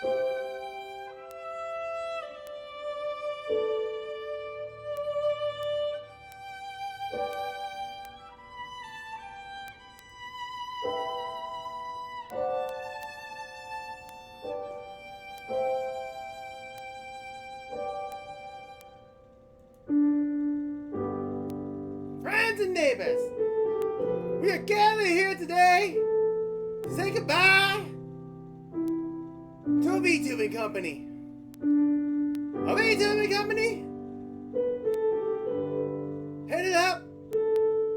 Friends and neighbors, we are gathered here today to say goodbye to a VTubing company. A VTubing company headed up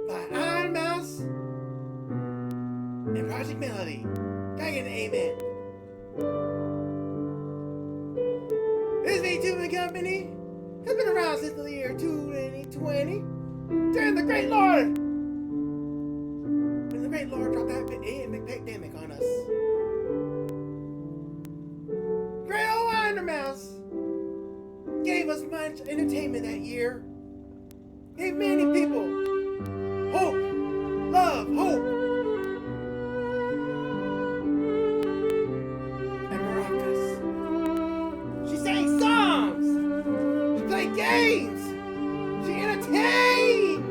by Iron Mouse and Project Melody. Can I get an amen? This VTubing company has been around since the year 2020. During the Great Lord! When the Great Lord dropped that pandemic on us. Great old Iron Mouse gave us much entertainment that year. Gave many people hope, love, hope, and maracas. She sang songs. She played games. She entertained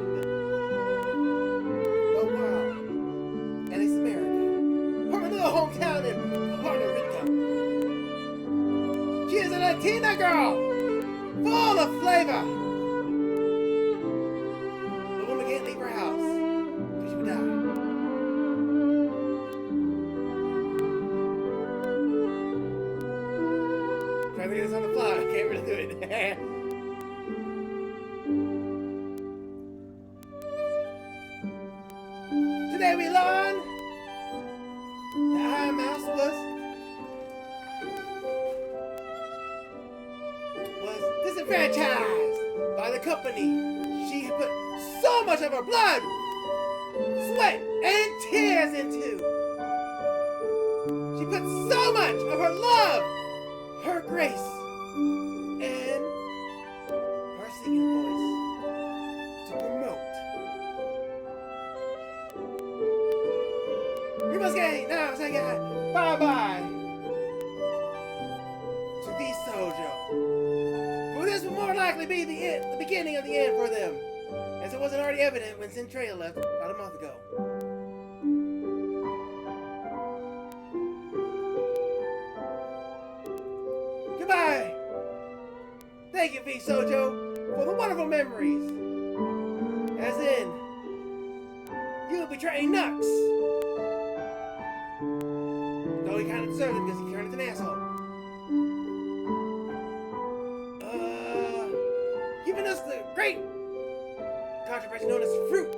the world, at least America, her little hometown in Puerto Rico. She is a Latina girl, full of flavor. The woman can't leave her house because she would die. Trying to get this on the fly, I can't really do it. Today we learn that Iron Mouse was disenfranchised by the company she had put so much of her blood, sweat, and tears into. She put so much of her love, her grace, and her singing voice to promote. We must now say bye-bye to Vshojo. For this will more likely be the beginning of the end for them, as it wasn't already evident when Centralia left about a month ago. Goodbye! Thank you, Vshojo, for the wonderful memories. As in, you betraying Nux. Though he kind of deserved it because he turned into an asshole. Giving us the great controversy known as fruit.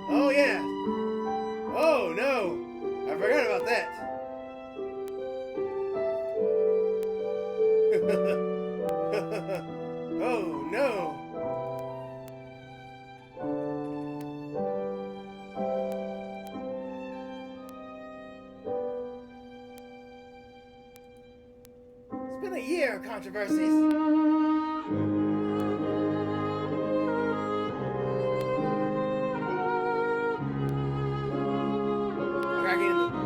Oh yeah. Oh no. I forgot about that. Oh no. It's been a year of controversies.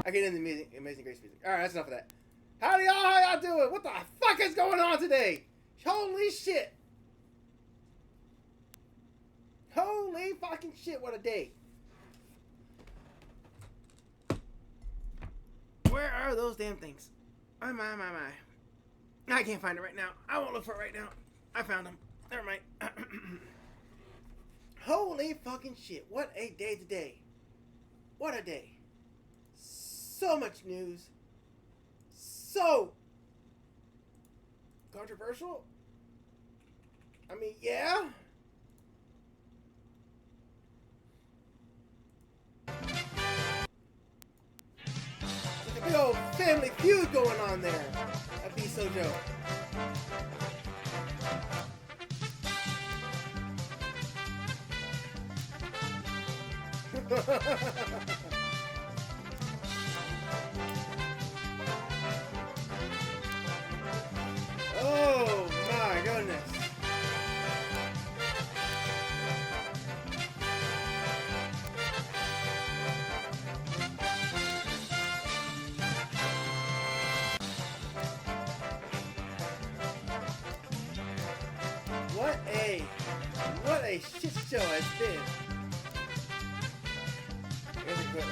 I get in the music, Amazing Grace music. Alright, that's enough of that. Howdy y'all, how y'all doing? What the fuck is going on today? Holy shit. Holy fucking shit, what a day. Where are those damn things? My. I can't find it right now. I won't look for it right now. I found them. Never mind. Holy fucking shit. What a day today. What a day. So much news. So controversial. I mean, yeah. Like a big family feud going on there at Vshojo. Oh my goodness. What a shit show it's been. Here's a quick,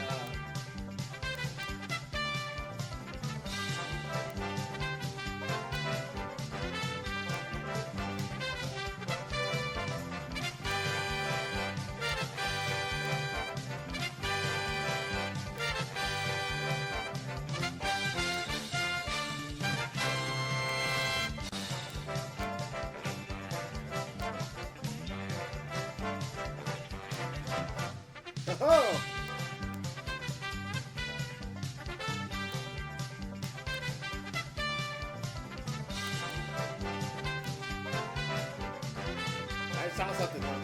oh! I saw something on.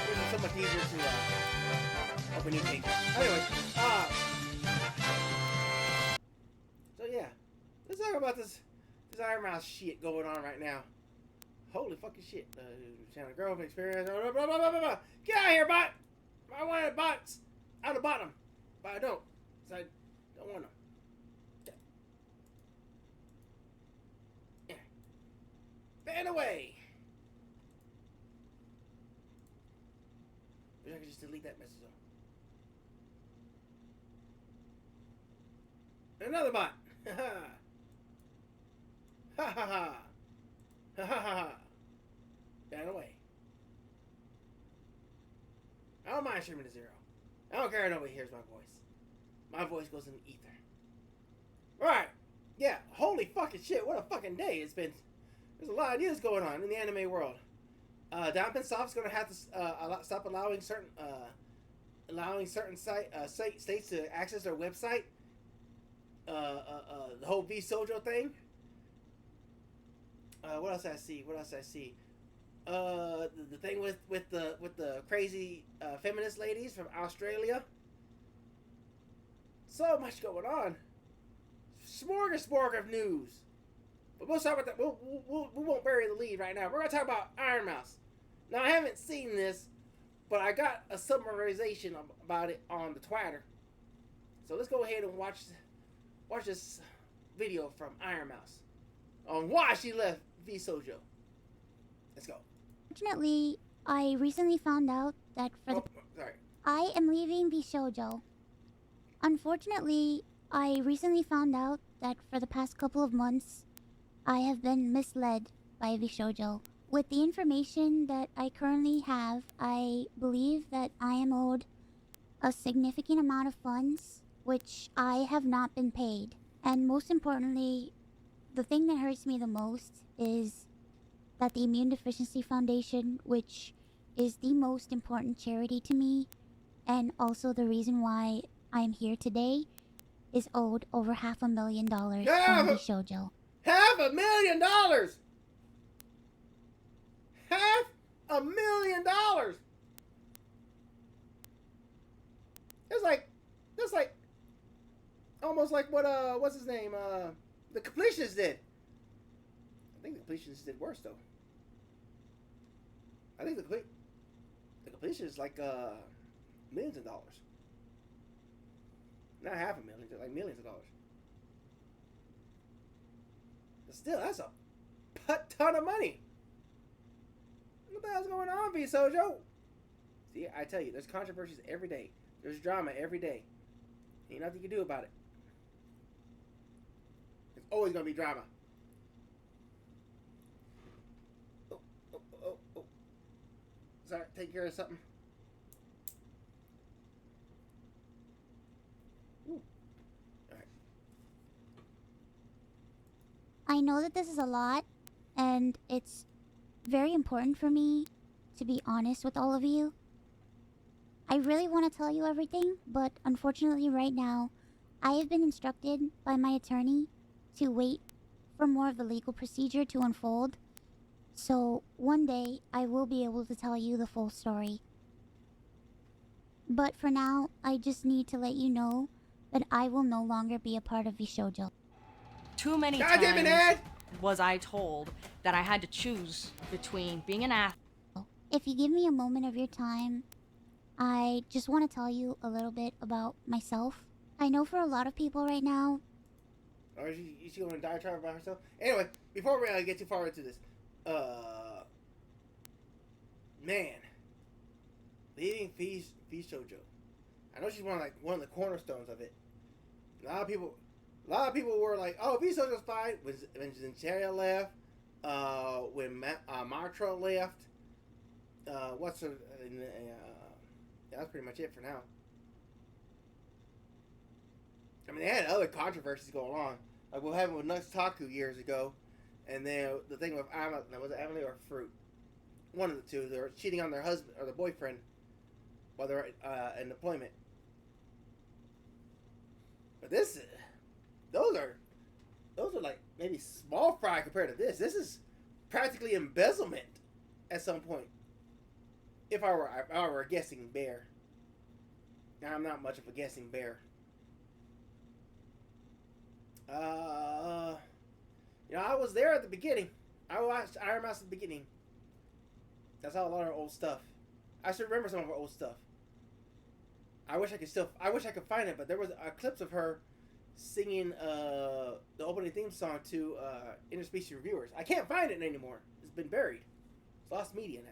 This is so much easier to open new things. Anyway, so yeah, let's talk about this Iron Mouse shit going on right now. Holy fucking shit! Channel growth experience. Blah, blah, blah, blah, blah. Get out of here, bot! I wanted bots out of bottom, but I don't. So I don't want them. Ban away! Wish I could just delete that message though. Another bot! Ha ha! Ha ha ha! Ha ha ha! Ban away. I don't mind streaming to 0. I don't care if nobody hears my voice. My voice goes in the ether. Alright! Yeah, holy fucking shit, what a fucking day it's been. There's a lot of news going on in the anime world. Soft's gonna have to stop allowing certain states to access their website. The whole Vshojo thing. What else I see? The thing with the crazy feminist ladies from Australia. So much going on. Smorgasbord of news. But we'll start with that. We won't bury the lead right now. We're gonna talk about Iron Mouse. Now I haven't seen this, but I got a summarization about it on the Twitter. So let's go ahead and watch this video from Iron Mouse on why she left Vshojo. Let's go. Fortunately, I recently found out that I am leaving Vshojo. Unfortunately, I recently found out that for the past couple of months, I have been misled by Vshojo. With the information that I currently have, I believe that I am owed a significant amount of funds, which I have not been paid. And most importantly, the thing that hurts me the most is that the Immune Deficiency Foundation, which is the most important charity to me, and also the reason why I'm here today, is owed over $500,000 from Vshojo. $500,000! $500,000! That's like almost like what's his name? The Completionists did. I think the Completionists did worse though. I think the Completionists like millions of dollars. Not $500,000, like millions of dollars. But still, that's a ton of money. What the hell's going on, Vshojo? See, I tell you, there's controversies every day. There's drama every day. Ain't nothing you can do about it. There's always gonna be drama. Oh. Sorry, take care of something. Ooh. Alright. I know that this is a lot, and it's very important for me to be honest with all of you. I really want to tell you everything, but unfortunately, right now, I have been instructed by my attorney to wait for more of the legal procedure to unfold. So one day, I will be able to tell you the full story. But for now, I just need to let you know that I will no longer be a part of Vshojo. Too many God damn it, times Ed! was I told that I had to choose between being an athlete. If you give me a moment of your time, I just want to tell you a little bit about myself. I know for a lot of people right now... Or is she going to diatribe by herself? Anyway, before we get too far into this, man, leading Vshojo. I know she's one of the cornerstones of it. A lot of people were like, "Oh, Vshojo's fine." When Zencharia left, when Matra left, what's her? That's pretty much it for now. I mean, they had other controversies going on, like what happened with Nux Taku years ago, and then the thing with was it Emily or Fruit? One of the two. They were cheating on their husband or their boyfriend while they're in deployment. But those are like maybe small fry compared to this. This is practically embezzlement at some point. If I were a guessing bear. Now I'm not much of a guessing bear. I was there at the beginning. I watched Iron Mouse at the beginning. That's how a lot of her old stuff. I should remember some of her old stuff. I wish I could find it, but there was clips of her singing the opening theme song to interspecies reviewers. I can't find it anymore. It's been buried. It's lost media now.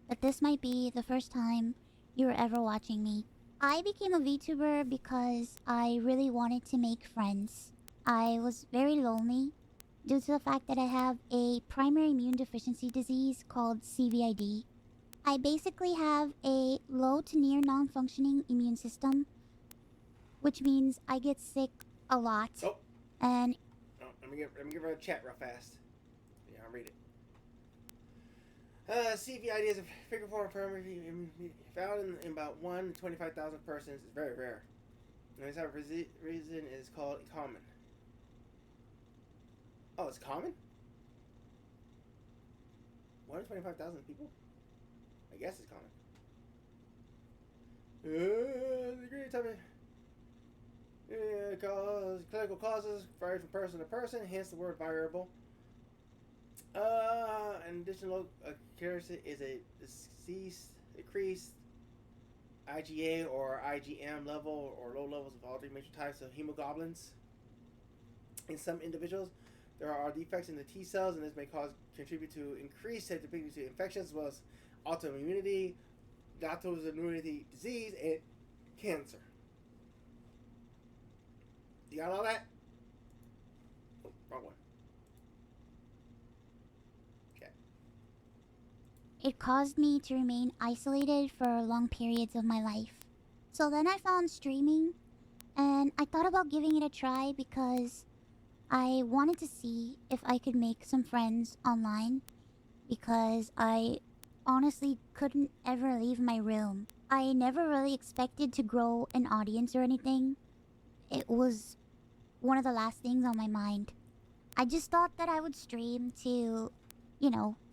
But this might be the first time you were ever watching me. I became a VTuber because I really wanted to make friends. I was very lonely due to the fact that I have a primary immune deficiency disease called CVID. I basically have a low to near non-functioning immune system, which means I get sick a lot. Oh. And let me give her a chat real fast. Yeah, I'll read it. CVID is a figure form infirmity found in about 1 in 25,000 persons. It's very rare. And this reason is called common. Oh, it's common? 1 in 25,000 people? I guess it's common. The great type of clinical causes vary from person to person, hence the word variable. An additional accuracy is a decreased IgA or IgM level or low levels of all three major types of hemoglobins. In some individuals, there are defects in the T cells, and this may contribute to increased susceptibility to infections, as well as autoimmunity, autoimmunity disease, and cancer. You got all that? Oh, wrong one. Okay. it caused me to remain isolated for long periods of my life. So then I found streaming, and I thought about giving it a try because I wanted to see if I could make some friends online, because I honestly couldn't ever leave my room. I never really expected to grow an audience or anything. It was one of the last things on my mind. I just thought that I would stream to,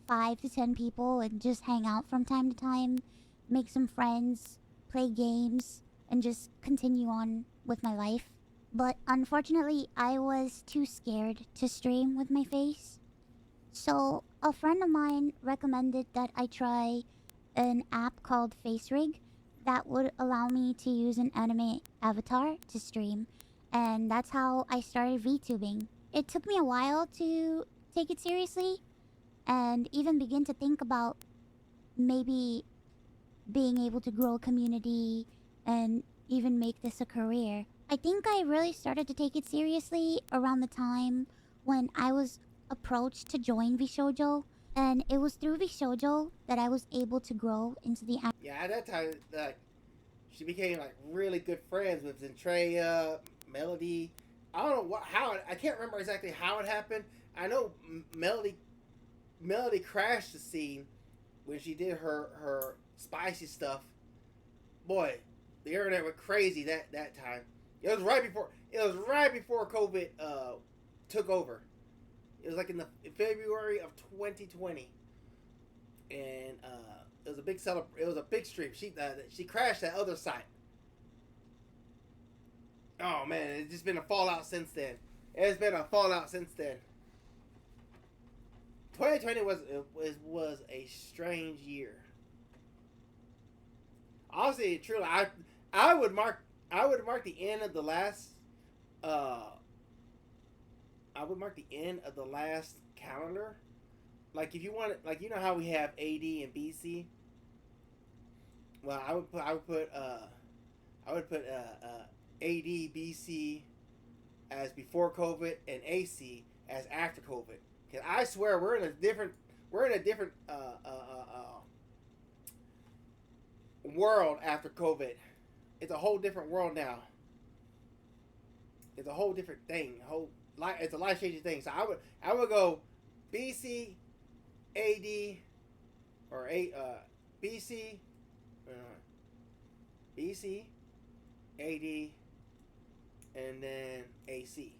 5 to 10 people and just hang out from time to time, make some friends, play games, and just continue on with my life. But unfortunately, I was too scared to stream with my face. So a friend of mine recommended that I try an app called FaceRig that would allow me to use an anime avatar to stream. And that's how I started VTubing. It took me a while to take it seriously and even begin to think about maybe being able to grow a community and even make this a career. I think I really started to take it seriously around the time when I was approached to join Vshojo, and it was through Vshojo that I was able to grow into the Yeah, at that time, she became really good friends with Zentrea, Melody. I don't know I can't remember exactly how it happened. I know Melody crashed the scene when she did her spicy stuff, boy, the internet went crazy that time. It was right before COVID took over. It was like in February of 2020, and it was a big It was a big stream. She crashed that other site. Oh man, it's just been a fallout since then. It's been a fallout since then. 2020 was a strange year. Honestly, truly, I would mark the end of the last I would mark the end of the last calendar. Like if you want it, like you know how we have AD and BC. Well, I would put AD BC as before COVID and AC as after COVID. Cause I swear we're in a different world after COVID. It's a whole different world now. It's a whole different thing. It's a life changing thing. So I would go BC, AD, or BC, BC, AD, and then AC.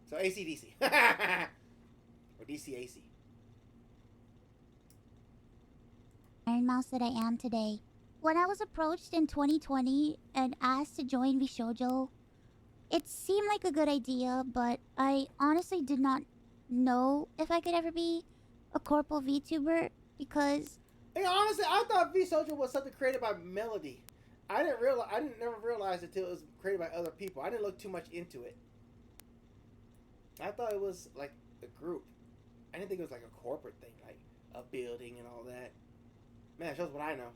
So ACDC. Or DCAC. Iron Mouse that I am today. When I was approached in 2020 and asked to join Vshojo, it seemed like a good idea, but I honestly did not know if I could ever be a corporal VTuber because... Hey, honestly, I thought Vshojo was something created by Melody. I never realize it until it was created by other people. I didn't look too much into it. I thought it was like a group. I didn't think it was like a corporate thing, like a building and all that. Man, it shows what I know.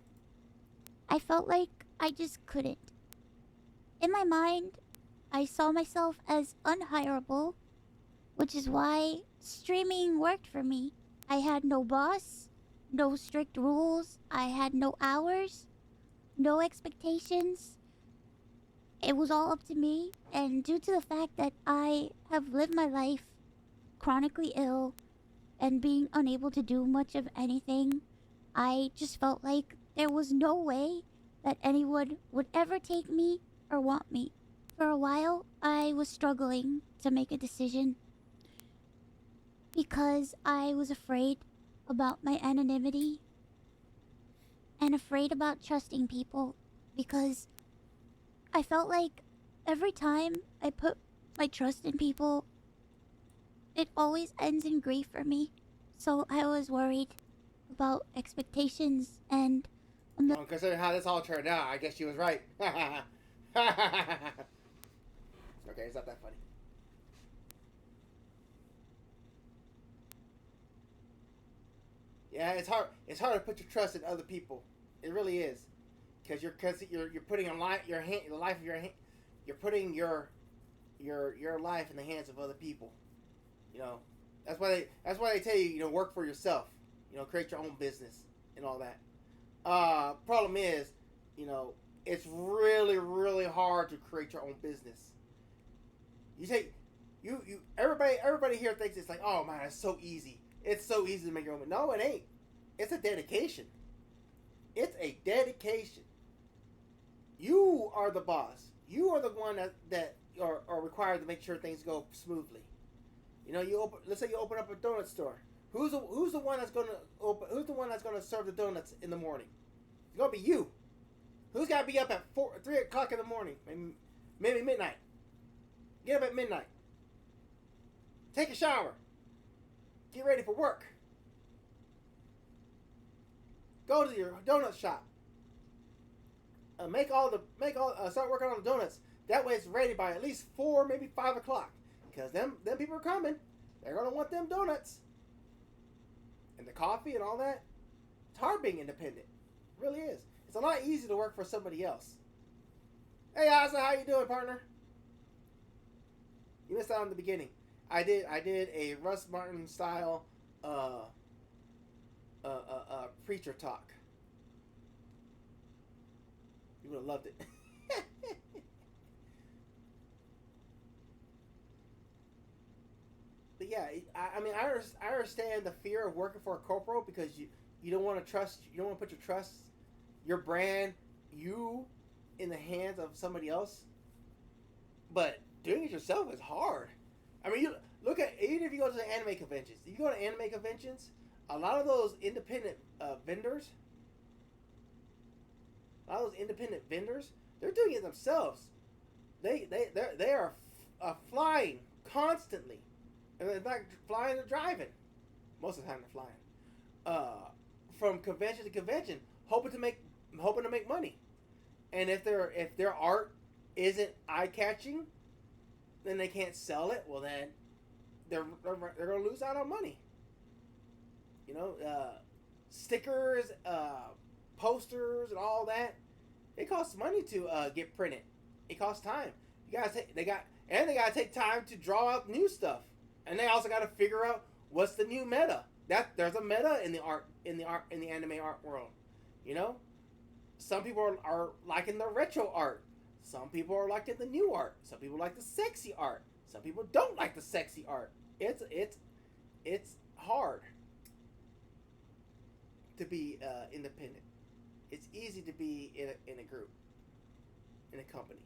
I felt like I just couldn't. In my mind, I saw myself as unhireable, which is why streaming worked for me. I had no boss, no strict rules, I had no hours, no expectations. It was all up to me, and due to the fact that I have lived my life chronically ill and being unable to do much of anything, I just felt like there was no way that anyone would ever take me or want me. For a while, I was struggling to make a decision because I was afraid about my anonymity and afraid about trusting people because I felt like every time I put my trust in people, it always ends in grief for me. So I was worried about expectations and... Well, considering how this all turned out, I guess she was right. Okay, it's not that funny. Yeah, it's hard. It's hard to put your trust in other people. It really is, because you're putting your life of your hand. You're putting your life in the hands of other people. You know, that's why they tell you work for yourself. Create your own business and all that. Problem is, it's really really hard to create your own business. Everybody here thinks it's like, oh man, it's so easy. It's so easy to make your own. No, it ain't. It's a dedication. It's a dedication. You are the boss. You are the one that are required to make sure things go smoothly. Let's say you open up a donut store. Who's the one that's gonna serve the donuts in the morning? It's gonna be you. Who's gotta be up at 3 o'clock in the morning? Maybe midnight. Get up at midnight. Take a shower. Get ready for work. Go to your donut shop. Start working on the donuts. That way it's ready by at least 4, maybe 5 o'clock. Because them people are coming. They're gonna want them donuts. And the coffee and all that. It's hard being independent. It really is. It's a lot easier to work for somebody else. Hey Asa, how you doing, partner? You missed out on the beginning. I did a Russ Martin style preacher talk. You would have loved it. but yeah, I mean, I understand the fear of working for a corporal because you don't want to trust, you don't want to put your trust, your brand, you, in the hands of somebody else. But doing it yourself is hard. I mean, you look at, even if you go to the anime conventions. If you go to anime conventions, a lot of those independent vendors, a lot of those independent vendors, they're doing it themselves. They are flying constantly, and they're not flying or driving. Most of the time, they're flying from convention to convention, hoping to make money. And if their art isn't eye catching, then they can't sell it. Well, then they're gonna lose out on money. You know, stickers, posters, and all that. It costs money to get printed. It costs time. They gotta take time to draw out new stuff, and they also gotta figure out what's the new meta. There's a meta in the anime art world. You know, some people are liking the retro art. Some people are liking the new art. Some people like the sexy art. Some people don't like the sexy art. It's hard to be independent. It's easy to be in a group, in a company,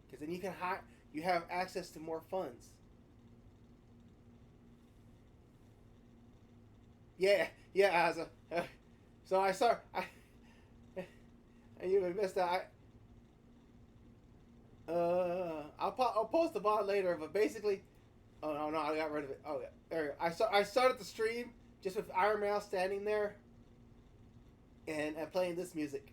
because then you have access to more funds. Yeah, yeah. So I saw and you missed that. I'll post the bot later, but basically, oh no, I got rid of it. Oh yeah, there you go. I started the stream just with Iron Mouse standing there and playing this music.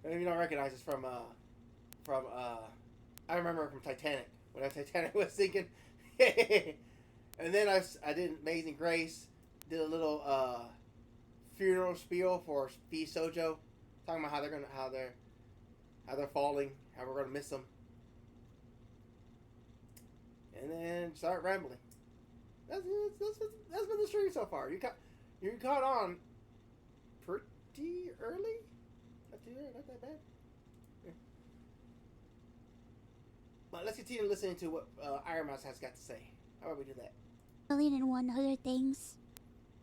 And if you don't recognize, it's from I remember from Titanic when Titanic was sinking. And then I did Amazing Grace, did a little funeral spiel for Vshojo, talking about how they're falling, how we're gonna miss them, and then start rambling. That's been the stream so far. You caught on pretty early. Not too early, not that bad. Yeah. But let's continue listening to what Iron Mouse has got to say. How about we do that? And one other things,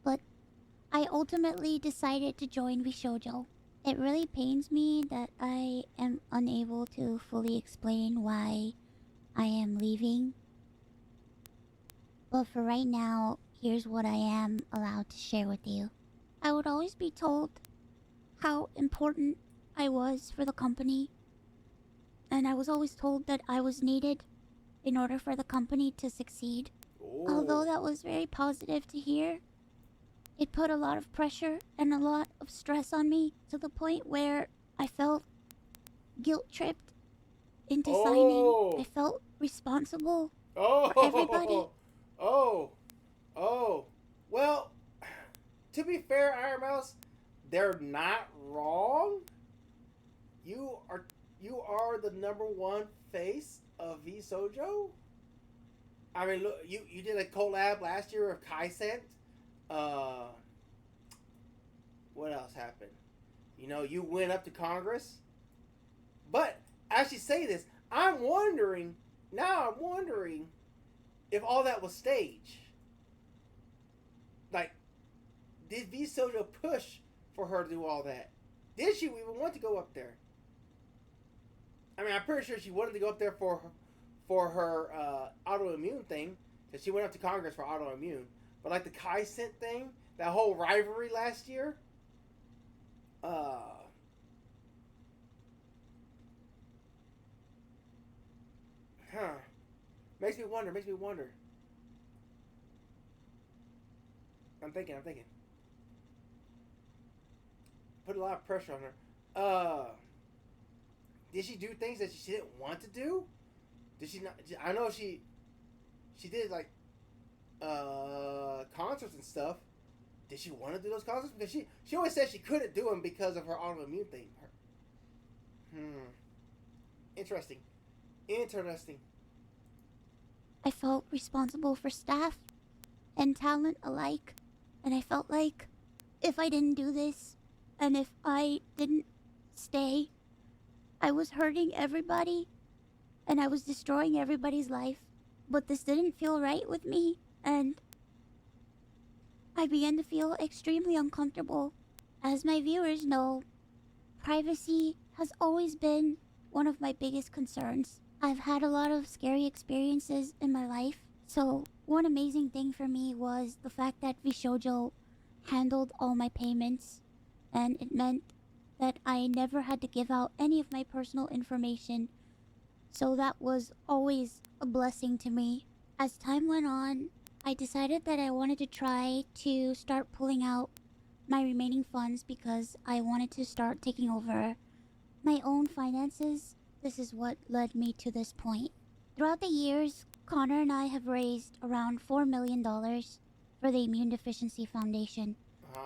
but I ultimately decided to join Vshojo. It really pains me that I am unable to fully explain why I am leaving. But for right now, here's what I am allowed to share with you. I would always be told how important I was for the company, and I was always told that I was needed in order for the company to succeed. Oh. Although that was very positive to hear, it put a lot of pressure and a lot of stress on me to the point where I felt guilt-tripped into signing. I felt responsible for everybody. Oh. Well, to be fair, Iron Mouse, they're not wrong. You are the number one face of Vshojo. I mean, look, you did a collab last year of Kai-Sent. What else happened? You know, you went up to Congress. But as you say this, I'm wondering if all that was stage. Like, did Vshojo push for her to do all that? Did she even want to go up there? I mean, I'm pretty sure she wanted to go up there for her autoimmune thing, because she went up to Congress for autoimmune. But like the Kai-Sent thing, that whole rivalry last year, makes me wonder. I'm thinking. Put a lot of pressure on her. Did she do things that she didn't want to do? Did she not? I know she did like concerts and stuff. did she want to do those causes? Because she always said she couldn't do them because of her autoimmune thing. Interesting. I felt responsible for staff and talent alike, and I felt like if I didn't do this, and if I didn't stay, I was hurting everybody, and I was destroying everybody's life. But this didn't feel right with me, and I began to feel extremely uncomfortable. As my viewers know, privacy has always been one of my biggest concerns. I've had a lot of scary experiences in my life, so one amazing thing for me was the fact that Vshojo handled all my payments, and it meant that I never had to give out any of my personal information, so that was always a blessing to me. As time went on, I decided that I wanted to try to start pulling out my remaining funds because I wanted to start taking over my own finances. This is what led me to this point. Throughout the years, Connor and I have raised around $4 million for the Immune Deficiency Foundation.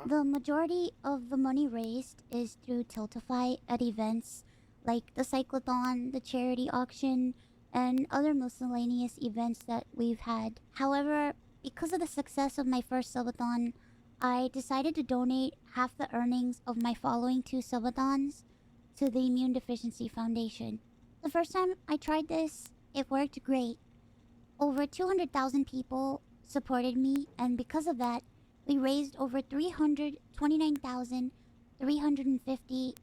The majority of the money raised is through Tiltify at events like the Cyclothon, the charity auction, and other miscellaneous events that we've had. However, because of the success of my first subathon, I decided to donate half the earnings of my following 2 subathons to the Immune Deficiency Foundation. The first time I tried this, it worked great. Over 200,000 people supported me, and because of that, we raised over $329,350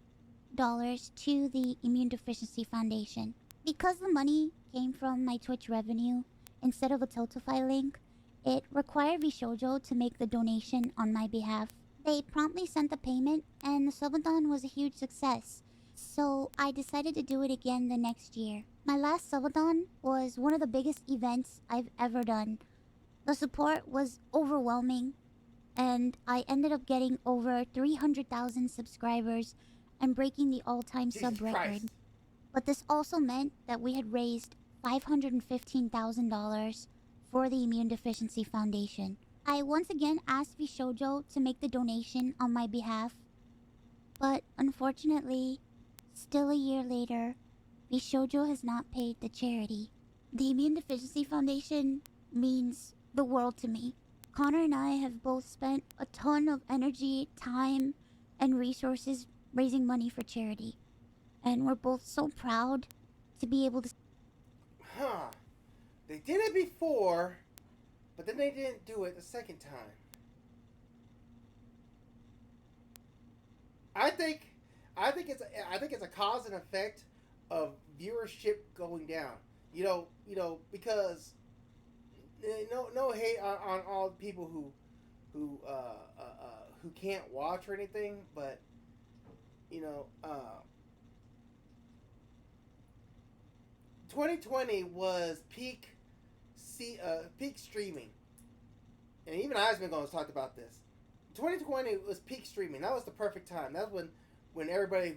to the Immune Deficiency Foundation. Because the money came from my Twitch revenue instead of a Tiltify link, it required Vshojo to make the donation on my behalf. They promptly sent the payment, and the subathon was a huge success, so I decided to do it again the next year. My last subathon was one of the biggest events I've ever done. The support was overwhelming, and I ended up getting over 300,000 subscribers and breaking the all-time sub record. But this also meant that we had raised $515,000 for the Immune Deficiency Foundation. I once again asked Vshojo to make the donation on my behalf, but unfortunately, still a year later, Vshojo has not paid the charity. The Immune Deficiency Foundation means the world to me. Connor and I have both spent a ton of energy, time, and resources raising money for charity. And we're both so proud to be able to... They did it before, but then they didn't do it the second time. I think it's a cause and effect of viewership going down. Because no hate on all the people who can't watch or anything, but 2020 was peak streaming, and even Eisman talked about this. 2020 was peak streaming. That was the perfect time. That was when everybody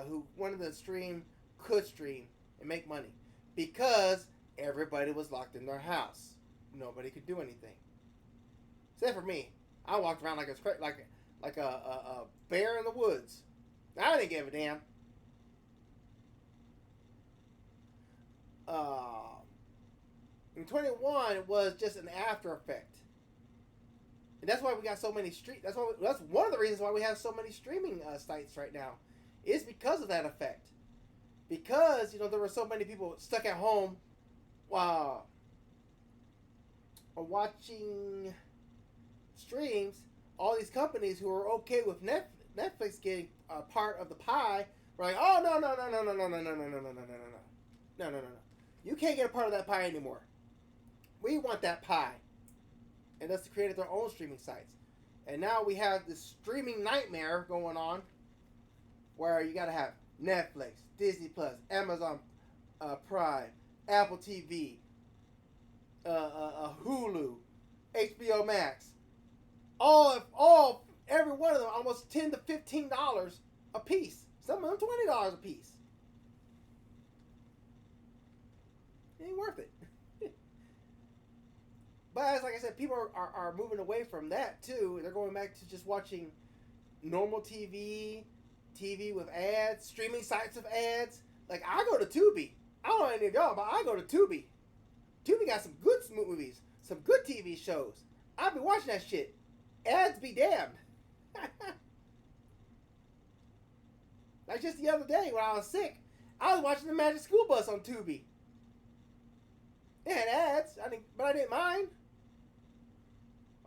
who wanted to stream could stream and make money, because everybody was locked in their house. Nobody could do anything. Except for me. I walked around like a bear in the woods. I didn't give a damn. In 21, it was just an after effect, and that's why we got so many That's one of the reasons why we have so many streaming sites right now, is because of that effect. Because there were so many people stuck at home while watching streams. All these companies who were okay with Netflix getting part of the pie were like, oh no, you can't get a part of that pie anymore. We want that pie. And thus created their own streaming sites. And now we have this streaming nightmare going on, where you gotta have Netflix, Disney Plus, Amazon Prime, Apple TV, Hulu, HBO Max, every one of them almost $10 to $15 a piece. Some of them $20 a piece. It ain't worth it. But like I said, people are moving away from that too. They're going back to just watching normal TV with ads, streaming sites of ads. Like, I go to Tubi. I don't know any of y'all, but I go to Tubi. Tubi got some good movies, some good TV shows. I be watching that shit. Ads be damned. Like just the other day when I was sick, I was watching the Magic School Bus on Tubi. It had ads, but I didn't mind.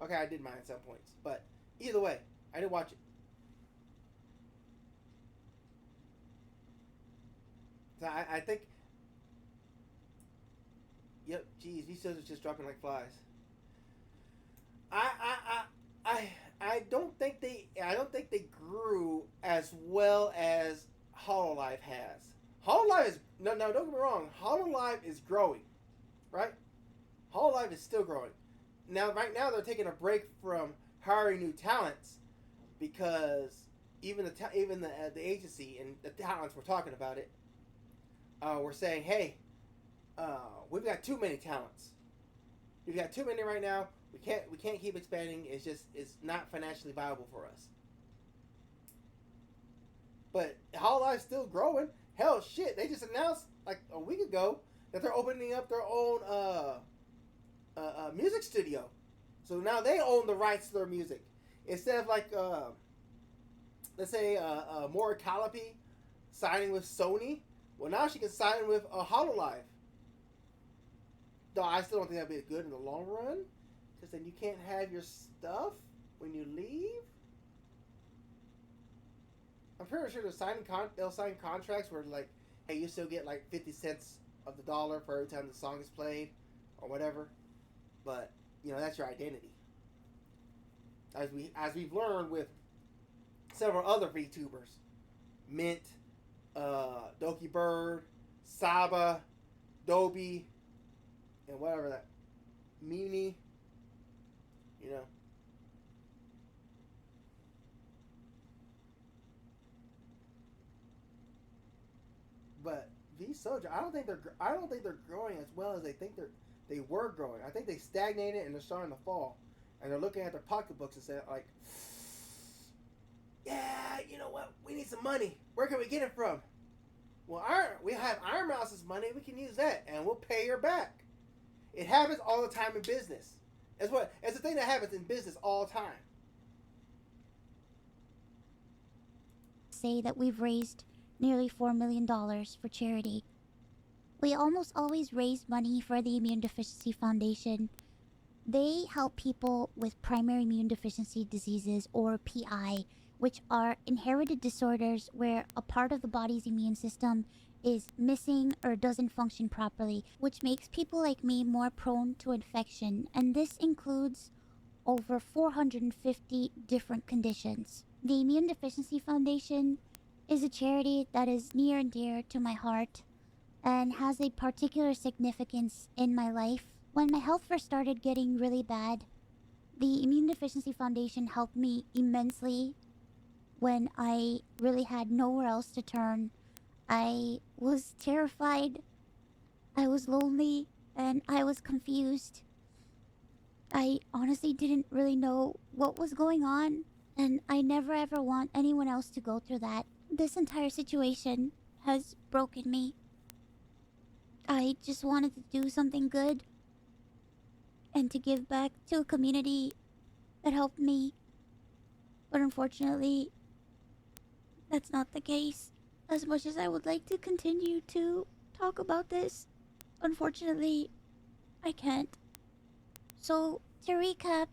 Okay, I did mind at some points, but either way, I didn't watch it. So I think, yep, geez, Vshojo is just dropping like flies. I don't think they grew as well as Hololive has. Hololive is no, don't get me wrong. Hololive is growing, right? Hololive is still growing. Right now they're taking a break from hiring new talents because even the agency and the talents we're talking about it, we're saying, hey, we've got too many talents. We've got too many right now. We can't keep expanding. It's not financially viable for us. But Hololive's still growing. Hell, shit, they just announced like a week ago that they're opening up their own music studio. So now they own the rights to their music. Instead of like, let's say, Maura Calliope signing with Sony, well, now she can sign with Hololive. Though I still don't think that'd be good in the long run, because then you can't have your stuff when you leave. I'm pretty sure they'll sign contracts where like, hey, you still get like 50 cents of the dollar for every time the song is played, or whatever. But that's your identity. As we've learned with several other VTubers, Mint, Doki Bird, Saba, Dobie, and whatever that Mimi, But Vshojo, I don't think they're growing as well as they were growing. I think they stagnated and they're starting to fall, and they're looking at their pocketbooks and saying like, yeah, you know what? We need some money. Where can we get it from? Well, we have Iron Mouse's money. We can use that, and we'll pay her back. It happens all the time in business. It's the thing that happens in business all the time. Say that we've raised nearly $4 million for charity. We almost always raise money for the Immune Deficiency Foundation. They help people with primary immune deficiency diseases, or PI, which are inherited disorders where a part of the body's immune system is missing or doesn't function properly, which makes people like me more prone to infection, and this includes over 450 different conditions. The Immune Deficiency Foundation is a charity that is near and dear to my heart and has a particular significance in my life. When my health first started getting really bad, the Immune Deficiency Foundation helped me immensely when I really had nowhere else to turn. I was terrified, I was lonely, and I was confused. I honestly didn't really know what was going on, and I never ever want anyone else to go through that. This entire situation has broken me. I just wanted to do something good and to give back to a community that helped me. But unfortunately, that's not the case. As much as I would like to continue to talk about this, unfortunately, I can't. So, to recap,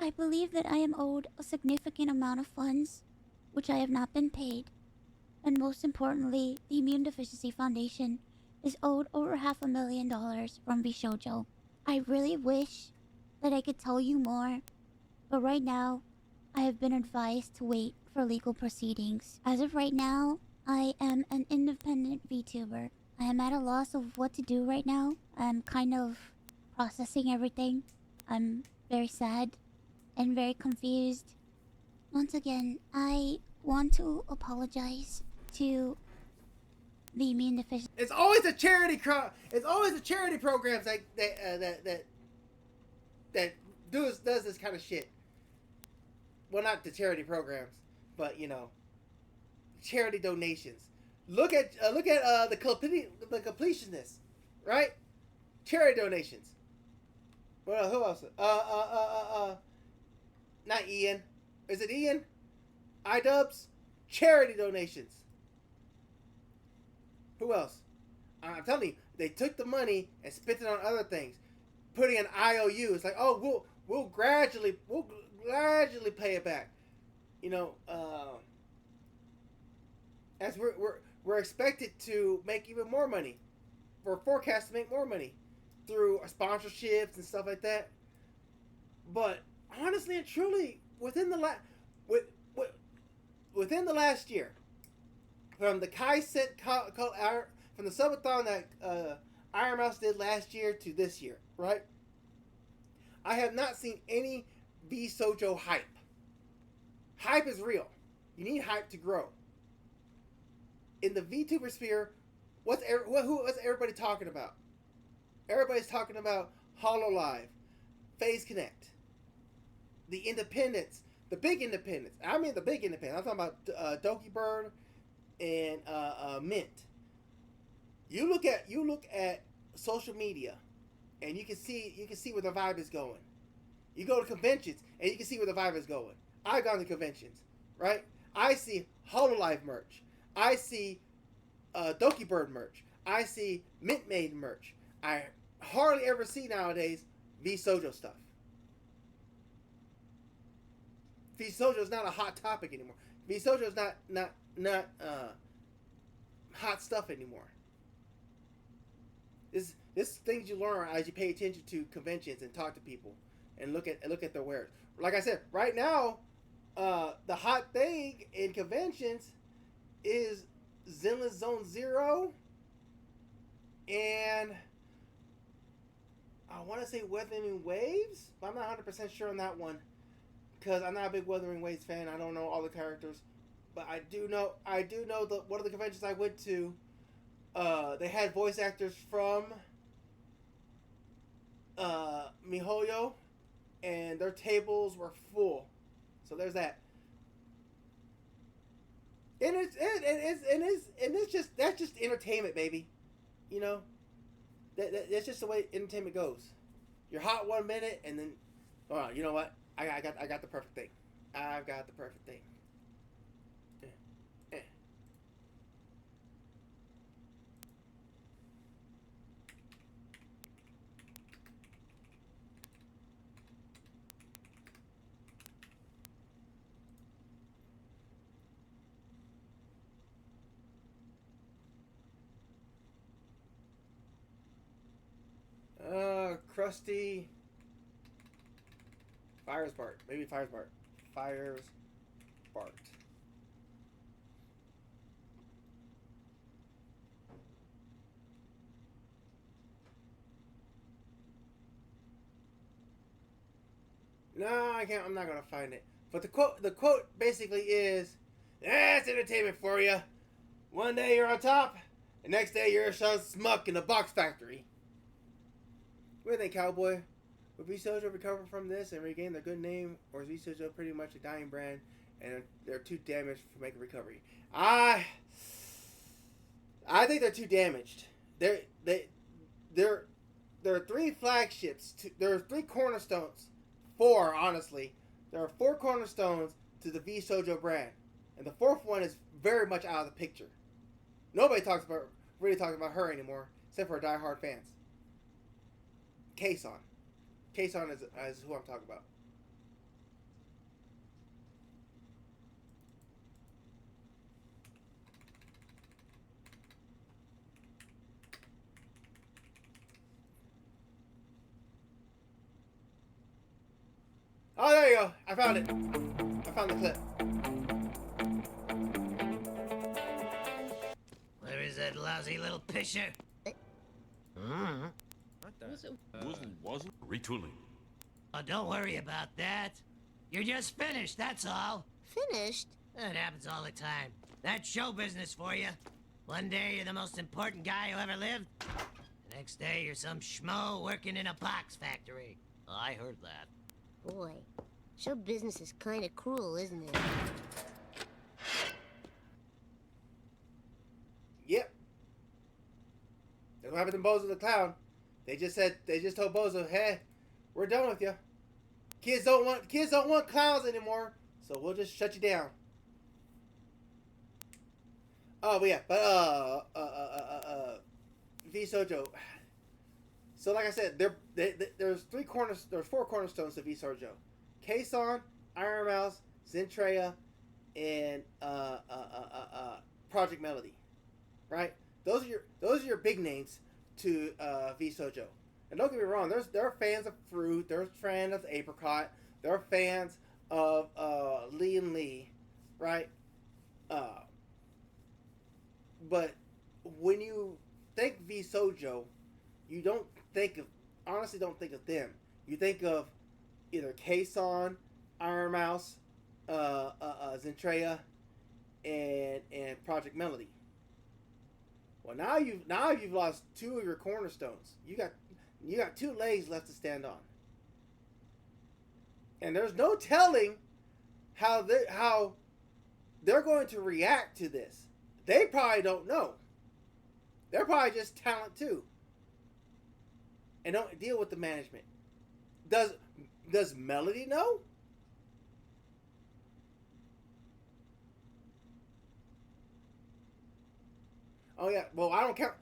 I believe that I am owed a significant amount of funds, which I have not been paid. And most importantly, the Immune Deficiency Foundation is owed over $500,000 from Vshojo. I really wish that I could tell you more, but right now, I have been advised to wait for legal proceedings. As of right now, I am an independent VTuber. I am at a loss of what to do right now. I'm kind of processing everything. I'm very sad and very confused. Once again, I want to apologize to the Immune Deficiency. It's always a charity programs that does this kind of shit. Well, not the charity programs, but you know, charity donations. Look at the completionist, right? Charity donations. Well, who else? Not Ian. Is it Ian? iDubbbz. Charity donations. Who else? I'm telling you, they took the money and spent it on other things, putting an IOU. It's like, oh, we'll gradually pay it back. You know, as we're expected to make even more money. We're forecast to make more money through sponsorships and stuff like that. But honestly and truly, within the last year, from the Kai Cent from the subathon that Iron Mouse did last year to this year, right? I have not seen any Vshojo hype. Hype is real. You need hype to grow. In the VTuber sphere, what's everybody talking about? Everybody's talking about HoloLive, FaZe Connect, the independents, the big independents. I mean the big independents. I'm talking about Doki Bird and Mint. You look at social media, and you can see where the vibe is going. You go to conventions, and you can see where the vibe is going. I've gone to conventions, right? I see HoloLive merch. I see Doki Bird merch. I see Mint Made merch. I hardly ever see nowadays Vshojo stuff. Vshojo is not a hot topic anymore. Vshojo is not hot stuff anymore. This things you learn as you pay attention to conventions and talk to people and look at their wares. Like I said, right now, the hot thing in conventions is Zenless Zone Zero, and I want to say Wuthering Waves, but I'm not 100% sure on that one because I'm not a big Wuthering Waves fan. I don't know all the characters, but I do know that one of the conventions I went to, they had voice actors from Vshojo, and their tables were full. So there's that. And that's just entertainment, baby. You know, that's just the way entertainment goes. You're hot 1 minute, and then, oh, you know what? I got the perfect thing. I've got the perfect thing. Krusty. Fires Bart. Maybe Fires Bart. Fires Bart. No, I can't. I'm not gonna find it. But the quote basically is, "That's entertainment for you. One day you're on top, the next day you're a smuck in a box factory." What do you think, Cowboy? Will Vshojo recover from this and regain their good name, or is Vshojo pretty much a dying brand and they're too damaged to make a recovery? I think they're too damaged. There are 3 flagships. There are 3 cornerstones. 4, honestly. There are 4 cornerstones to the Vshojo brand, and the 4th one is very much out of the picture. Nobody really talks about her anymore, except for diehard fans. Kason. Kason is who I'm talking about. Oh, there you go. I found it. I found the clip. Where is that lousy little pisher? Wasn't retooling. Oh, don't worry about that. You're just finished, that's all. Finished? That happens all the time. That's show business for you. One day you're the most important guy who ever lived. The next day you're some schmo working in a box factory. I heard that. Boy, show business is kind of cruel, isn't it? Yep. That's what happened to Bozo the Clown. They just told Bozo, hey, we're done with you. Kids don't want clowns anymore, so we'll just shut you down. Oh, but yeah, Vshojo. So like I said, there's four cornerstones to Vshojo: Kason, Iron Mouse, Zentreya, and Project Melody. Right? Those are your big names to Vshojo. And don't get me wrong, there are fans of Fruit, there's fans of Apricot, there are fans of Lee and Lee, right? But when you think Vshojo, you don't think of them. You think of either Kason, Iron Mouse, Zentreya, and Project Melody. Well, now you've lost two of your cornerstones. You got two legs left to stand on, and there's no telling how they're going to react to this. They probably don't know. They're probably just talent too, and don't deal with the management. Does Melody know? Oh yeah. Well, I don't count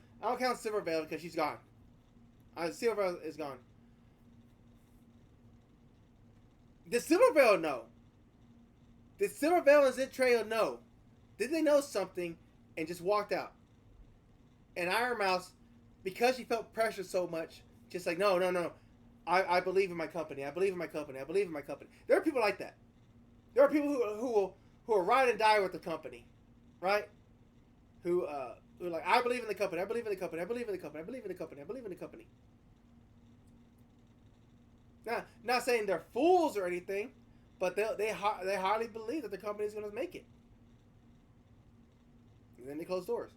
Silverveil because she's gone. Silverveil is gone. Did Silverveil know? Did Silverveil and Zentreya know? Did they know something and just walked out? And Iron Mouse, because she felt pressure so much, just like no. I believe in my company. I believe in my company. I believe in my company. There are people like that. There are people who will ride and die with the company, right? Who are like, I believe in the company. I believe in the company. I believe in the company. I believe in the company. I believe in the company. Now, not saying they're fools or anything, but they highly believe that the company is going to make it. And then they close doors.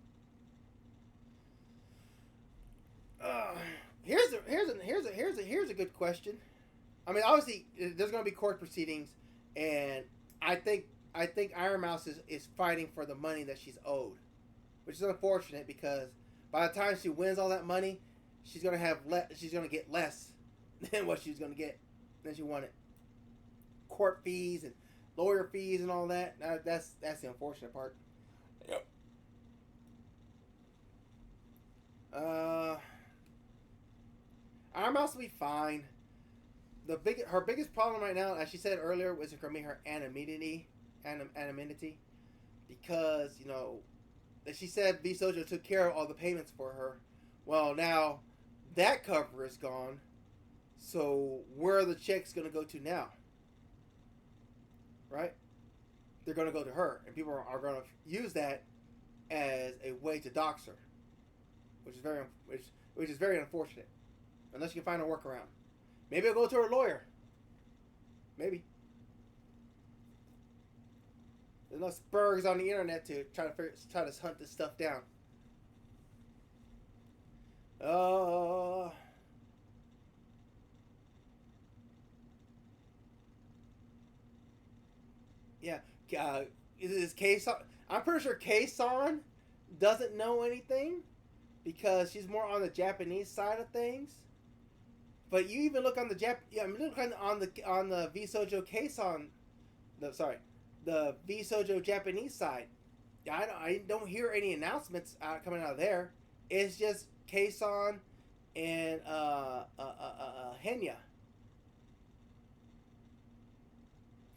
Here's a good question. I mean, obviously, there's going to be court proceedings, and I think Iron Mouse is fighting for the money that she's owed, which is unfortunate because by the time she wins all that money, she's going to get less than what she's going to get than she wanted. Court fees and lawyer fees and all that. That's the unfortunate part. Yep. Iron Mouse will be fine. Her biggest problem right now, as she said earlier, was going to be her anonymity, because she said Vshojo took care of all the payments for her. Well, now that cover is gone, so where are the checks going to go to now? Right? They're going to go to her, and people are going to use that as a way to dox her, which is very unfortunate. Unless you can find a workaround. Maybe I'll go to her lawyer. Maybe. There's enough spurs on the internet to try to hunt this stuff down. Yeah. Is Kason? I'm pretty sure Kason doesn't know anything because she's more on the Japanese side of things. But you even look on the on the Vshojo Kason, the Vshojo Japanese side. I don't hear any announcements coming out of there. It's just Kason and Henya.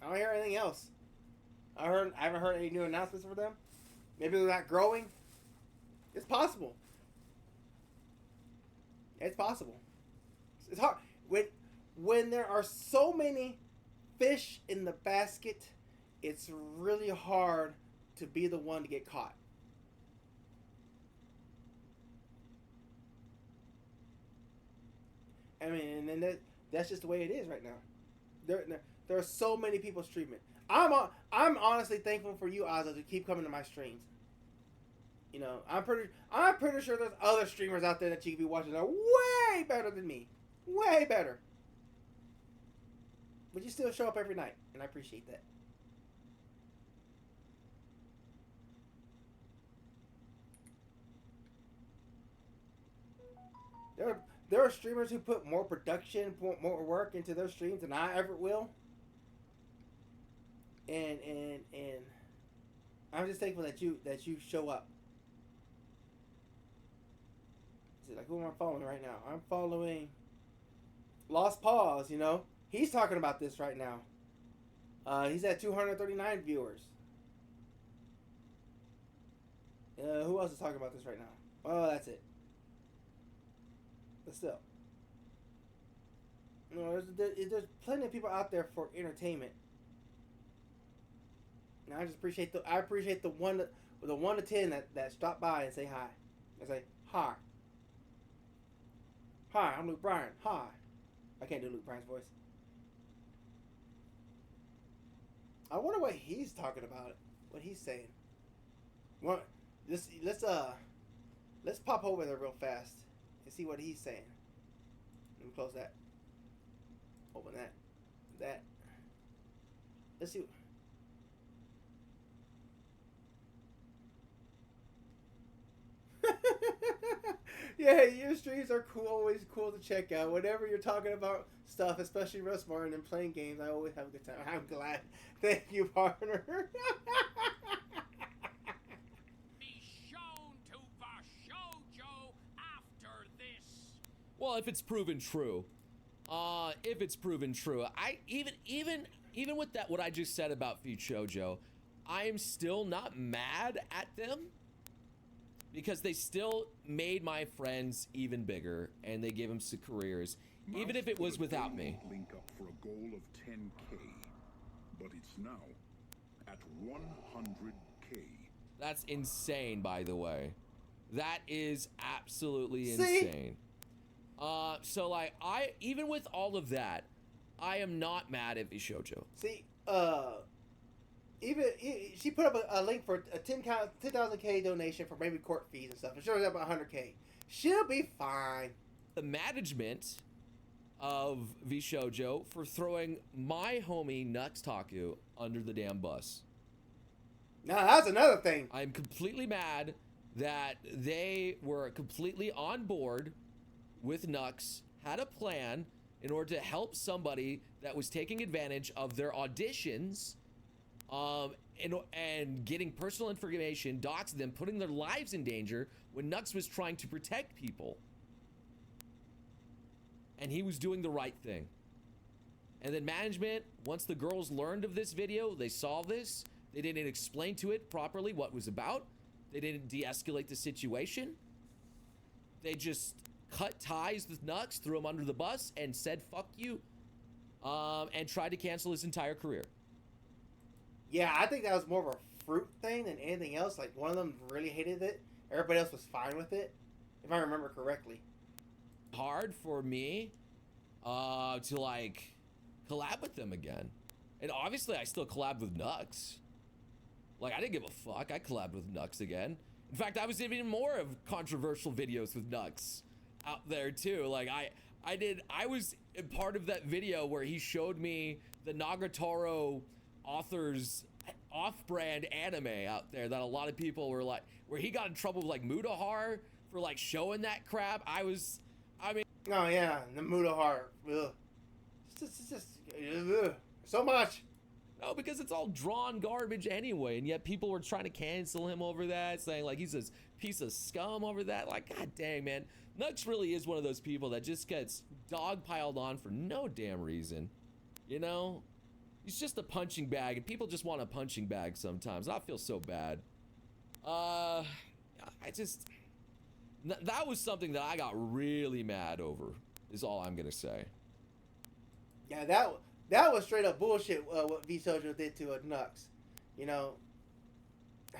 I don't hear anything else. I haven't heard any new announcements for them. Maybe they're not growing. It's possible. It's possible. It's hard when there are so many fish in the basket. It's really hard to be the one to get caught. I mean, and then that's just the way it is right now. There are so many people streaming. I'm honestly thankful for you, Ozzo, to keep coming to my streams. I'm pretty sure there's other streamers out there that you could be watching that are way better than me. Way better. But you still show up every night, and I appreciate that. There are streamers who put more production, more work into their streams than I ever will. And I'm just thankful that you show up. See, like, who am I following right now? I'm following Lost Paws. You know, he's talking about this right now. He's at 239 viewers. Who else is talking about this right now? Oh, that's it. But still, you know, there's plenty of people out there for entertainment. And I just appreciate the 1 to 10 that stop by and say hi. I say hi. Hi, I'm Luke Bryan. Hi. I can't do Luke Bryan's voice. I wonder what he's talking about. What he's saying. What? Let's pop over there real fast and see what he's saying. Let me close that. Open that. That. Let's see. Yeah, your streams are cool. Always cool to check out. Whenever you're talking about stuff, especially Russ Martin and playing games, I always have a good time. I'm glad. Thank you, partner. Be shown to Vshojo after this. Well, if it's proven true, I even with that, what I just said about Vshojo, I am still not mad at them. Because they still made my friends even bigger, and they gave them some careers, even if it was without me. Link up for a goal of 10K, but it's now at 100K. That's insane, by the way. That is absolutely insane. So like, even with all of that, I am not mad at Vshojo. See, she put up a link for a 10,000K donation for maybe court fees and stuff. I'm sure it's about 100K. She'll be fine. The management of Vshojo for throwing my homie Nux Taku under the damn bus. Now that's another thing. I'm completely mad that they were completely on board with Nux, had a plan in order to help somebody that was taking advantage of their auditions. And getting personal information, doxing them, putting their lives in danger when Nux was trying to protect people. And he was doing the right thing. And then management, once the girls learned of this video, they saw this, they didn't explain to it properly what it was about. They didn't de-escalate the situation. They just cut ties with Nux, threw him under the bus, and said, fuck you, and tried to cancel his entire career. Yeah, I think that was more of a fruit thing than anything else. Like, one of them really hated it. Everybody else was fine with it, if I remember correctly. Hard for me to, like, collab with them again. And obviously, I still collabed with Nux. Like, I didn't give a fuck. I collabed with Nux again. In fact, I was even more of controversial videos with Nux out there, too. Like, I was a part of that video where he showed me the Nagatoro author's off-brand anime out there that a lot of people were like, where he got in trouble with like Mutahar for like showing that crap. I mean, oh yeah, the Mutahar. It's just so much. No, because it's all drawn garbage anyway, and yet people were trying to cancel him over that, saying like he's this piece of scum over that. Like, god dang, man, Nux really is one of those people that just gets dogpiled on for no damn reason, you know? He's just a punching bag, and people just want a punching bag sometimes. I feel so bad. That was something that I got really mad over, is all I'm gonna say. Yeah, that was straight up bullshit, what Vshojo did to Nux. You know,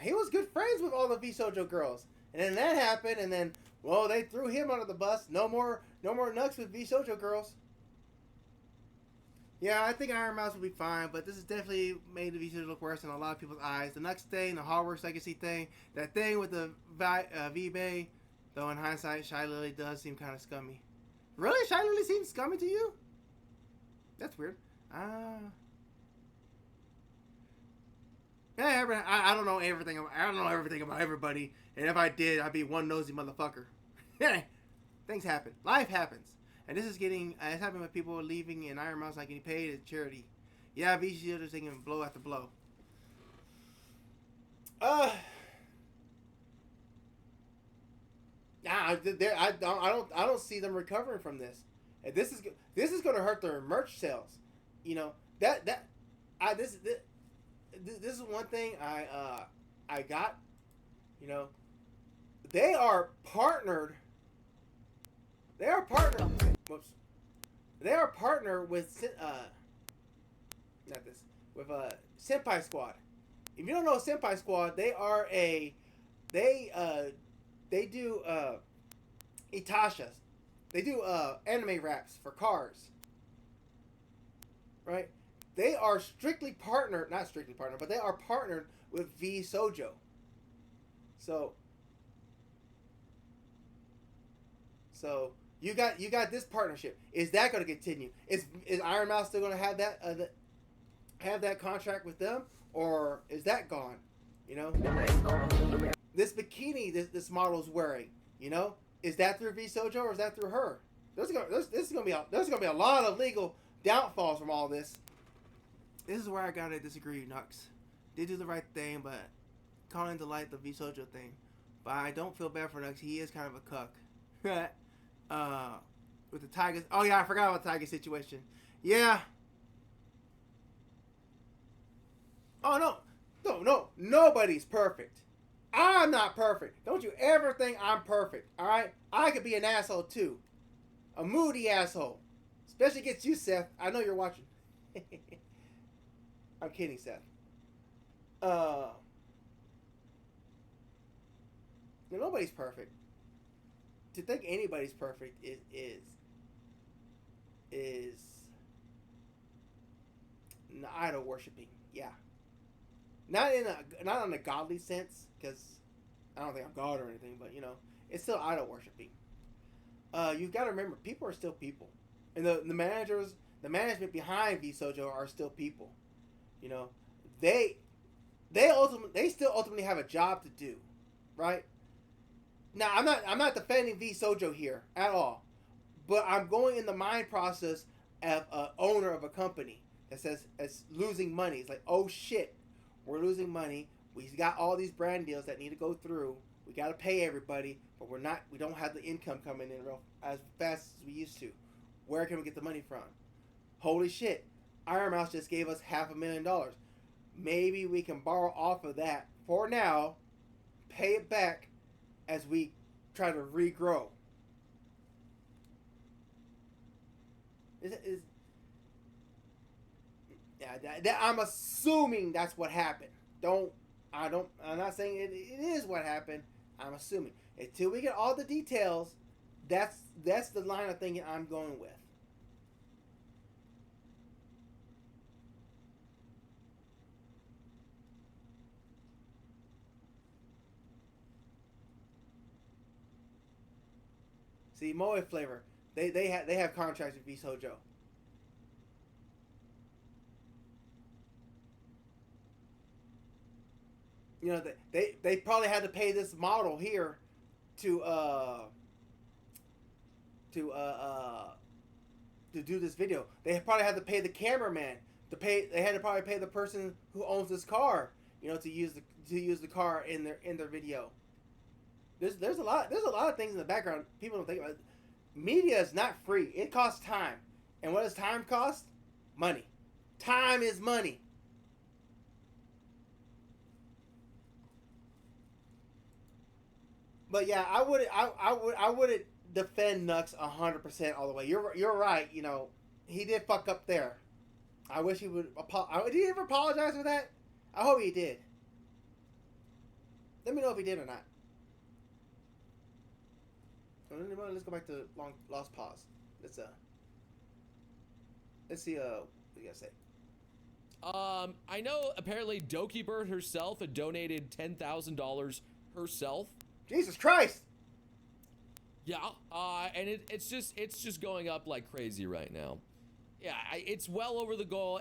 he was good friends with all the Vshojo girls. And then that happened, and then, well, they threw him under the bus. No more Nux with Vshojo girls. Yeah, I think Iron Mouse will be fine, but this has definitely made the Vshojo look worse in a lot of people's eyes. The Nux thing, the Hogwarts Legacy thing, that thing with the V-Bay, though in hindsight, Shy Lily does seem kind of scummy. Really? Shy Lily seems scummy to you? That's weird. I don't know everything. I don't know everything about everybody, and if I did, I'd be one nosy motherfucker. Things happen. Life happens, and this is getting. It's happening with people leaving, and Iron Mouse not getting paid as charity. Yeah, Vshojo is taking blow after blow. Nah, I don't see them recovering from this. And this is going to hurt their merch sales. You know this is one thing I got. You know, they are partnered. They are partnered. Whoops. They are partnered with Senpai Squad. If you don't know Senpai Squad, they are they do Itashas. They do anime raps for cars. Right? They are strictly partnered, not strictly partnered, but they are partnered with Vshojo. So you got this partnership. Is that going to continue? Is Iron Mouse still going to have that contract with them, or is that gone? You know, this bikini this model's wearing, you know, is that through Vshojo or is that through her? There's gonna be a lot of legal downfalls from all this. This is where I gotta disagree, Nux. Did do the right thing, but calling to light the Vshojo thing. But I don't feel bad for Nux. He is kind of a cuck. With the Tigers. Oh yeah, I forgot about the Tiger situation. Yeah. Oh no, nobody's perfect. I'm not perfect. Don't you ever think I'm perfect, alright? I could be an asshole too. A moody asshole. Especially against you, Seth. I know you're watching. I'm kidding, Seth. Nobody's perfect. To think anybody's perfect is idol worshiping. Yeah. Not on a godly sense, because I don't think I'm God or anything, but you know, it's still idol worshiping. You've got to remember, people are still people, and the management behind Vshojo are still people. You know, they still ultimately have a job to do, right? Now, I'm not defending Vshojo here at all, but I'm going in the mind process of an owner of a company that says it's losing money. It's like, oh shit. We're losing money. We got all these brand deals that need to go through. We got to pay everybody, but we don't have the income coming in as fast as we used to. Where can we get the money from? Holy shit. Iron Mouse just gave us $500,000. Maybe we can borrow off of that for now, pay it back as we try to regrow. I'm assuming that's what happened. I'm not saying it is what happened. I'm assuming. Until we get all the details, that's the line of thinking I'm going with. See, Moe Flavor, they have contracts with Vshojo. You know, they probably had to pay this model here to do this video. They probably had to pay the cameraman They had to probably pay the person who owns this car, you know, to use the car in their video. There's a lot of things in the background people don't think about. Media is not free. It costs time, and what does time cost? Money. Time is money. But yeah, I wouldn't defend Nux 100% all the way. You're right. You know, he did fuck up there. I wish he would. Did he ever apologize for that? I hope he did. Let me know if he did or not. Let's go back to lost pause. Let's see what you gotta say. I know apparently Doki Bird herself had donated $10,000 herself. Jesus Christ! Yeah, and it's just going up like crazy right now. Yeah, it's well over the goal.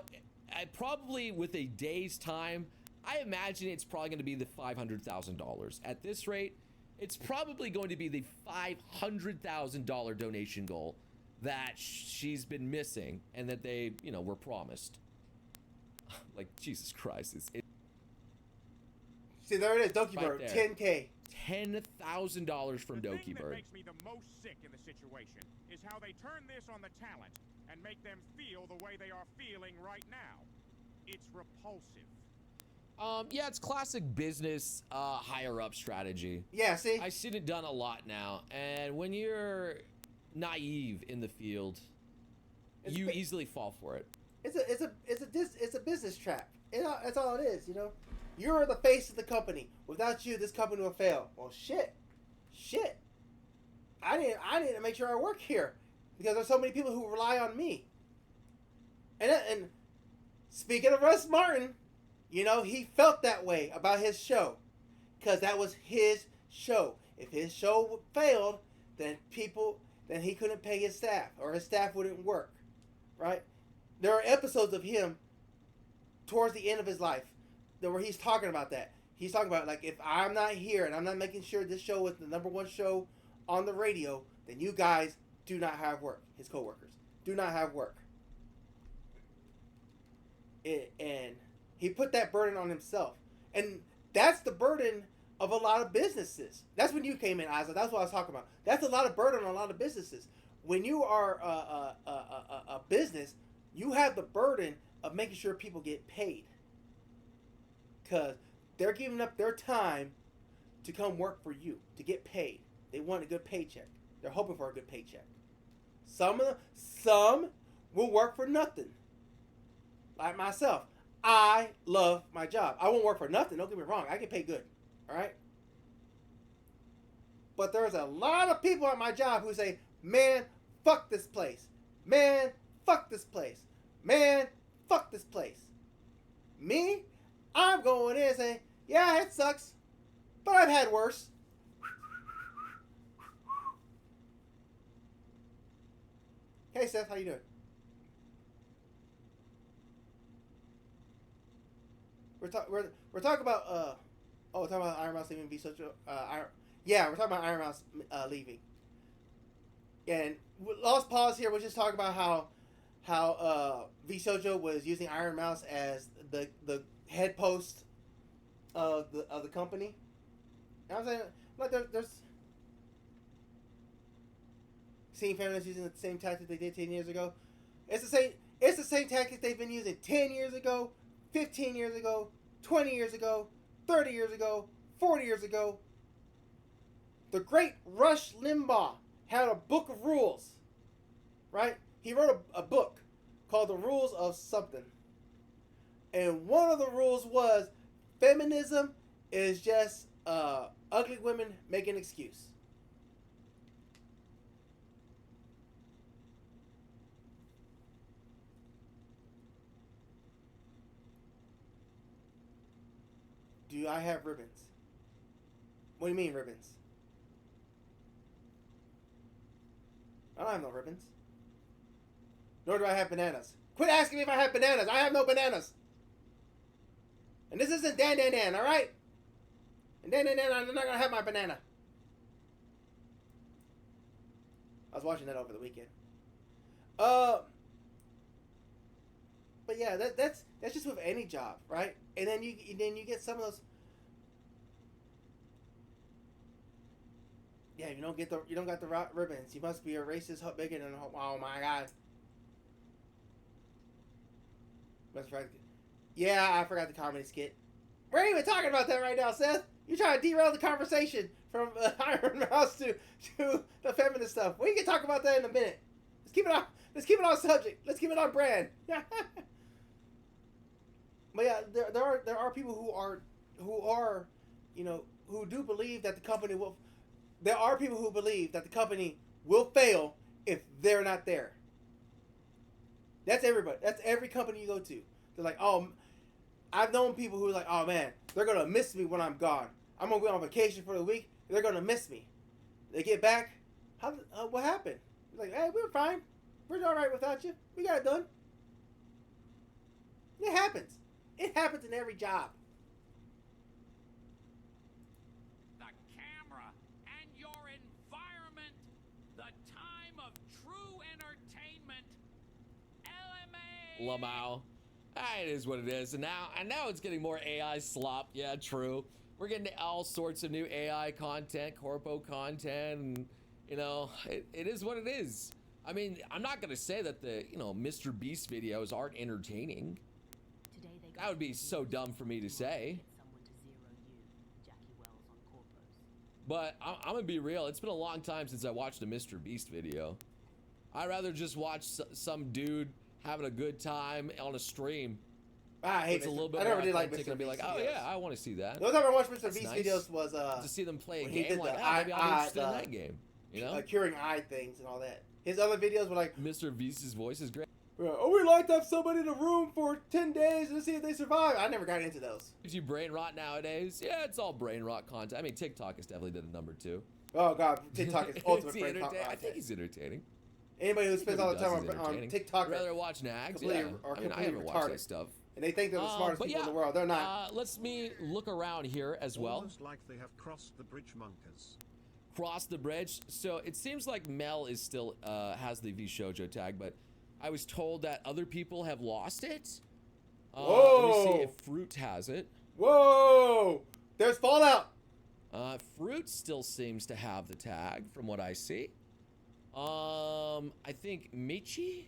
Probably with a day's time, I imagine it's probably going to be the $500,000. At this rate, it's probably going to be the $500,000 donation goal that she's been missing and that they, were promised. Like, Jesus Christ. See, there it is, Doki Right Bird, there. 10K. $10,000 from The Doki thing that Bird. makes me the most sick in the situation is how they turn this on the talent and make them feel the way they are feeling right now. It's repulsive. Yeah, it's classic business higher up strategy. Yeah, see? I've seen it done a lot now, and when you're naive in the field, you easily fall for it. It's a business trap. That's all it is, You're the face of the company. Without you, this company will fail. Well, shit. I need to make sure I work here because there's so many people who rely on me. And speaking of Russ Martin, he felt that way about his show because that was his show. If his show failed, then he couldn't pay his staff or his staff wouldn't work, right? There are episodes of him towards the end of his life where he's talking about that. He's talking about, like, if I'm not here and I'm not making sure this show is the #1 show on the radio, then you guys do not have work. His coworkers do not have work. And he put that burden on himself. And that's the burden of a lot of businesses. That's when you came in, Isaac. That's what I was talking about. That's a lot of burden on a lot of businesses. When you are a business, you have the burden of making sure people get paid. Because they're giving up their time to come work for you, to get paid. They want a good paycheck. They're hoping for a good paycheck. Some will work for nothing. Like myself. I love my job. I won't work for nothing. Don't get me wrong. I get paid good. All right? But there's a lot of people at my job who say, man, fuck this place. Man, fuck this place. Man, fuck this place. Me, I'm going in and saying, yeah, it sucks. But I've had worse. Hey, Seth, how you doing? We're talking about we're talking about Iron Mouse leaving Vshojo. We're talking about Iron Mouse leaving. And Lost Pause here was just talking about how Vshojo was using Iron Mouse as the head post of the company. And I'm saying, like, there's seeing feminists using the same tactic they did 10 years ago. It's the same tactic they've been using 10 years ago, 15 years ago, 20 years ago, 30 years ago, 40 years ago. The great Rush Limbaugh had a book of rules, right? He wrote a book called The Rules of Something. And one of the rules was feminism is just ugly women make an excuse. Do I have ribbons? What do you mean ribbons? I don't have no ribbons. Nor do I have bananas. Quit asking me if I have bananas. I have no bananas. And this isn't Dan, alright? And Dan, I'm not gonna have my banana. I was watching that over the weekend. But yeah, that's just with any job, right? And then you get some of those. Yeah, you don't got the ribbons. You must be a racist bigot and oh my god. Yeah, I forgot the comedy skit. We're even talking about that right now, Seth. You're trying to derail the conversation from Iron Mouse to the feminist stuff. We can talk about that in a minute. Let's keep it on subject. Let's keep it on brand. But yeah, there are people who do believe that the company will. There are people who believe that the company will fail if they're not there. That's everybody. That's every company you go to. They're like, oh, I've known people who are like, oh man, they're gonna miss me when I'm gone. I'm gonna go on vacation for the week. They're gonna miss me. They get back. What happened? Like, hey, we were fine. We're all right without you. We got it done. It happens. It happens in every job. The camera and your environment. The time of true entertainment. LMA. Lamau. It is what it is. And now it's getting more AI slop. Yeah, true. We're getting all sorts of new AI content, corpo content, and you know, it is what it is. I mean, I'm not gonna say that the, you know, Mr. Beast videos aren't entertaining. That would be so dumb for me to say. But I'm gonna be real, it's been a long time since I watched a Mr. Beast video. I'd rather just watch some dude having a good time on a stream. I hate it's a little bit I more never did like authentic Mr. and be Beast like, oh videos. yeah, I want to see that. The only time I watched Mr. That's Beast nice. videos was to see them play a when he game did like, the maybe I'm interested in that game. You know? curing eye things and all that. His other videos were like, Mr. Beast's voice is great. oh, we like to have somebody in a room for 10 days to see if they survive. I never got into those. Gives you brain rot nowadays? Yeah, it's all brain rot content. I mean, TikTok has definitely did a number two. Oh god, TikTok is ultimate brain rot I think content. he's entertaining. Anybody who spends all the time He's on entertaining. TikTok I'd rather watch nags. completely, Yeah. are I mean, I completely haven't watched that retarded. stuff. And they think they're the smartest But people yeah, in the world. They're not. Let's me look around here as well. Almost like they have crossed the bridge monkers. Cross the bridge. So it seems like Mel is still has the Vshojo tag, but I was told that other people have lost it. Let me Whoa! see if Fruit has it. Whoa! There's Fallout! Fruit still seems to have the tag from what I see. I think Michi?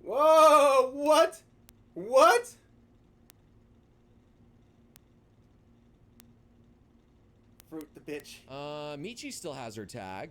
Whoa! What? What? Fruit the bitch. Michi still has her tag.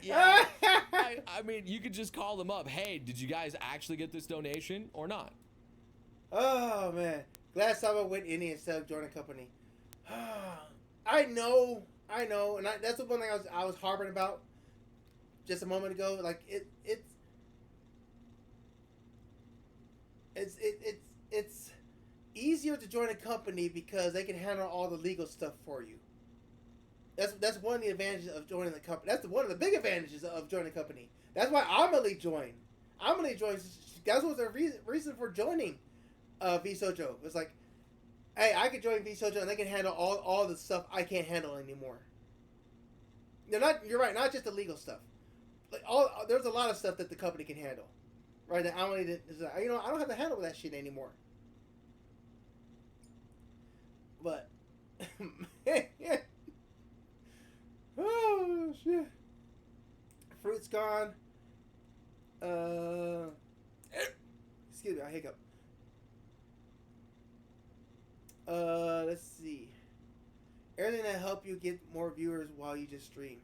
Yeah. I mean, you could just call them up. Hey, did you guys actually get this donation or not? Oh man, glad someone went in instead of joining a company. I know, and that's the one thing I was harping about just a moment ago. Like it's easier to join a company because they can handle all the legal stuff for you. That's one of the advantages of joining the company. That's one of the big advantages of joining a company. That's why Amelie joined. Amelie joined. That was the reason for joining Vshojo. It was like, hey, I could join Vshojo and they can handle all the stuff I can't handle anymore. You're right. Not just the legal stuff. Like there's a lot of stuff that the company can handle. Right? That Amelie is like, I don't have to handle that shit anymore. But oh shit. Fruit's gone. Excuse me, I hiccup. Let's see. Everything that help you get more viewers while you just stream.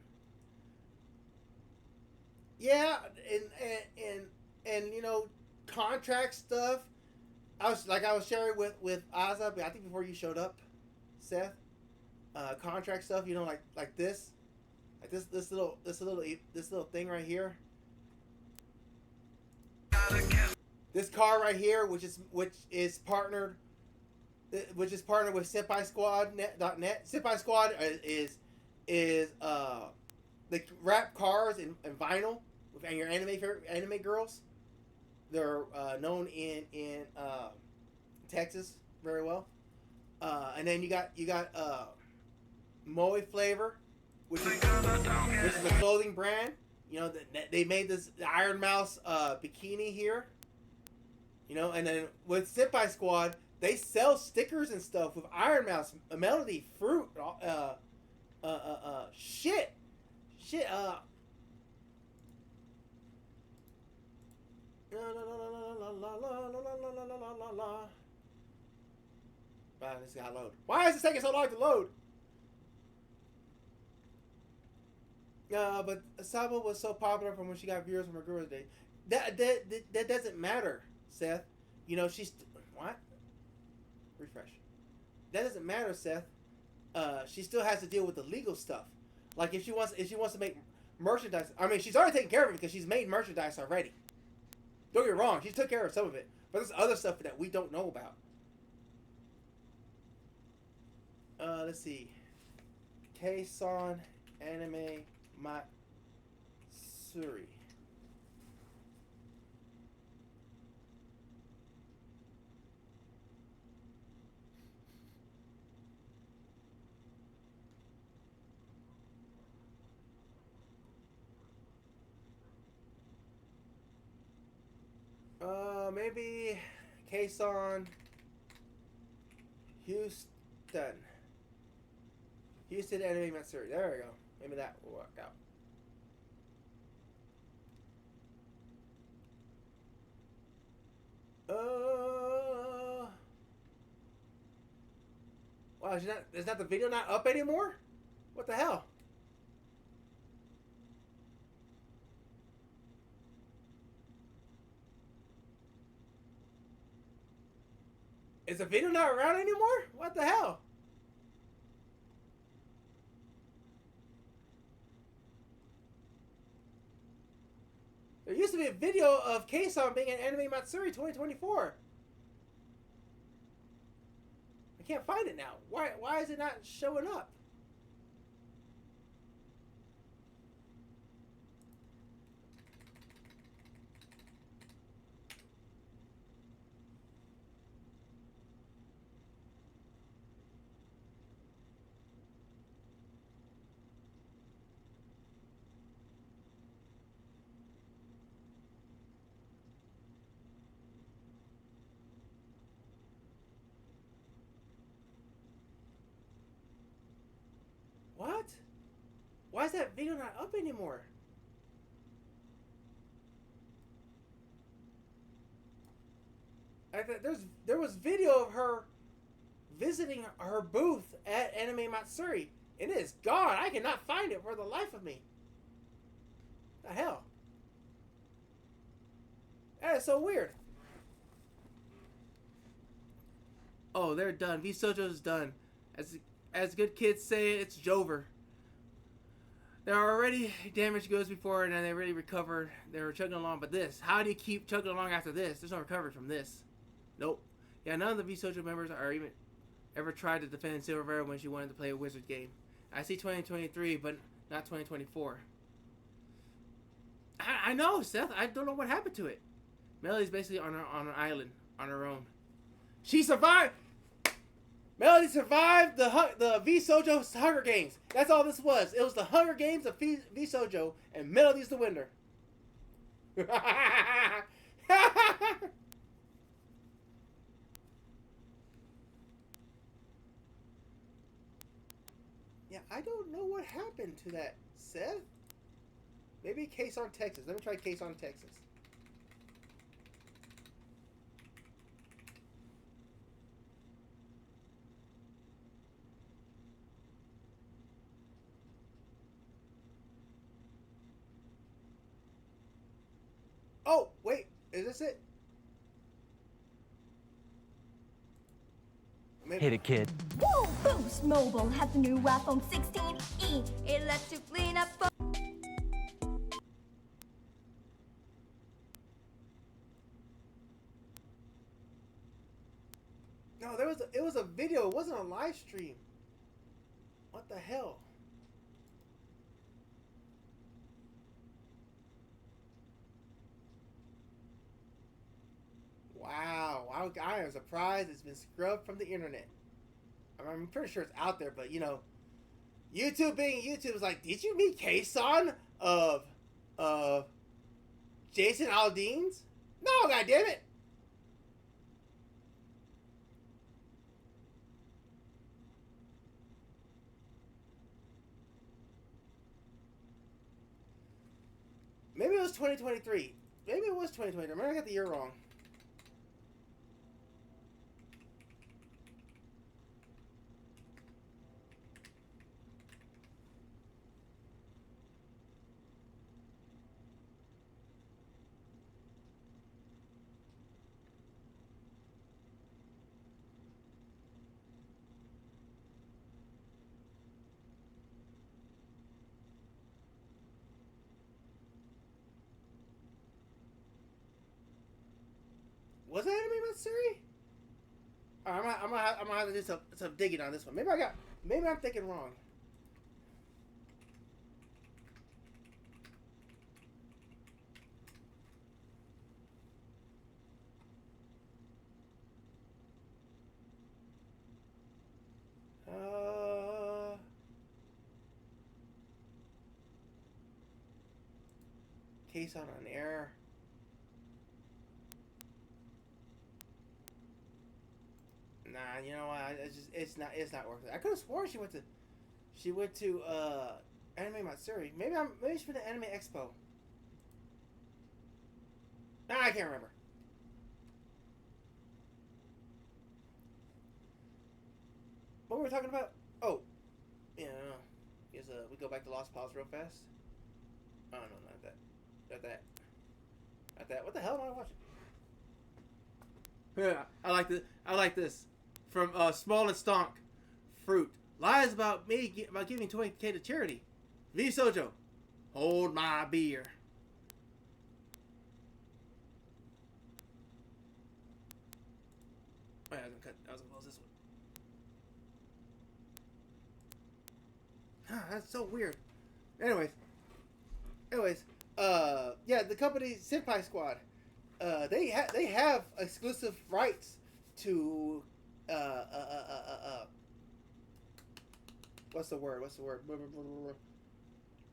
Yeah, and you know, contract stuff. I was sharing with Azza, I think before you showed up, Seth. Contract stuff, you know, like this little thing right here. This car right here, which is partnered with Senpai Squad.net. Senpai Squad is they wrap cars in vinyl and your anime girls. They're known in Texas very well. And then you got Moe Flavor, which is a clothing brand. You know, they made this Iron Mouse bikini here. You know, and then with Senpai Squad, they sell stickers and stuff with Iron Mouse, Melody, Fruit, shit. Wow, this got load. Why is it taking so long to load? But Saba was so popular from when she got viewers from her Girls' Day. That doesn't matter, Seth. You know, she's what? Refresh. That doesn't matter, Seth. She still has to deal with the legal stuff. Like if she wants to make merchandise. I mean, she's already taken care of it because she's made merchandise already. Don't get me wrong, she took care of some of it, but there's other stuff that we don't know about. Let's see. Kei-san Anime Matsuri. Maybe Kei-san Houston Anime Matsuri. There we go. Maybe that will work out. Wow, is not the video not up anymore? What the hell? Is the video not around anymore? What the hell? There used to be a video of Kei-san being an Anime Matsuri 2024. I can't find it now. Why is it not showing up? What? Why is that video not up anymore? There was video of her visiting her booth at Anime Matsuri. It is gone. I cannot find it for the life of me. The hell? That's so weird. Oh, they're done. Vshojo's done. As good kids say, it's Jover. There are already damaged goods before, and then they really recovered. They were chugging along, but this, how do you keep chugging along after this? There's no recovery from this. Nope. Yeah, none of the Vshojo members are even ever tried to defend Silverera when she wanted to play a wizard game. I see 2023, but not 2024. I know, Seth. I don't know what happened to it. Melody's basically on an island on her own. She survived. Melody survived the Vshojo Hunger Games. That's all this was. It was the Hunger Games of Vshojo, and Melody's the winner. Yeah, I don't know what happened to that, Seth. Maybe Case on Texas. Let me try Case on Texas. Oh, wait. Is this it? Maybe. Hit it, kid. Whoa, Boost Mobile has the new iPhone 16e. It lets you clean up. No, it was a video. It wasn't a live stream. What the hell? Wow, I am surprised it's been scrubbed from the internet. I'm pretty sure it's out there, but you know, YouTube being YouTube is like, did you meet Kason of Jason Aldean's? No, goddammit. Maybe it was 2023. Maybe it was 2023. Maybe I got the year wrong. Was that Anime Matsuri? Alright, I'm gonna have to do some digging on this one. Maybe I'm thinking wrong. Case on air. Nah, you know what? It's not worth it. I could have sworn she went to Anime Matsuri. Maybe she went to Anime Expo. Nah, I can't remember. What were we talking about? Oh, yeah. Guess we go back to Lost Pals real fast. Oh no, not that. Not that. Not that. What the hell am I watching? Yeah, I like this. From Small and Stonk, Fruit. Lies about me about giving 20K to charity. Vshojo, hold my beer. Oh, yeah, I was gonna close this one. That's so weird. Anyways, yeah, the company Senpai Squad, they have exclusive rights to what's the word?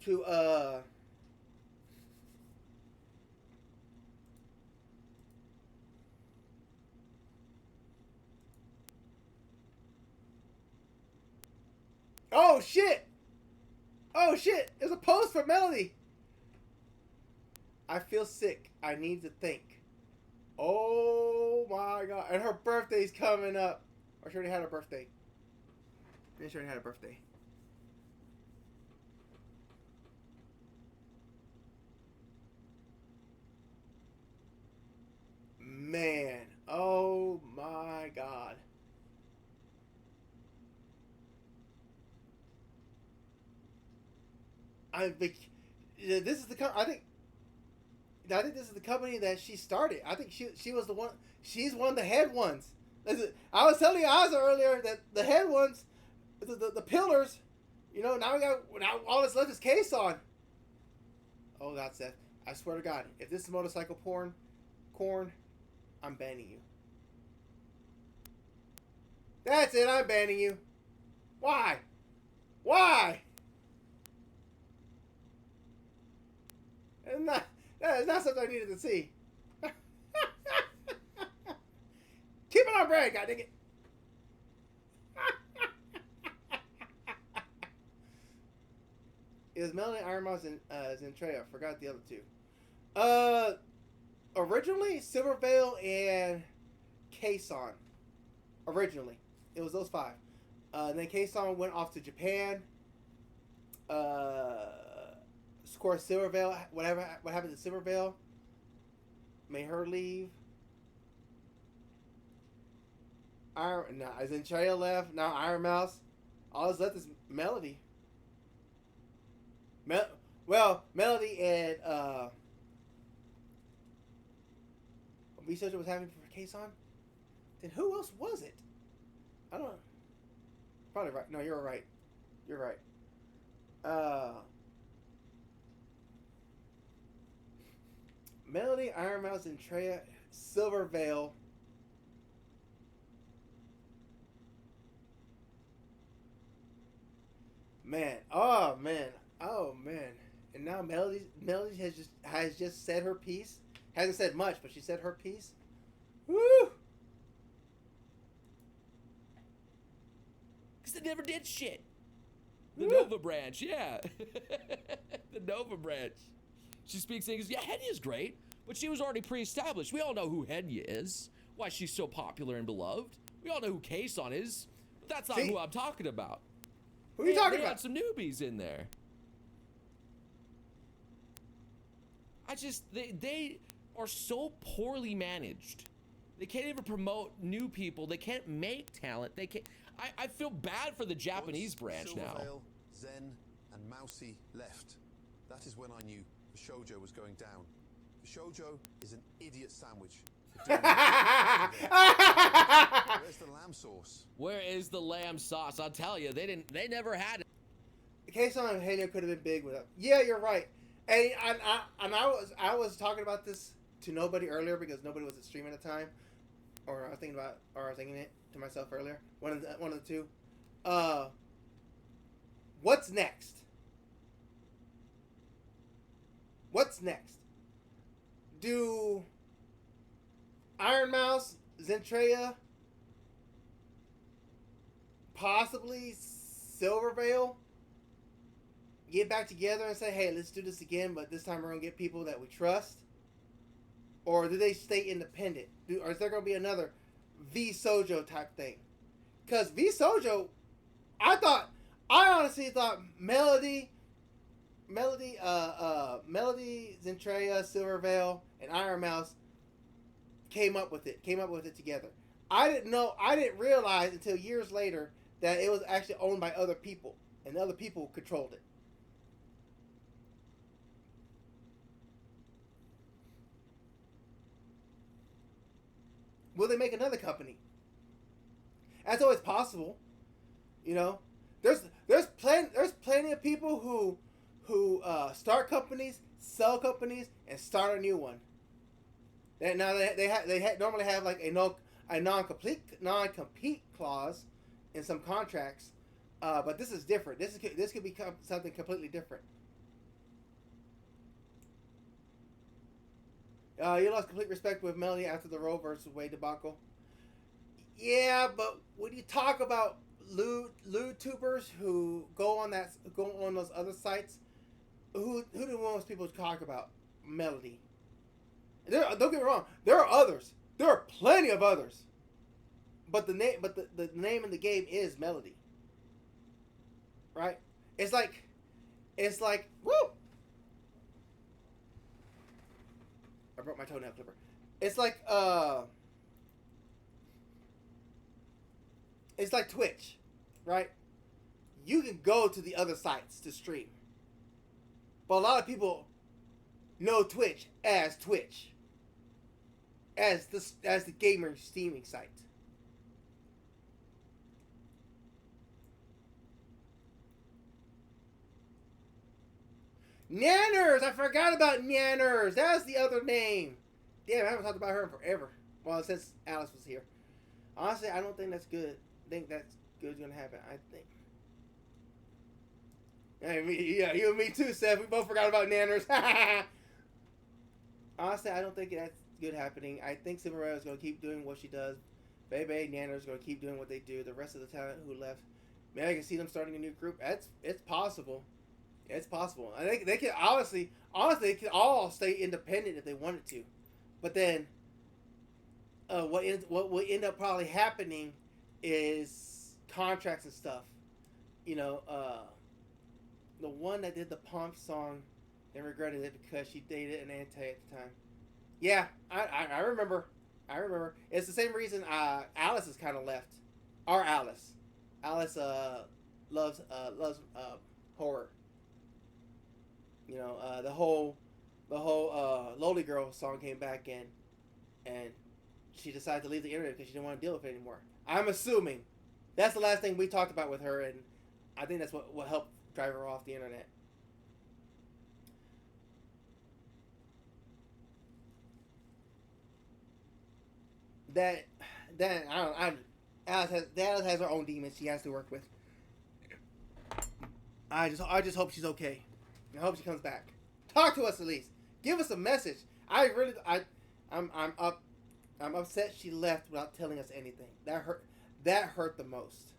To oh shit! Oh shit! There's a post for Melody. I feel sick. I need to think. Oh my god! And her birthday's coming up. Or she already had her birthday. Yeah, she already had her birthday. this is the I think this is the company that she started. I think she was the one. She's one of the head ones. I was telling you Ozzy earlier that the head ones, the pillars, you know. Now all that's left is Kason. Oh God, Seth! I swear to God, if this is motorcycle porn, corn, I'm banning you. That's it. I'm banning you. Why? Why? That is not something I needed to see. Keep it on brand, God dang it. It was Melanie, Iron Mouse, and Zentrea. I forgot the other two. Originally, Silvervale and Kason. Originally. It was those 5. And then Kason went off to Japan. Of course, Silvervale, what happened to Silvervale made her leave. Zentrea left. Now Iron Mouse. All that's left is Melody. Melody and Vshojo was having for Kason. Then who else was it? I don't know. Probably right. No, you're right. You're right. Melody, Iron Mouse, and Zentrea, Silvervale. Man, oh man, and now Melody has just said her piece. Hasn't said much, but she said her piece. Woo! Because they never did shit. The Nova branch, yeah. The Nova branch. She speaks English. Yeah, Henya's great, but she was already pre-established. We all know who Henya is. Why she's so popular and beloved. We all know who Kason is, but that's not who I'm talking about. Who are you talking they about? Got some newbies in there. They are so poorly managed. They can't even promote new people. They can't make talent. They can't. I feel bad for the Japanese branch now. Silvervale, Zen, and Mousy left. That is when I knew Vshojo was going down. Vshojo is an idiot sandwich. Where's the lamb sauce? Where is the lamb sauce? I'll tell you, they never had it. Kason and Henya could have been big with it. Yeah, you're right. And I was talking about this to nobody earlier because nobody was at stream at the time, or I was thinking it to myself earlier. One of the two. What's next? What's next? Do Iron Mouse, Zentrea, possibly Silvervale get back together and say, hey, let's do this again, but this time we're going to get people that we trust? Or do they stay independent? Or is there going to be another Vshojo type thing? Because Vshojo, I honestly thought Melody, Zentrea, Silvervale, and Iron Mouse came up with it together. I didn't realize until years later that it was actually owned by other people, and other people controlled it. Will they make another company? That's always possible. You know, there's plenty of people who start companies, sell companies, and start a new one. They normally have like a non-compete clause in some contracts, but this is different. This could become something completely different. You lost complete respect with Melody after the Roe versus Wade debacle. Yeah, but when you talk about YouTubers who go on those other sites, who do most people talk about? Melody. Don't get me wrong. There are others. There are plenty of others. But the name in the game is Melody. Right? It's like woo. I broke my toenail clipper. It's like Twitch, right? You can go to the other sites to stream. But a lot of people know Twitch, as the gamer streaming site. Nanners! I forgot about Nanners! That was the other name. Damn, I haven't talked about her in forever. Well, since Alice was here. Honestly, I don't think that's good. I think that's good's gonna happen. I think. Yeah, you and me too, Seth. We both forgot about Nanners. Honestly, I don't think that's good happening. I think Cinderella is gonna keep doing what she does. Bebe, Nanners gonna keep doing what they do. The rest of the talent who left, man, I can see them starting a new group. It's possible. It's possible. I think they can honestly, they can all stay independent if they wanted to, but then, what will end up probably happening is contracts and stuff. You know, the one that did the Pomp song, they regretted it because she dated an anti at the time. Yeah, I remember. I remember. It's the same reason Alice has kind of left. Our Alice. Alice loves horror. You know, the whole Lowly Girl song came back in, and she decided to leave the internet because she didn't want to deal with it anymore. I'm assuming that's the last thing we talked about with her, and I think that's what helped drive her off the internet. Alice has her own demons she has to work with. I just hope she's okay. I hope she comes back. Talk to us at least. Give us a message. I'm upset she left without telling us anything. That hurt the most.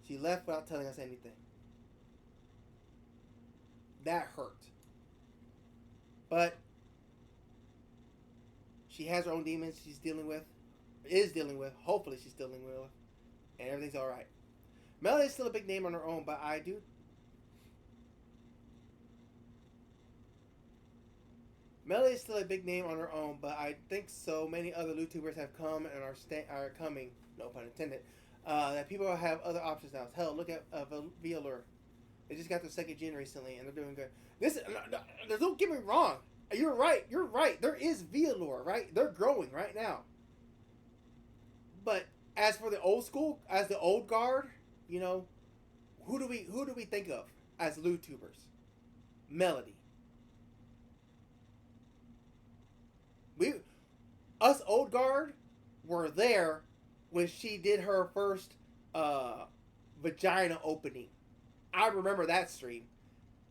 She left without telling us anything. That hurt. But she has her own demons she's dealing with. Hopefully she's dealing with. And everything's alright. Melody's still a big name on her own, but Melody's still a big name on her own, but I think so many other YouTubers have come and are coming, no pun intended, that people have other options now. Hell, look at Vshojo. They just got their second gen recently, and they're doing good. Don't get me wrong. You're right. There is Vshojo, right? They're growing right now. But as for the old school, as the old guard, you know, who do we think of as YouTubers? Melody. Us old guard were there when she did her first vagina opening. I remember that stream.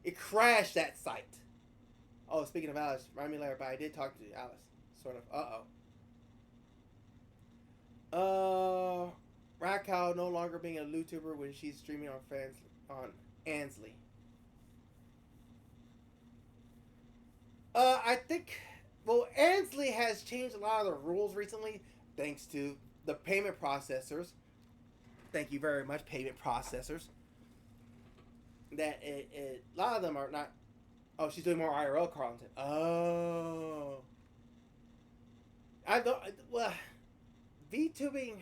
It crashed that site. Oh, speaking of Alice, remind me later, but I did talk to Alice. Sort of. Rakow no longer being a YouTuber when she's streaming on Ansley. I think, well, Ansley has changed a lot of the rules recently, thanks to the payment processors. Thank you very much, payment processors. That a lot of them are not. Oh, she's doing more IRL content. Oh, I don't. Well, VTubing.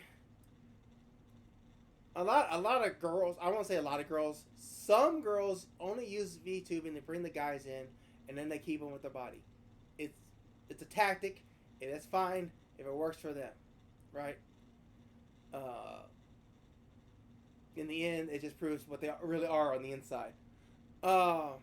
A lot of girls. I won't say a lot of girls. Some girls only use VTubing to bring the guys in, and then they keep them with their body. It's a tactic, and it's fine if it works for them, right? In the end, it just proves what they really are on the inside. You're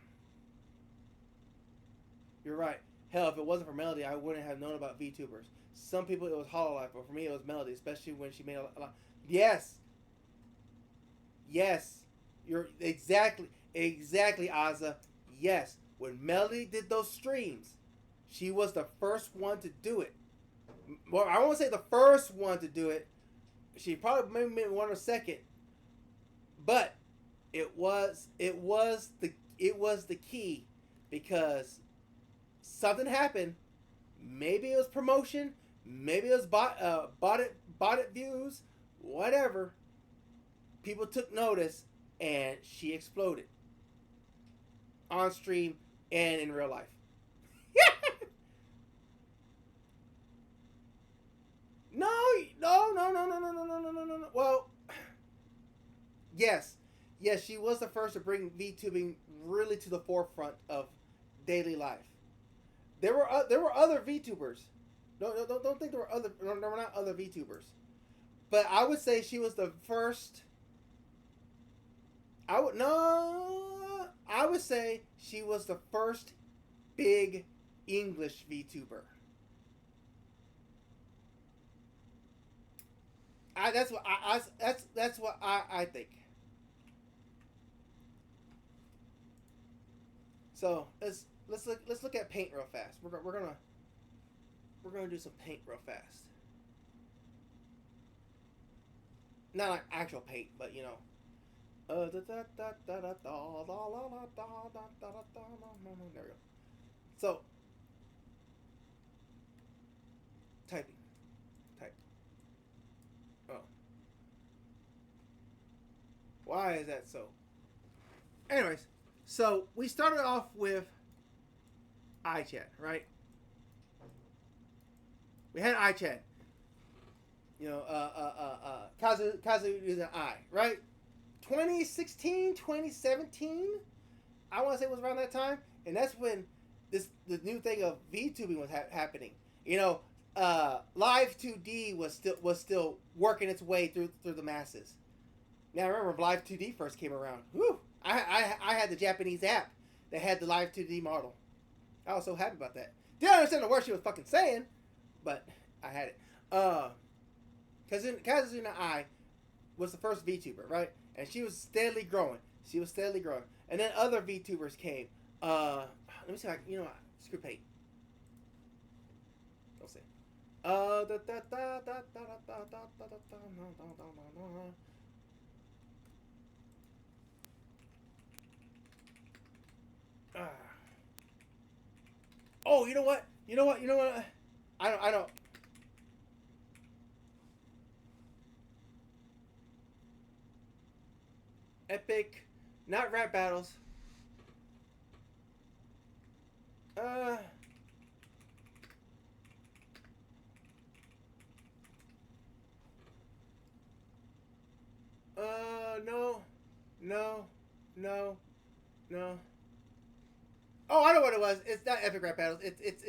right. Hell, if it wasn't for Melody, I wouldn't have known about VTubers. Some people it was Hololive, but for me it was Melody, especially when she made a lot. Yes. You're exactly, Azza. Yes. When Melody did those streams, she was the first one to do it. Well, I won't say the first one to do it. She probably maybe one or second. But it was the key, because something happened. Maybe it was promotion. Maybe it was bought it views. Whatever. People took notice, and she exploded on stream and in real life. No. Well, yes, yes, she was the first to bring VTubing really to the forefront of daily life. There were other VTubers. Don't think there were other. No, there were not other VTubers. But I would say she was the first. I would say she was the first big English VTuber. That's what I think. So let's look at paint real fast. We're gonna do some paint real fast. Not like actual paint, but you know. There we go. So type. Oh. Why is that so? Anyways, so we started off with iChat, right? We had iChat. You know, Kazu is an I, right? 2016, 2017, I want to say it was around that time, and that's when the new thing of VTubing was happening. You know, Live 2D was still working its way through the masses. Now I remember when Live 2D first came around. Whew, I had the Japanese app that had the Live 2D model. I was so happy about that. Didn't understand the word she was fucking saying, but I had it. Kazuna I was the first VTuber, right? And she was steadily growing. And then other VTubers came. Let me see if I, screw paint. Don't say. Oh, you know what? I don't. Epic, not rap battles. No. Oh, I know what it was. It's not epic rap battles. It's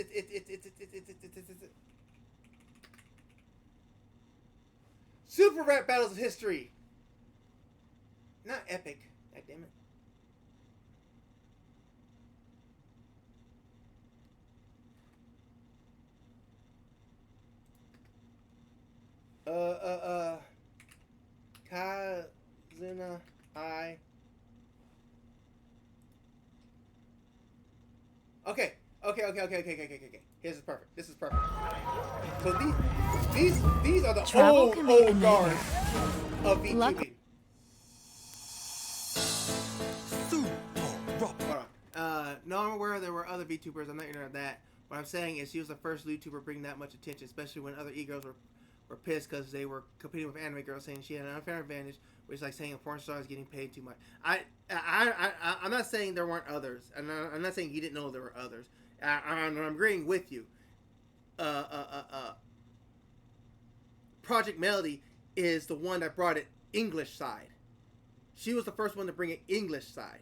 super rap battles of history. Not epic. God damn it. Kazuna I. Okay. This is perfect. So these are the old guard of VTubing. No, I'm aware there were other VTubers. I'm not ignorant of that. What I'm saying is she was the first YouTuber bringing that much attention, especially when other e-girls were pissed because they were competing with anime girls, saying she had an unfair advantage, which is like saying a porn star is getting paid too much. I'm not saying there weren't others, and I'm not saying you didn't know there were others. I'm agreeing with you. Project Melody is the one that brought it English side. She was the first one to bring it English side,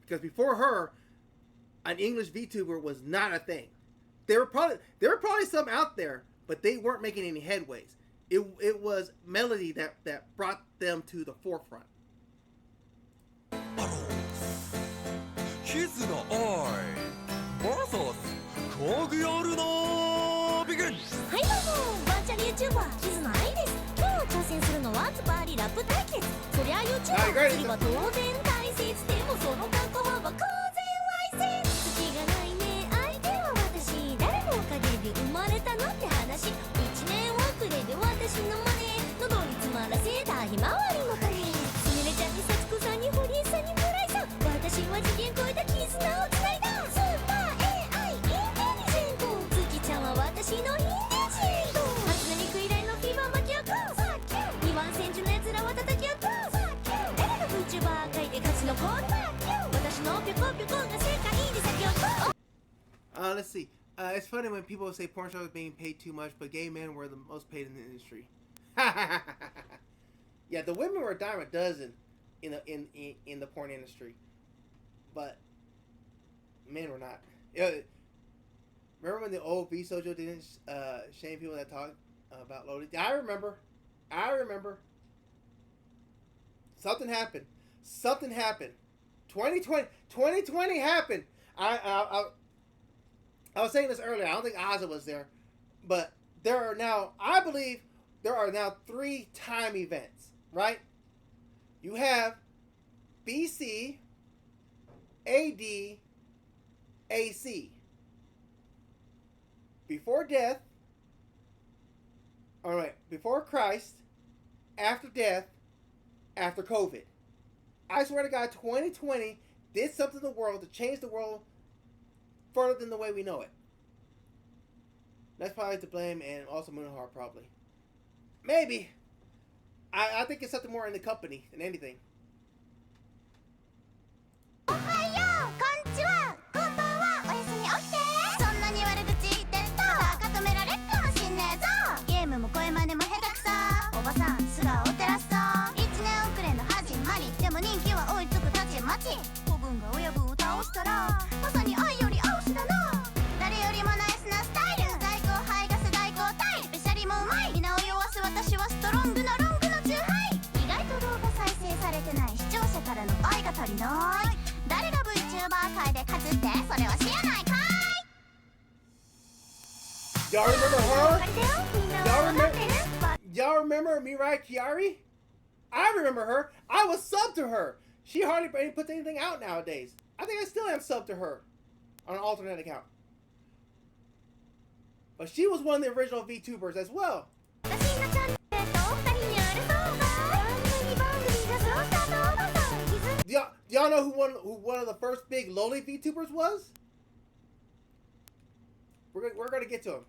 because before her, an English VTuber was not a thing. There were probably some out there, but they weren't making any headways. It was Melody that brought them to the forefront. Let's see. It's funny when people say porn stars are being paid too much, but gay men were the most paid in the industry. Yeah, the women were a dime a dozen. in the porn industry, but men were not. Remember when the old Vshojo didn't shame people that talk about Lodi? I remember. Something happened. 2020 happened. I was saying this earlier. I don't think Ozzy was there, but I believe there are now 3 time events, right? You have BC, AD, AC. Before death, before Christ, after death, after COVID. I swear to God, 2020 did something to the world to change the world further than the way we know it. That's probably to blame, and also Moonhar probably. Maybe. I think it's something more in the company than anything. Y'all remember her? Y'all remember Mirai Chiari? I remember her. I was subbed to her. She hardly puts anything out nowadays. I think I still am subbed to her on an alternate account. But she was one of the original VTubers as well. Do y'all know who one of the first big lowly VTubers was? We're gonna get to him.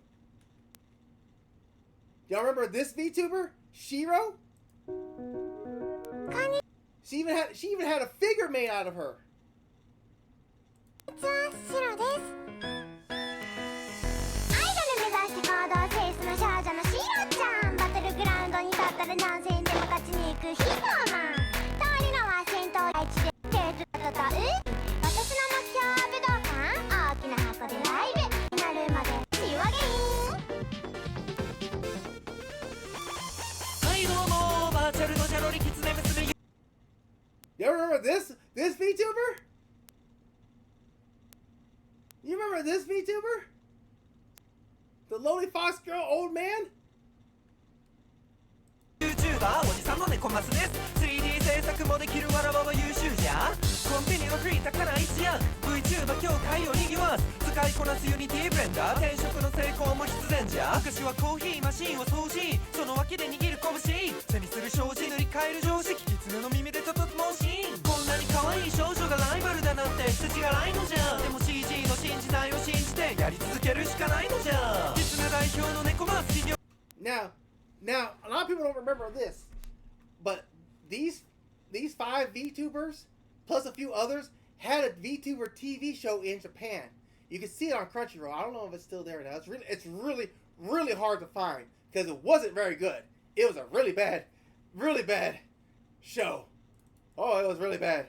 Y'all remember this VTuber, Shiro? She even had a figure made out of her. You remember this VTuber? You remember this VTuber? The lowly fox girl old man? YouTuber おじさんの猫マスです 3D 制作もできるわらわは優秀じゃコンビニはフリーだから一夜 VTuber 協会を賑わす使いこなすユニティブレンダー転職の成功も必然じゃ昔はコーヒーマシンを掃除その脇で握る拳背にする障子塗り替える常識狐の耳でちょっと盲信こんなに可愛い少女がライバルだなんて筋がないのじゃでも CG の信じないを信じてやり続けるしかないのじゃ狐代表の猫マス企業 Now, a lot of people don't remember this, but these 5 VTubers plus a few others had a VTuber TV show in Japan. You can see it on Crunchyroll. I don't know if it's still there now. It's really hard to find because it wasn't very good. It was a really bad show. Oh, it was really bad.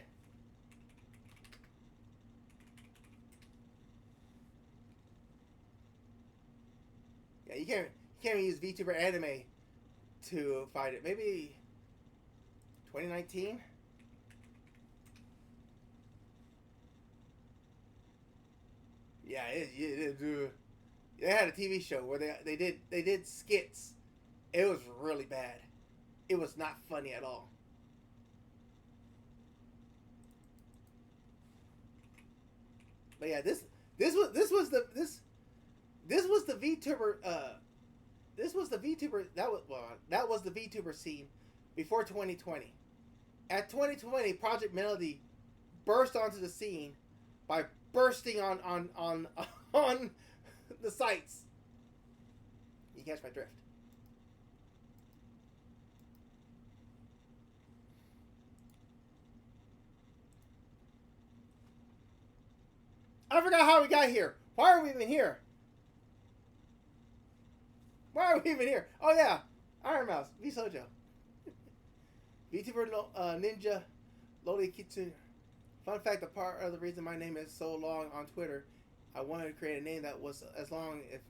Yeah, you can't even use VTuber anime to find it. Maybe 2019. Yeah, they had a TV show where they did skits. It was really bad. It was not funny at all. But yeah, this was the VTuber. This was the VTuber that was the VTuber scene before 2020. At 2020, Project Melody burst onto the scene by bursting on the sites. You catch my drift. I forgot how we got here. Why are we even here? Why are we even here? Oh yeah, Iron Mouse, Vshojo. VTuber Ninja Loli Kitsune. Fun fact, the part of the reason my name is so long on Twitter, I wanted to create a name that was as long, if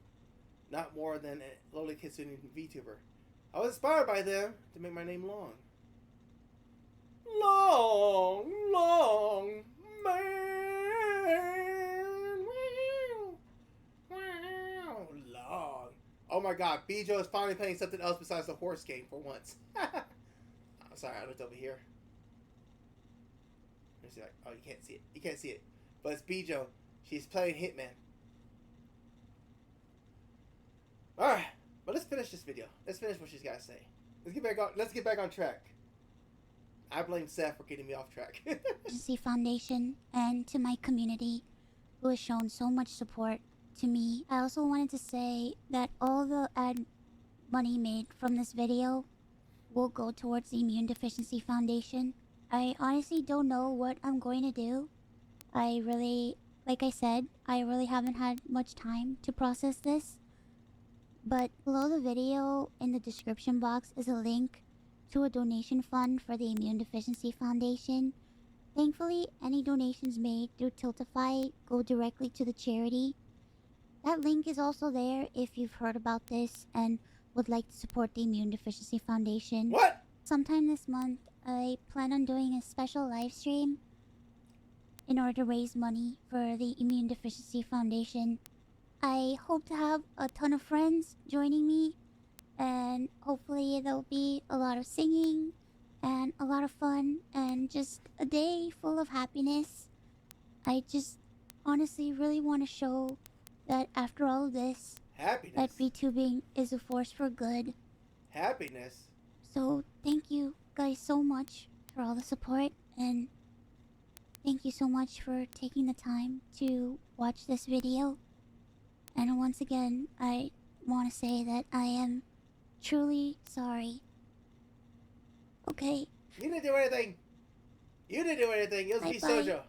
not more, than a Loli Kitsune VTuber. I was inspired by them to make my name long. Long, long, man. Wow, long. Oh my god, Vshojo is finally playing something else besides the horse game for once. I'm sorry, I looked over here. Let me see, like, oh, you can't see it. You can't see it. But it's Vshojo. She's playing Hitman. Alright, but let's finish this video. Let's finish what she's got to say. Let's get back on track. I blame Seth for getting me off track. Agency Foundation and to my community who has shown so much support to me. I also wanted to say that all the ad money made from this video will go towards the Immune Deficiency Foundation. I honestly don't know what I'm going to do. Like I said, I really haven't had much time to process this. But below the video in the description box is a link to a donation fund for the Immune Deficiency Foundation. Thankfully, any donations made through Tiltify go directly to the charity. That link is also there if you've heard about this and would like to support the Immune Deficiency Foundation. What? Sometime this month, I plan on doing a special live stream in order to raise money for the Immune Deficiency Foundation. I hope to have a ton of friends joining me, and hopefully there'll be a lot of singing and a lot of fun and just a day full of happiness. I just honestly really want to show that after all of this, happiness, that VTubing is a force for good. Happiness? So thank you guys so much for all the support, and thank you so much for taking the time to watch this video. And once again, I want to say that I am truly sorry. Okay. You didn't do anything. You didn't do anything. It was Vshojo.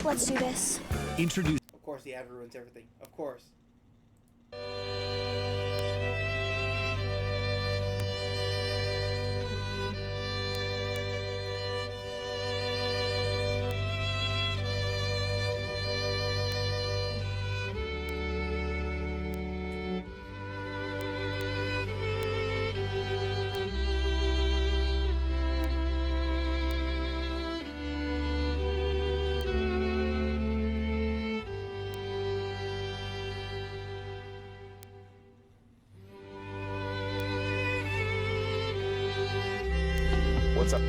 Let's do this. Introduce. Of course, the ad ruins everything. Of course. What's up?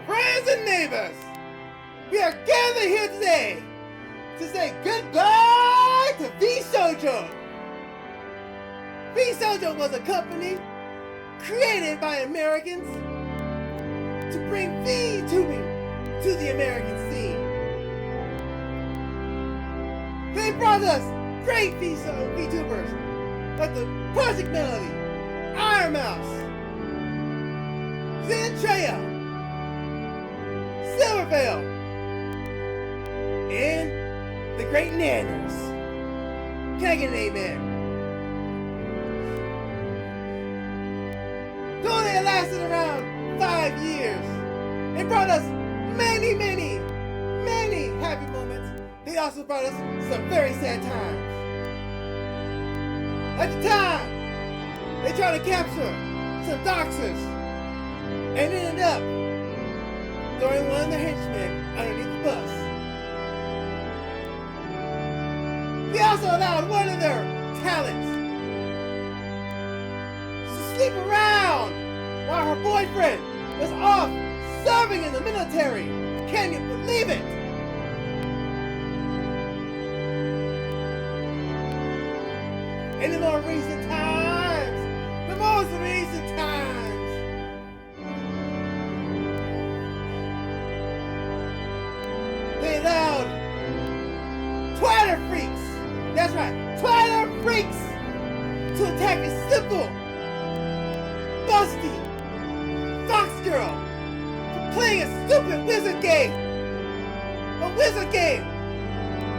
Friends and neighbors, we are gathered here today to say goodbye to Vshojo. Vshojo was a company created by Americans to bring VTubing to the American scene. They brought us great VTubers like the Project Melody, Iron Mouse, Xantrea, Silvervale, and the Great Nanners. Can I get an amen? Though they lasted around 5 years and brought us many, many, many happy moments, they also brought us some very sad times. At the time, they tried to capture some doxers and ended up throwing one of the henchmen underneath the bus. They also allowed one of their talents to sleep around while her boyfriend was off serving in the military. Can you believe it? In the more recent times, the most recent times, freaks. That's right, Twilight freaks to attack a simple, busty fox girl for playing a stupid wizard game. A wizard game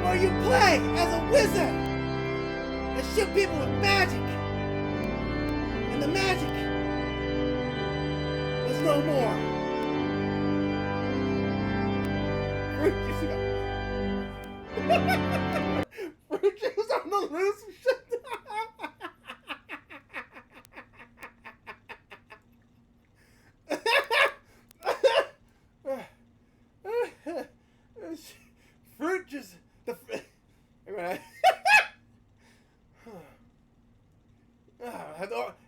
where you play as a wizard and shoot people with magic. And the magic was no more. Fruit juice on the loose. Fruit juice.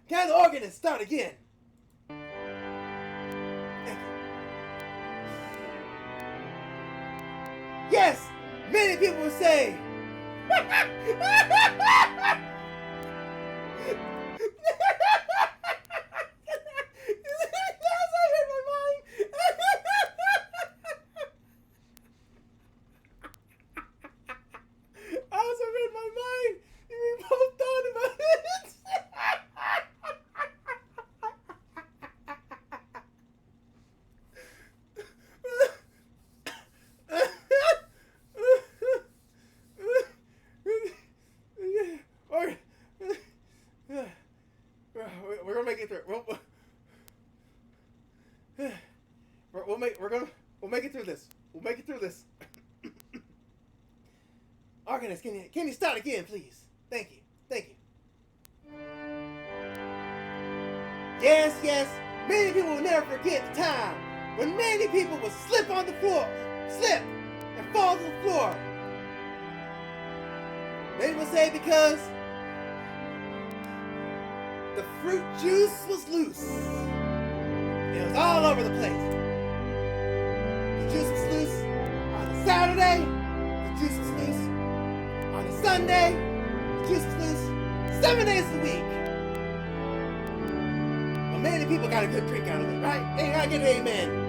Can the organist start again? Yes, many people will say. I also read my mind. We both thought about it. We're gonna make it through. We'll make it through this. We'll make it through this. Organist, can you start again, please? Thank you. Thank you. Yes, yes. Many people will never forget the time when many people would slip on the floor, slip and fall to the floor. Many will say because the fruit juice was loose. It was all over the place. The juice was loose on a Saturday. The juice was loose on a Sunday. The juice was loose 7 days a week. But many people got a good drink out of it, right? They gotta get an amen.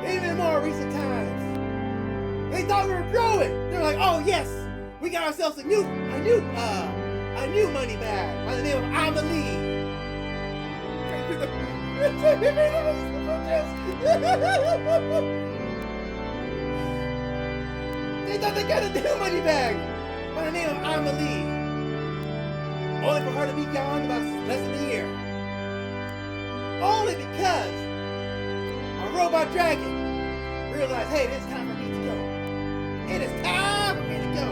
Even more recent times, they thought we were growing. They're like, "Oh yes, we got ourselves a new money bag by the name of Amelie." They thought they got a new money bag by the name of Amelie, only for her to be gone about less than a year. Only because a robot dragon realized, hey, it's time for me to go. It is time for me to go.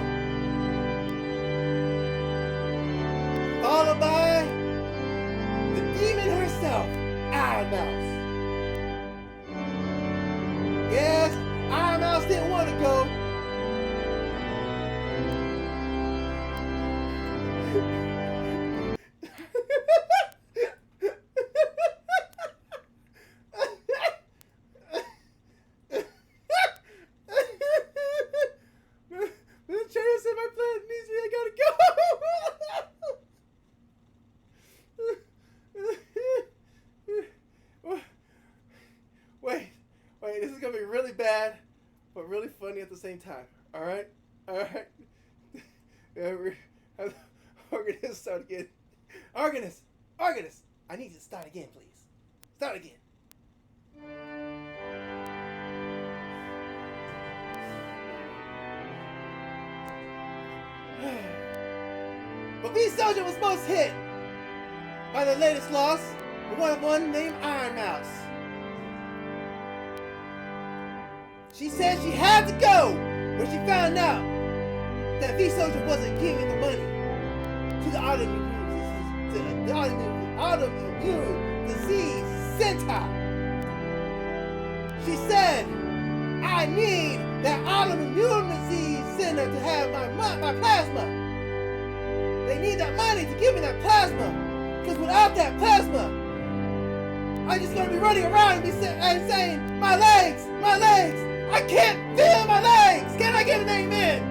Followed by the demon herself, Iron Mouse. Yes, Iron Mouse didn't want to go. Wait, this is gonna be really bad, but really funny at the same time. All right. Organist, start again. Organist, I need you to start again, please. Start again. But Vshojo was most hit by the latest loss, the one named Iron Mouse. She said she had to go when she found out that Vshojo wasn't giving the money to the autoimmune disease center. She said, I need that autoimmune disease center to have my plasma. They need that money to give me that plasma. Because without that plasma, I'm just going to be running around and saying, my legs, I can't feel my legs. Can I get an amen?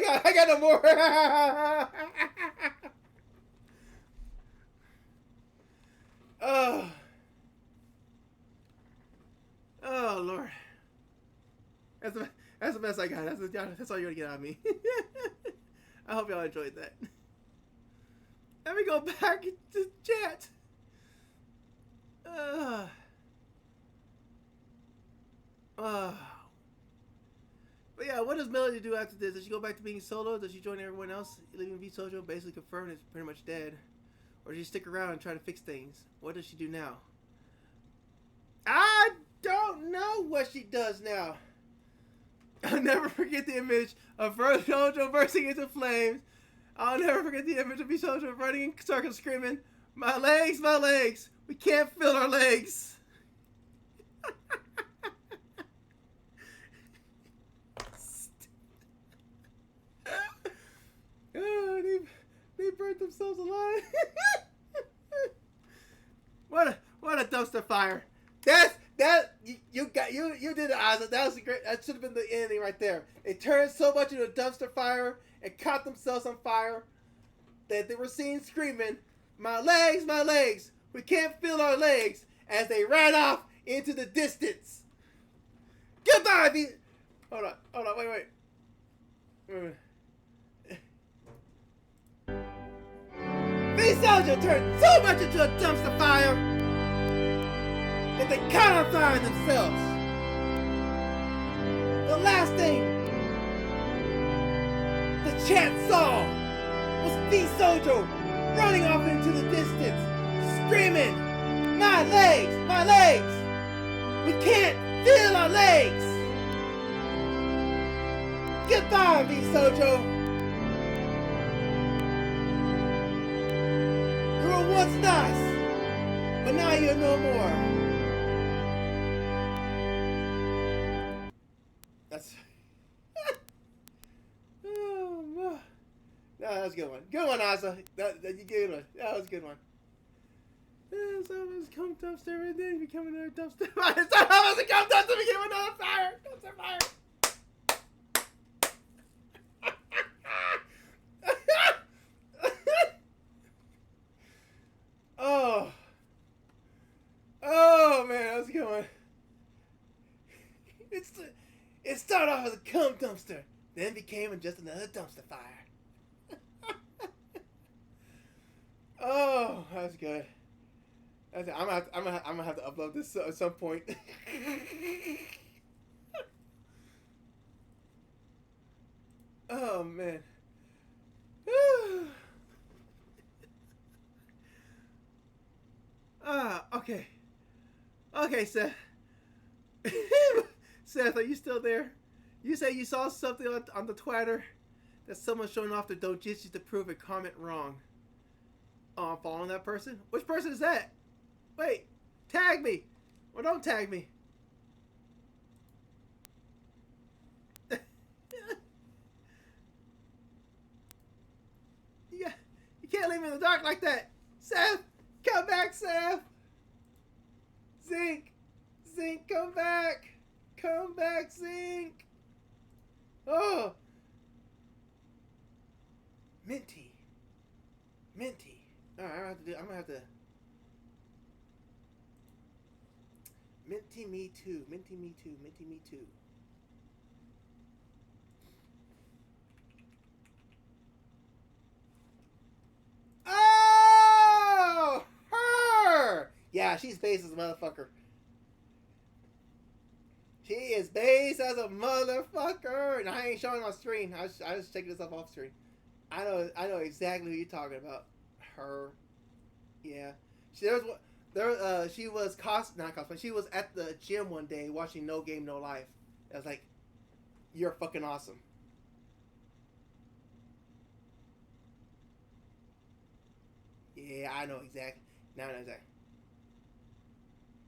I got no more. Oh. Oh Lord. That's the best I got. That's all you're gonna get out of me. I hope y'all enjoyed that. Let me go back to chat. But yeah, what does Melody do after this? Does she go back to being solo? Does she join everyone else, leaving Vshojo basically confirmed it's pretty much dead? Or does she stick around and try to fix things? What does she do now? I don't know what she does now. I'll never forget the image of Vshojo bursting into flames. I'll never forget the image of Vshojo running in circles screaming, my legs, we can't feel our legs. Oh, they burnt themselves alive. What a dumpster fire. You did it, Ozzy. That was great. That should have been the ending right there. They turned so much into a dumpster fire and caught themselves on fire that they were seen screaming, my legs, we can't feel our legs, as they ran off into the distance. Goodbye, Hold on, wait. Vshojo turned so much into a dumpster fire that they caught on fire themselves. The last thing the chat saw was Vshojo running off into the distance, screaming, my legs, we can't feel our legs. Goodbye, Vshojo. You were once nice, but now you're no more. That's... Oh, no, that was a good one. Good one, Asa. That was a good one. Someone's come dumpster and then become another dumpster fire. Someone's a come dumpster became another fire. Dumpster fire. Oh man, that was a good one. It started off as a cum dumpster, then became just another dumpster fire. Oh, that was good. I'm gonna have to upload this at some point. Oh man. Okay. Okay, Seth. Seth, are you still there? You say you saw something on the Twitter that someone's showing off their dojitsu to prove a comment wrong. Oh, I'm following that person? Which person is that? Wait, tag me. Or don't tag me. Yeah, you can't leave me in the dark like that. Seth, come back, Seth. Zink, come back. Come back, Zink. Oh. Minty. Alright, I'm gonna have to. Minty me too. Oh! Her! Yeah, she's base as a motherfucker. She is base as a motherfucker. And I ain't showing on screen. I just taking this up off screen. I know exactly who you're talking about. Her. Yeah. She was not cosplay. She was at the gym one day watching No Game No Life. I was like, you're fucking awesome. Yeah, I know exactly. Now I know exactly.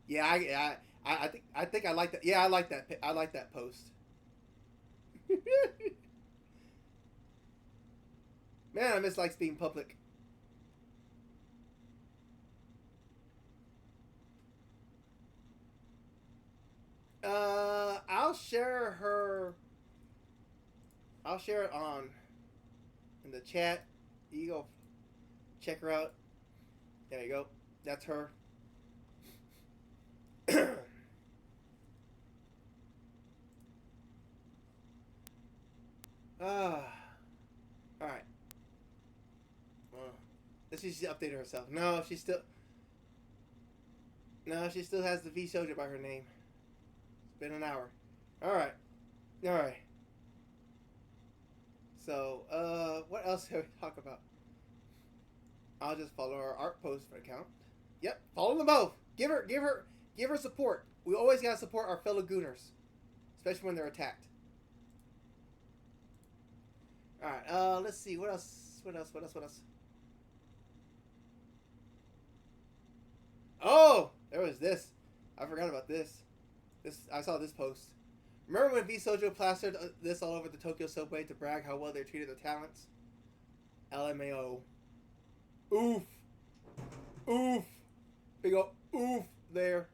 Yeah, I think I like that. Yeah, I like that. I like that post. Man, I miss being public. I'll share her. I'll share it on in the chat. You go check her out. There you go. That's her. Alright. Well, let's see if she's updated herself. No, she still has the Vshojo by her name. It's been an hour. Alright. So, what else can we talk about? I'll just follow her art post account. Yep, follow them both. Give her support. We always gotta support our fellow gooners, especially when they're attacked. All right. Let's see. What else? Oh, there was this. I forgot about this. I saw this post. Remember when Vshojo plastered this all over the Tokyo subway to brag how well they treated their talents? LMAO. Oof. Big ol' oof there.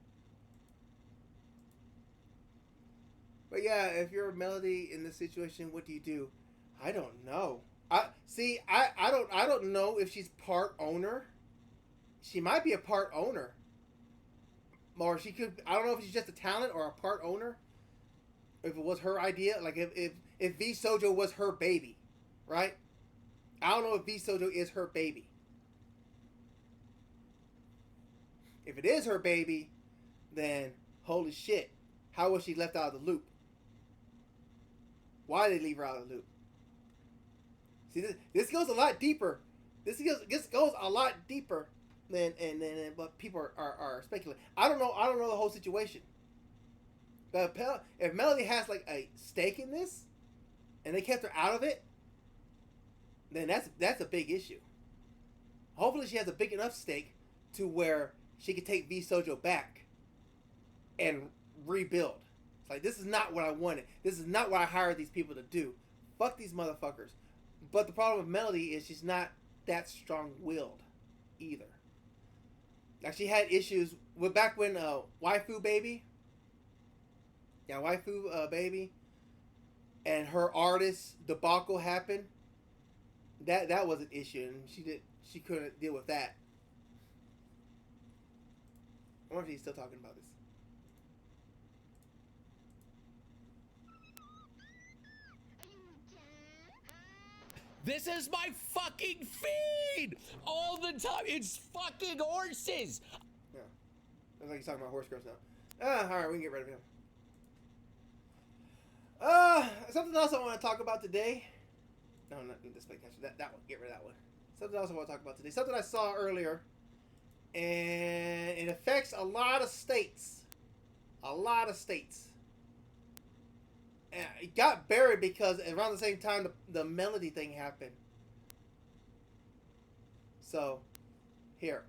But yeah, if you're a Melody in this situation, what do? I don't know. I don't know if she's part owner. She might be a part owner. Or she could, I don't know if she's just a talent or a part owner. If it was her idea, like if Vshojo was her baby, right? I don't know if Vshojo is her baby. If it is her baby, then holy shit, how was she left out of the loop? Why did they leave her out of the loop? See, this goes a lot deeper. This goes a lot deeper than what people are speculating. I don't know the whole situation. But if Melody has like a stake in this, and they kept her out of it, then that's a big issue. Hopefully, she has a big enough stake to where she could take Vshojo back and rebuild. It's like, this is not what I wanted. This is not what I hired these people to do. Fuck these motherfuckers. But the problem with Melody is she's not that strong-willed either. Like, she had issues with back when Waifu Baby, Baby, and her artist debacle happened. That was an issue, and she couldn't deal with that. I wonder if he's still talking about this. This is my fucking feed all the time. It's fucking horses. Yeah, looks like he's talking about horse girls now. All right, we can get rid of him. Something else I want to talk about today. No, not the display catcher. That one. Get rid of that one. Something else I want to talk about today. Something I saw earlier, and it affects a lot of states. And it got buried because around the same time the Melody thing happened. So, here.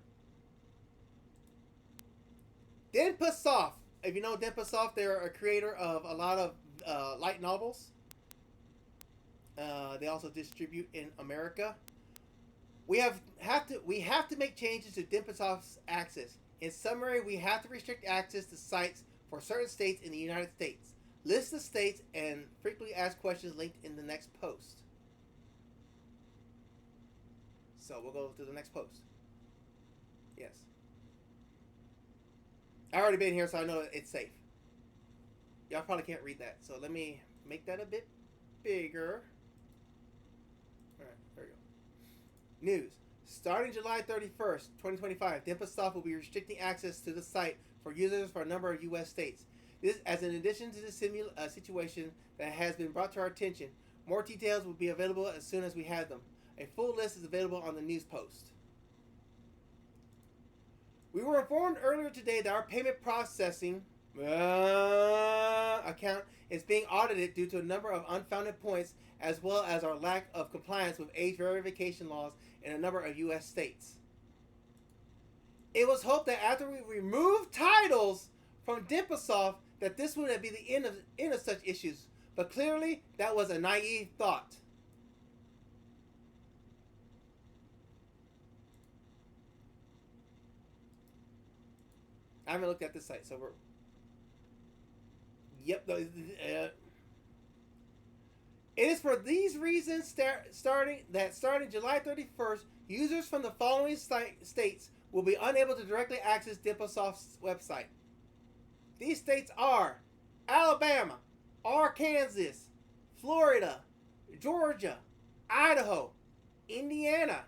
Denpa Soft. If you know Denpa Soft, they're a creator of a lot of light novels. They also distribute in America. We have to make changes to Denpa Soft's access. In summary, we have to restrict access to sites for certain states in the United States. List the states and frequently asked questions linked in the next post. So we'll go to the next post. Yes. I already been here, so I know it's safe. Y'all probably can't read that, so let me make that a bit bigger. Alright, there we go. News. Starting July 31st, 2025, Denpa Soft will be restricting access to the site for users for a number of U.S. states. This, as an addition to the situation that has been brought to our attention, more details will be available as soon as we have them. A full list is available on the news post. We were informed earlier today that our payment processing account is being audited due to a number of unfounded points, as well as our lack of compliance with age verification laws in a number of U.S. states. It was hoped that after we remove titles from Denpa Soft, that this would be the end of such issues, but clearly that was a naive thought. I haven't looked at this site, so we're... Yep. It is for these reasons starting July 31st, users from the following states will be unable to directly access Diplosoft's website. These states are Alabama, Arkansas, Florida, Georgia, Idaho, Indiana,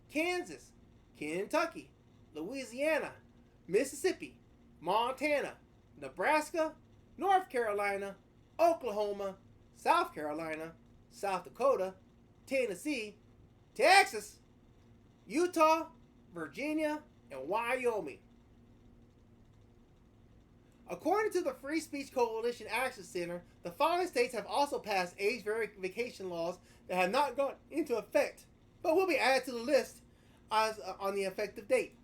Kansas, Kentucky, Louisiana, Mississippi, Montana, Nebraska, North Carolina, Oklahoma, South Carolina, South Dakota, Tennessee, Texas, Utah, Virginia, and Wyoming. According to the Free Speech Coalition Action Center, the following states have also passed age verification laws that have not gone into effect, but will be added to the list on the effective date.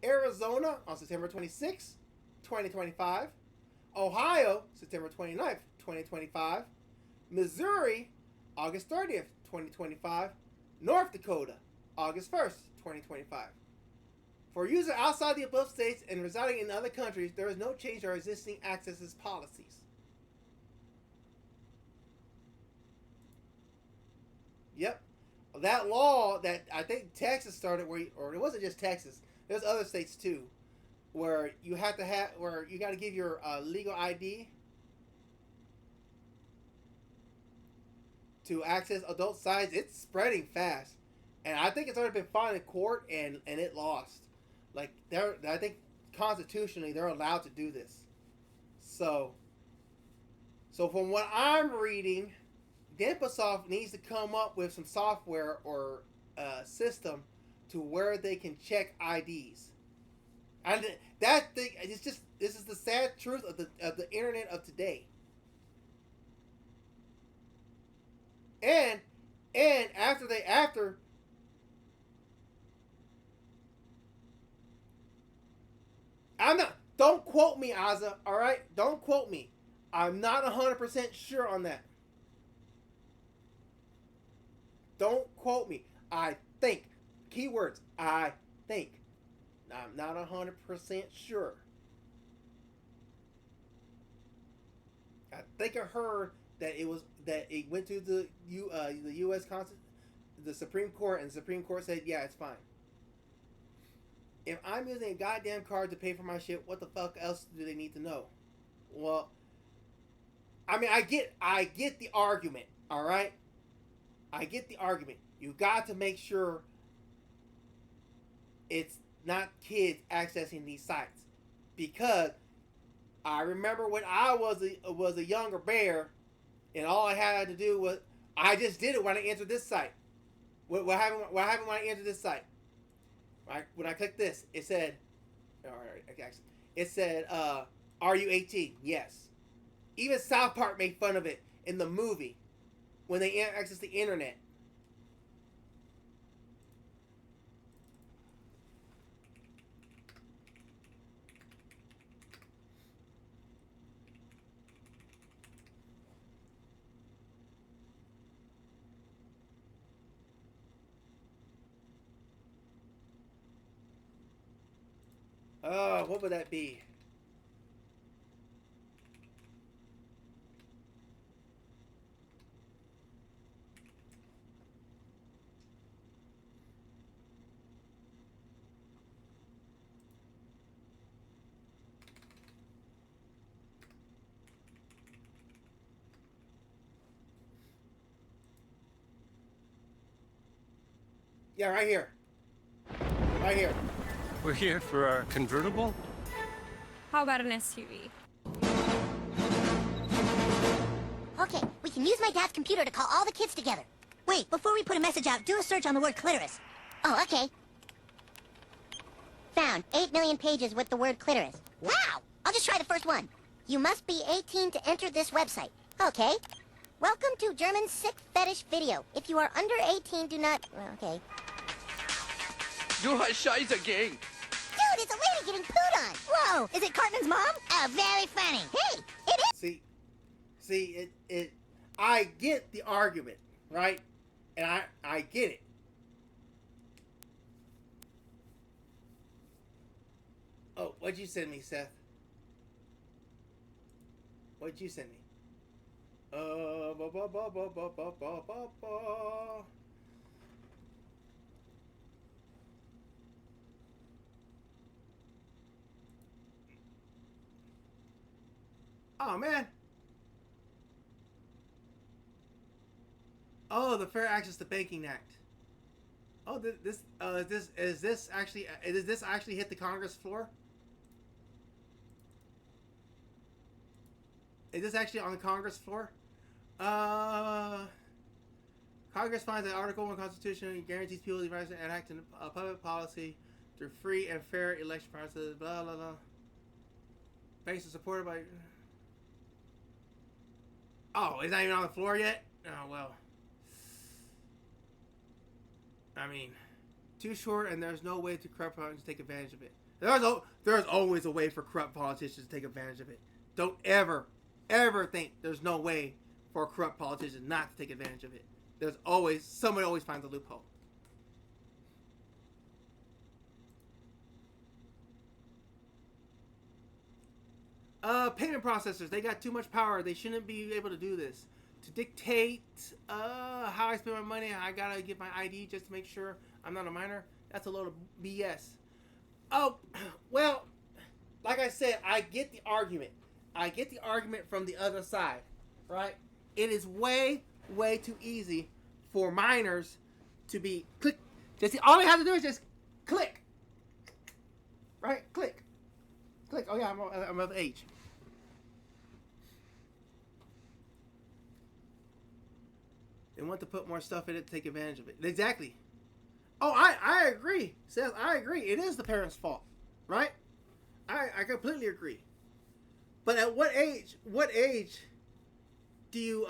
Arizona on September 26, 2025. Ohio, September 29th, 2025. Missouri, August 30th, 2025. North Dakota, August 1st, 2025. For users outside the above states and residing in other countries, there is no change to our existing access policies. Yep. That law that I think Texas started, or it wasn't just Texas, there's other states too, where you have to where you got to give your legal ID to access adult sites. It's spreading fast, and I think it's already been filed in court, and it lost. Like I think constitutionally they're allowed to do this. So from what I'm reading, Diplosoft needs to come up with some software or system to where they can check IDs. And that thing, this is the sad truth of the internet of today. And after don't quote me, Azza, all right? Don't quote me. I'm not 100% sure on that. Don't quote me. I think. Keywords, I think. I'm not 100% sure. I think I heard that it went to the U.S. the Supreme Court, and the Supreme Court said, yeah, it's fine. If I'm using a goddamn card to pay for my shit, what the fuck else do they need to know? Well, I mean, I get the argument, all right? I get the argument. You got to make sure it's not kids accessing these sites, because I remember when I was a younger bear, and all I had to do was I just did it when I entered this site. What happened when I entered this site? When I clicked this, it said, "Are you 18?" Yes. Even South Park made fun of it in the movie when they access the internet. Oh, what would that be? Yeah, right here. Right here. We're here for our convertible? How about an SUV? Okay, we can use my dad's computer to call all the kids together. Wait, before we put a message out, do a search on the word clitoris. Oh, okay. Found 8 million pages with the word clitoris. Wow! I'll just try the first one. You must be 18 to enter this website. Okay. Welcome to German sick fetish video. If you are under 18, do not... Okay. Du hast Scheiße gang. Dude, it's a lady getting pooed on. Whoa, is it Cartman's mom? Oh, very funny. Hey, it is. See, I get the argument, right? And I get it. Oh, what'd you send me, Seth? What'd you send me? Ba, ba, ba, ba, ba, ba, ba, ba, ba. Oh man. Oh, the Fair Access to Banking Act. Oh, this is this actually hit the Congress floor? Is this actually on the Congress floor? Congress finds that Article 1 Constitution guarantees people the right to enact public policy through free and fair election processes. Blah blah blah. Banks are supported by. Oh, it's not even on the floor yet. Oh well. I mean, too short, and there's no way to corrupt politicians to take advantage of it. There's always a way for corrupt politicians to take advantage of it. Don't ever think there's no way for a corrupt politician not to take advantage of it. There's always somebody always finds a loophole. Payment processors, they got too much power. They shouldn't be able to do this. To dictate how I spend my money, I gotta give my ID just to make sure I'm not a minor. That's a load of BS. Oh, well, like I said, I get the argument. I get the argument from the other side, right? It is way too easy for minors to be click. Just all they have to do is just click, right? Click. Oh yeah, I'm of age. They want to put more stuff in it to take advantage of it. Exactly. Oh, I agree, Seth. I agree. It is the parents' fault, right? I completely agree. But at what age do you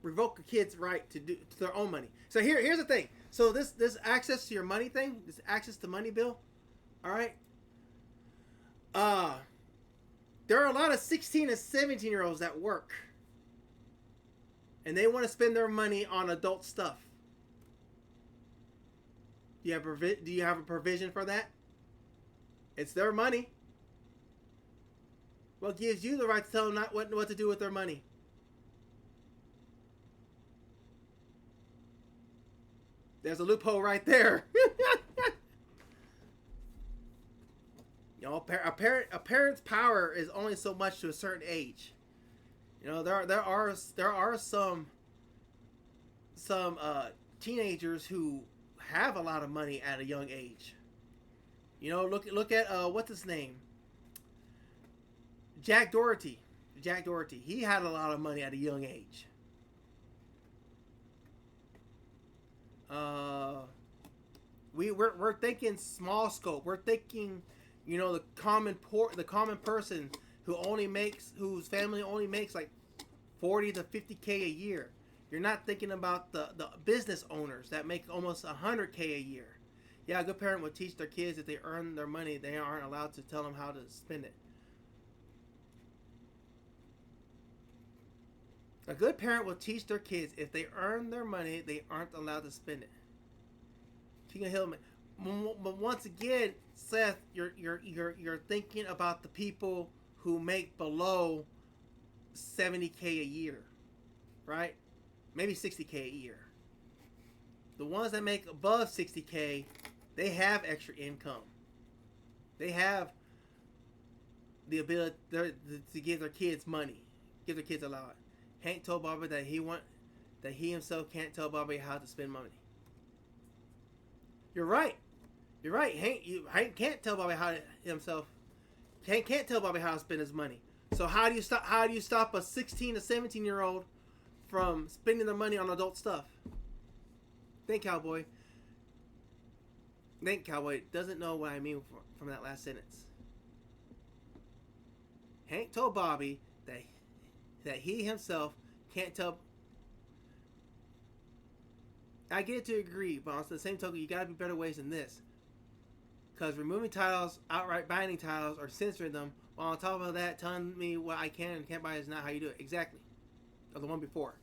revoke a kid's right to their own money? So here's the thing. So this access to your money thing, this access to money bill, all right? There are a lot of 16 and 17-year-olds that work. And they want to spend their money on adult stuff. Do you have a provision for that? It's their money. What gives you the right to tell them not what to do with their money? There's a loophole right there. You know, a parent's power is only so much to a certain age. You know, there are some teenagers who have a lot of money at a young age. You know, look at what's his name? Jack Doherty. He had a lot of money at a young age. We're thinking small scope. We're thinking, you know, the common person whose family only makes like 40 to 50K a year. You're not thinking about the business owners that make almost 100K a year. Yeah, a good parent would teach their kids if they earn their money, they aren't allowed to tell them how to spend it. A good parent will teach their kids if they earn their money, they aren't allowed to spend it. King of Hillman. But once again, Seth, you're thinking about the people who make below 70K a year, right? Maybe 60K a year. The ones that make above 60K, they have extra income. They have the ability to give their kids money, give their kids a lot. Hank told Bobby that he himself can't tell Bobby how to spend money. You're right. Hank can't tell Bobby Hank can't tell Bobby how to spend his money. So how do you stop a 16 to 17-year-old from spending their money on adult stuff? Think, Cowboy. Cowboy doesn't know what I mean from that last sentence. Hank told Bobby that he himself can't tell. I get it to agree, but on the same token, you gotta be better ways than this. Because removing titles, outright banning titles, or censoring them, while on top of that, telling me what I can and can't buy is not how you do it. Exactly. Or the one before.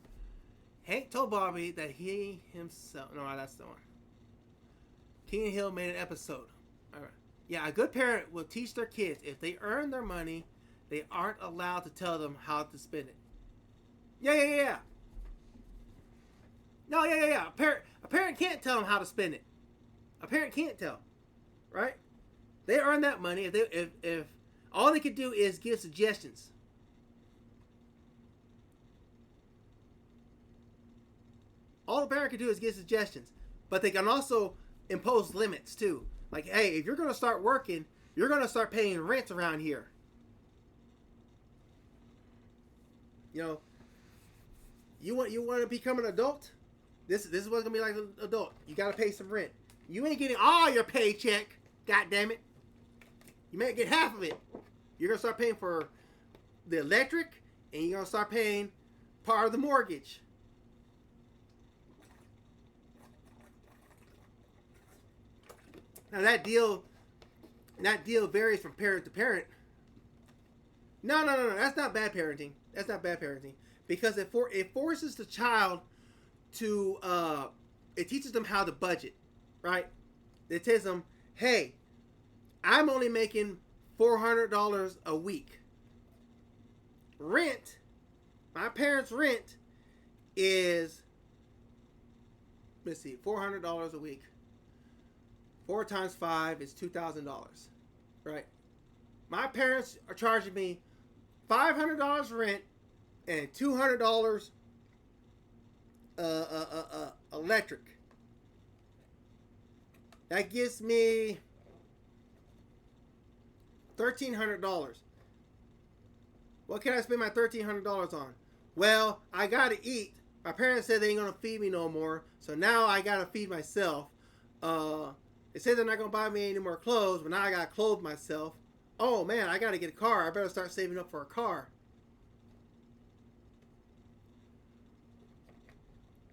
Hank told Bobby that he himself. No, that's the one. King and Hill made an episode. All right. Yeah, a good parent will teach their kids if they earn their money, They aren't allowed to tell them how to spend it. Yeah. No, yeah. A parent can't tell them how to spend it. A parent can't tell, right? They earn that money. If all they could do is give suggestions. All the parent can do is give suggestions, but they can also impose limits too. Like, hey, if you're going to start working, you're going to start paying rent around here. You know, you want to become an adult? This is what's going to be like an adult. You got to pay some rent. You ain't getting all your paycheck. God damn it. You may get half of it. You're going to start paying for the electric, and you're going to start paying part of the mortgage. Now that deal varies from parent to parent. No. That's not bad parenting. That's not bad parenting, because it forces the child to it teaches them how to budget, right? It tells them, hey, I'm only making $400 a week. Rent, my parents' rent is, let's see, $400 a week. 4 times 5 is $2,000, right? My parents are charging me $500 rent and $200 electric. That gives me $1,300. What can I spend my $1,300 on? Well, I gotta eat. My parents said they ain't gonna feed me no more, so now I gotta feed myself. They said they're not gonna buy me any more clothes, but now I gotta clothe myself. Oh man, I gotta get a car. I better start saving up for a car.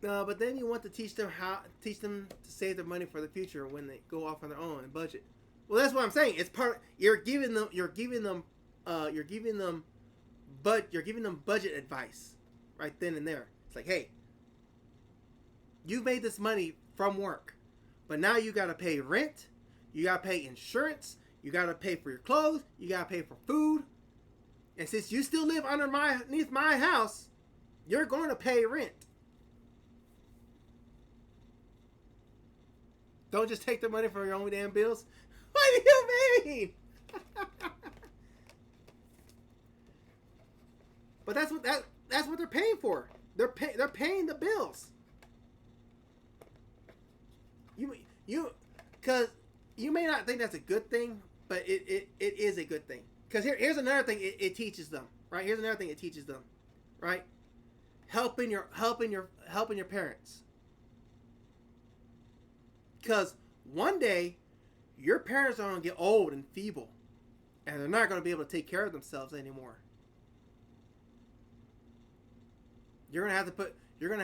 But then you want to teach them to save their money for the future when they go off on their own and budget. Well, that's what I'm saying. It's part. You're giving them budget advice right then and there. It's like, hey, you made this money from work, but now you got to pay rent, you got to pay insurance, you got to pay for your clothes, you got to pay for food, and since you still live underneath my house, you're going to pay rent. Don't just take the money for your own damn bills. What do you mean? But that's what they're paying for. They're paying the bills. Because you may not think that's a good thing, but it is a good thing. Because here's another thing it teaches them. Right? Here's another thing it teaches them. Right? Helping your parents. Because one day, your parents are going to get old and feeble, and they're not going to be able to take care of themselves anymore. You're going to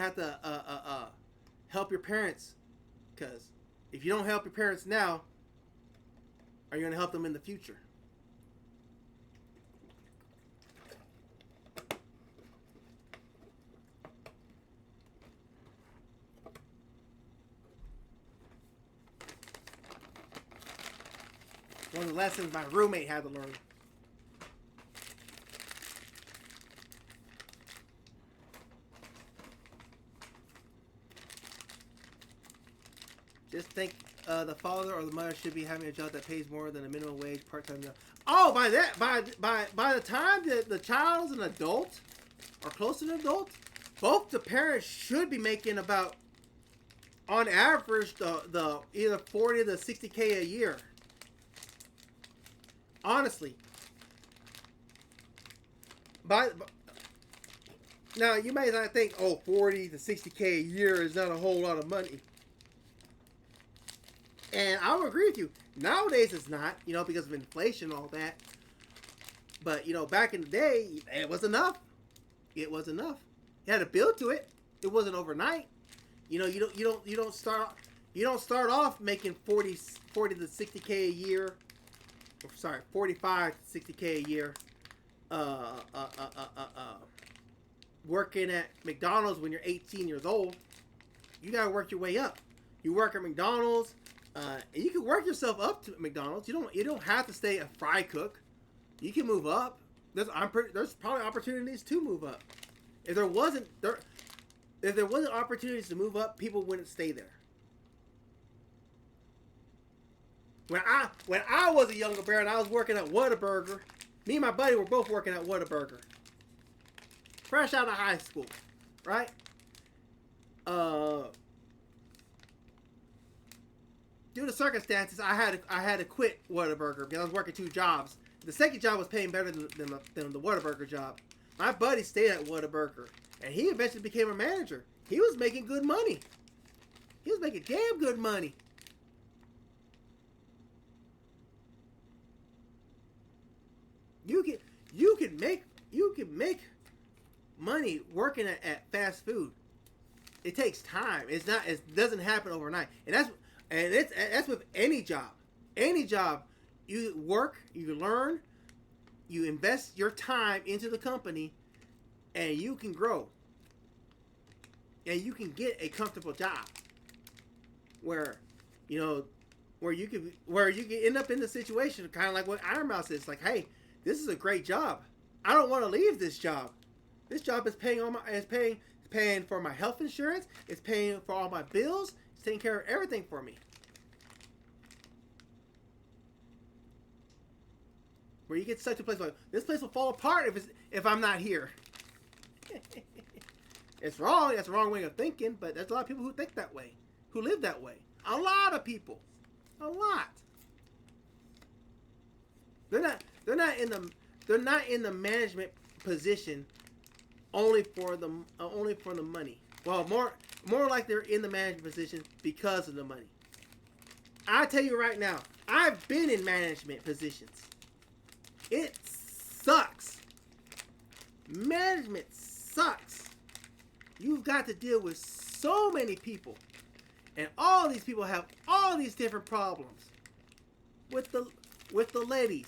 have to help your parents, because if you don't help your parents now, are you going to help them in the future? One of the lessons my roommate had to learn. Just think the father or the mother should be having a job that pays more than a minimum wage part-time job. Oh, by the time the child is an adult or close to an adult, both the parents should be making about, on average, the either 40 to 60K a year. Honestly. Now, you may not think, 40 to 60K a year is not a whole lot of money. And I would agree with you. Nowadays, it's not, because of inflation and all that. But, back in the day, it was enough. It was enough. You had to build to it. It wasn't overnight. You don't start off making 40 to 60K a year. Sorry, 45 to 60K a year. Working at McDonald's when you're 18 years old. You gotta work your way up. You work at McDonald's, and you can work yourself up to McDonald's. You don't have to stay a fry cook. You can move up. there's probably opportunities to move up. If there wasn't opportunities to move up, people wouldn't stay there. When I was a younger bear and I was working at Whataburger, me and my buddy were both working at Whataburger. Fresh out of high school, right? Due to circumstances, I had to quit Whataburger because I was working 2 jobs. The second job was paying better than the Whataburger job. My buddy stayed at Whataburger, and he eventually became a manager. He was making good money. He was making damn good money. You can make money working at fast food. It takes time. It doesn't happen overnight, and that's with any job. Any job, you work, you learn, you invest your time into the company, and you can grow. And you can get a comfortable job where you can end up in the situation kind of like what Iron Mouse is. Like, hey, this is a great job. I don't want to leave this job. This job is paying for my health insurance. It's paying for all my bills. It's taking care of everything for me. Where you get stuck to a place like, this place will fall apart if I'm not here. It's wrong. That's the wrong way of thinking, but there's a lot of people who think that way, who live that way. A lot of people. A lot. They're not in the management position only for the money. Well, more like they're in the management position because of the money. I tell you right now, I've been in management positions. It sucks. Management sucks. You've got to deal with so many people, and all these people have all these different problems. With the ladies.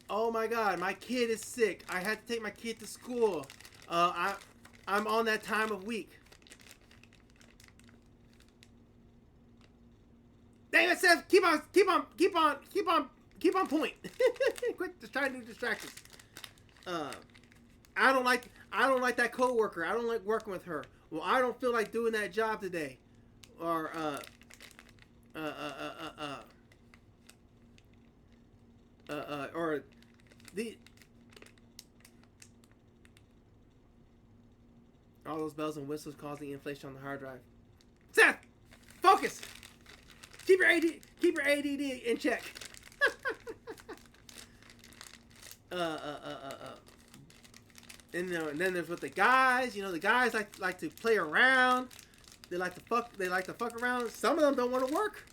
Oh my God, my kid is sick. I had to take my kid to school. I'm on that time of week. Dang it, Seth! Keep on point. Quit just trying to do distractions. I don't like that coworker. I don't like working with her. Well, I don't feel like doing that job today. Or all those bells and whistles causing inflation on the hard drive. Seth, focus. Keep your ADD in check. And then there's with the guys. The guys like to play around. They like to fuck around. Some of them don't want to work.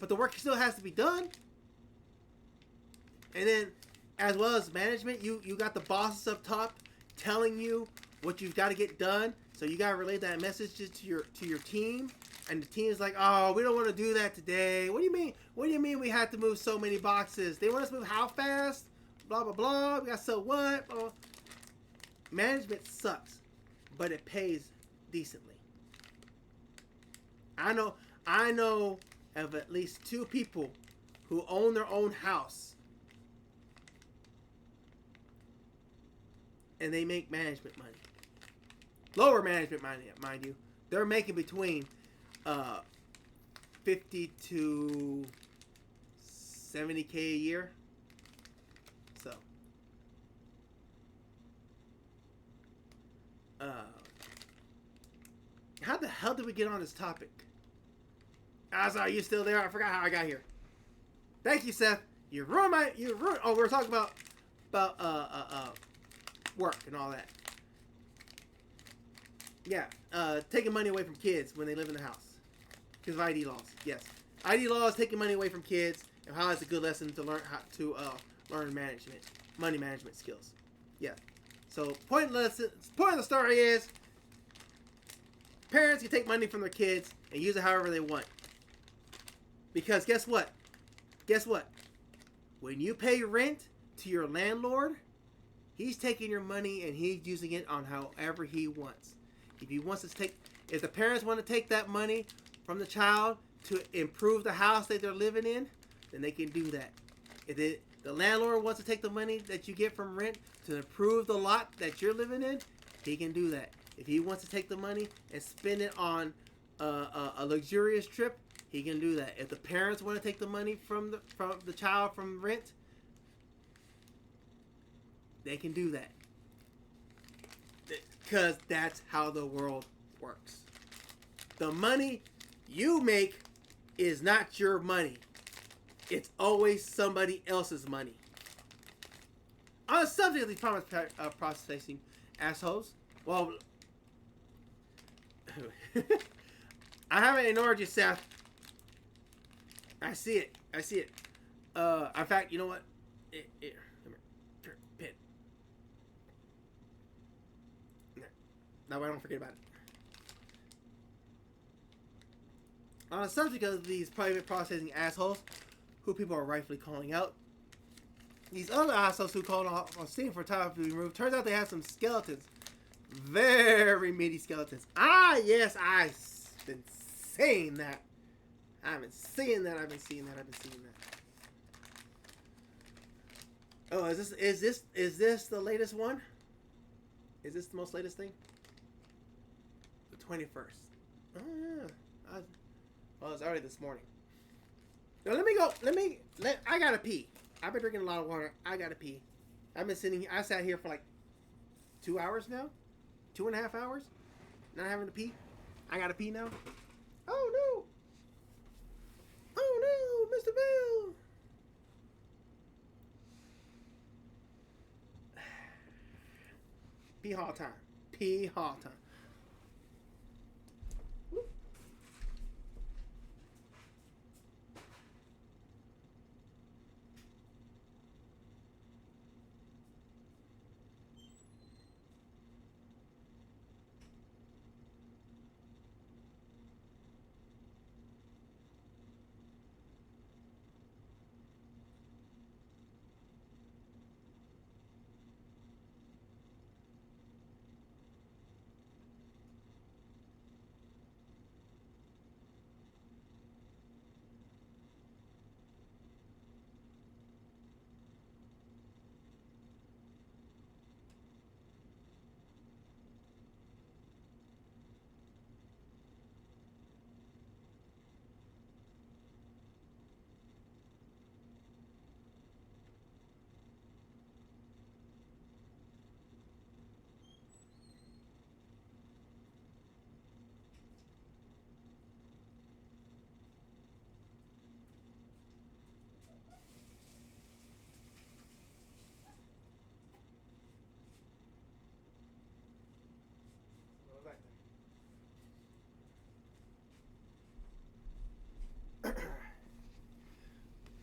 But the work still has to be done. And then, as well as management, you got the bosses up top telling you what you've got to get done. So you got to relay that message to your team. And the team is like, oh, we don't want to do that today. What do you mean? What do you mean we have to move so many boxes? They want us to move how fast? Blah, blah, blah. We got so what? Blah, blah. Management sucks, but it pays decently. I know of at least 2 people who own their own house. And they make management money. Lower management money, mind you. They're making between 50 to 70K a year. So, how the hell did we get on this topic? Are you still there? I forgot how I got here. Thank you, Seth. You ruined. Oh, we were talking about work and all that. Yeah, taking money away from kids when they live in the house because of ID laws. Yes, ID laws taking money away from kids, and how it's a good lesson to learn how to learn money management skills. Yeah. So point of the story is parents can take money from their kids and use it however they want. Because guess what? When you pay rent to your landlord, he's taking your money and he's using it on however he wants. If the parents want to take that money from the child to improve the house that they're living in, then they can do that. The landlord wants to take the money that you get from rent to improve the lot that you're living in, he can do that. If he wants to take the money and spend it on a luxurious trip, he can do that. If the parents want to take the money from the child from rent, they can do that. Because that's how the world works. The money you make is not your money. It's always somebody else's money. On the subject of these promise processing assholes, well, I haven't ignored you, Seth. I see it. I see it. In fact, you know what? Come here. Pin. That way I don't forget about it. On the subject of these private processing assholes, who people are rightfully calling out, these other assholes who called on Steam for time to be removed, turns out they have some skeletons. Very meaty skeletons. Ah, yes, I've been saying that. I've been seeing that. Oh, is this the latest one? Is this the most latest thing? The 21st. Oh yeah. Well, it's already this morning. Now let me go. I gotta pee. I've been drinking a lot of water. I gotta pee. I've been sitting here. I sat here for like 2 hours now. 2.5 hours. Not having to pee. I gotta pee now. Oh no. Oh no, Mr. Bill. Pee hall time. Pee hall time.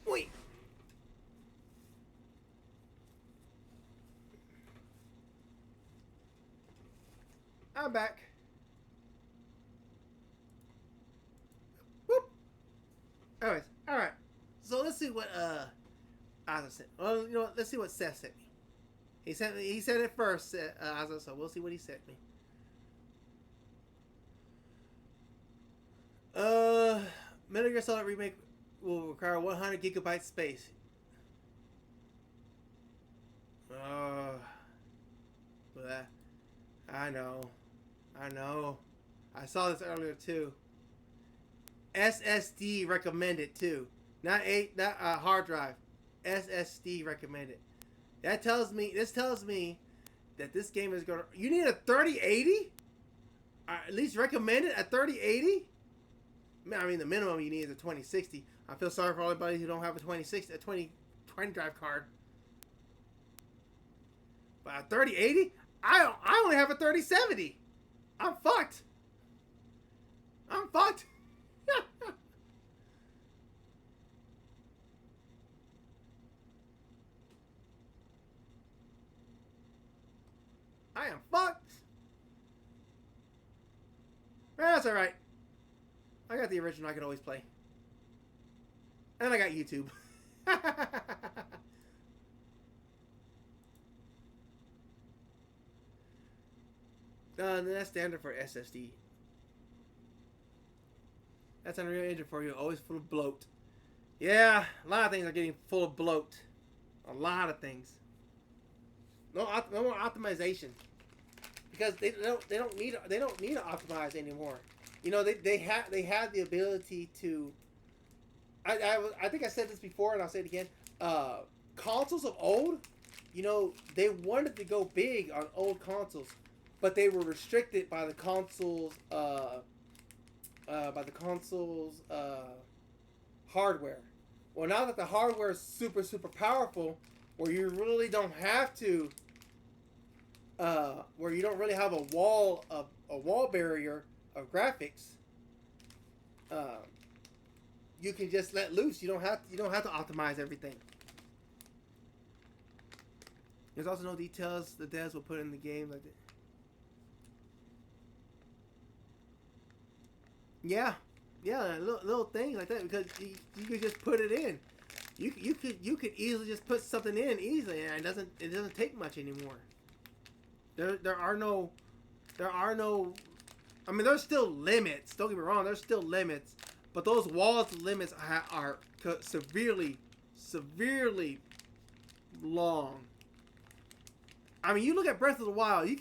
Wait. I'm back. Whoop. Anyways, all right. So let's see what Asa sent. Well, you know what? Let's see what Seth sent me. He sent it first, Asa. So we'll see what he sent me. Metal Gear Solid Remake will require 100 gigabyte space. I know. I saw this earlier too. SSD recommended too. Not hard drive. SSD recommended. This tells me that this game is gonna. You need a 3080? At least recommended a 3080? I mean, the minimum you need is a 2060. I feel sorry for all everybody who don't have a 2020 drive card. But a 3080? I only have a 3070. I'm fucked. I am fucked. That's alright. I got the original I can always play. And I got YouTube. That's standard for SSD. That's Unreal Engine for you. Always full of bloat. Yeah, a lot of things are getting full of bloat. A lot of things. No more optimization. Because they don't need to optimize anymore. You know, they have the ability to. I think I said this before, and I'll say it again. Consoles of old, you know, they wanted to go big on old consoles, but they were restricted by the consoles hardware. Well, now that the hardware is super powerful, where you really don't have to, where you don't really have a wall barrier of graphics, you can just let loose. You don't have to optimize everything. There's also no details the devs will put in the game like that. Yeah, little things like that, because you could just put it in. You could easily just put something in easily, and it doesn't take much anymore. There are no. I mean, there's still limits. Don't get me wrong. There's still limits, but those walls limits are severely long. I mean, you look at Breath of the Wild. You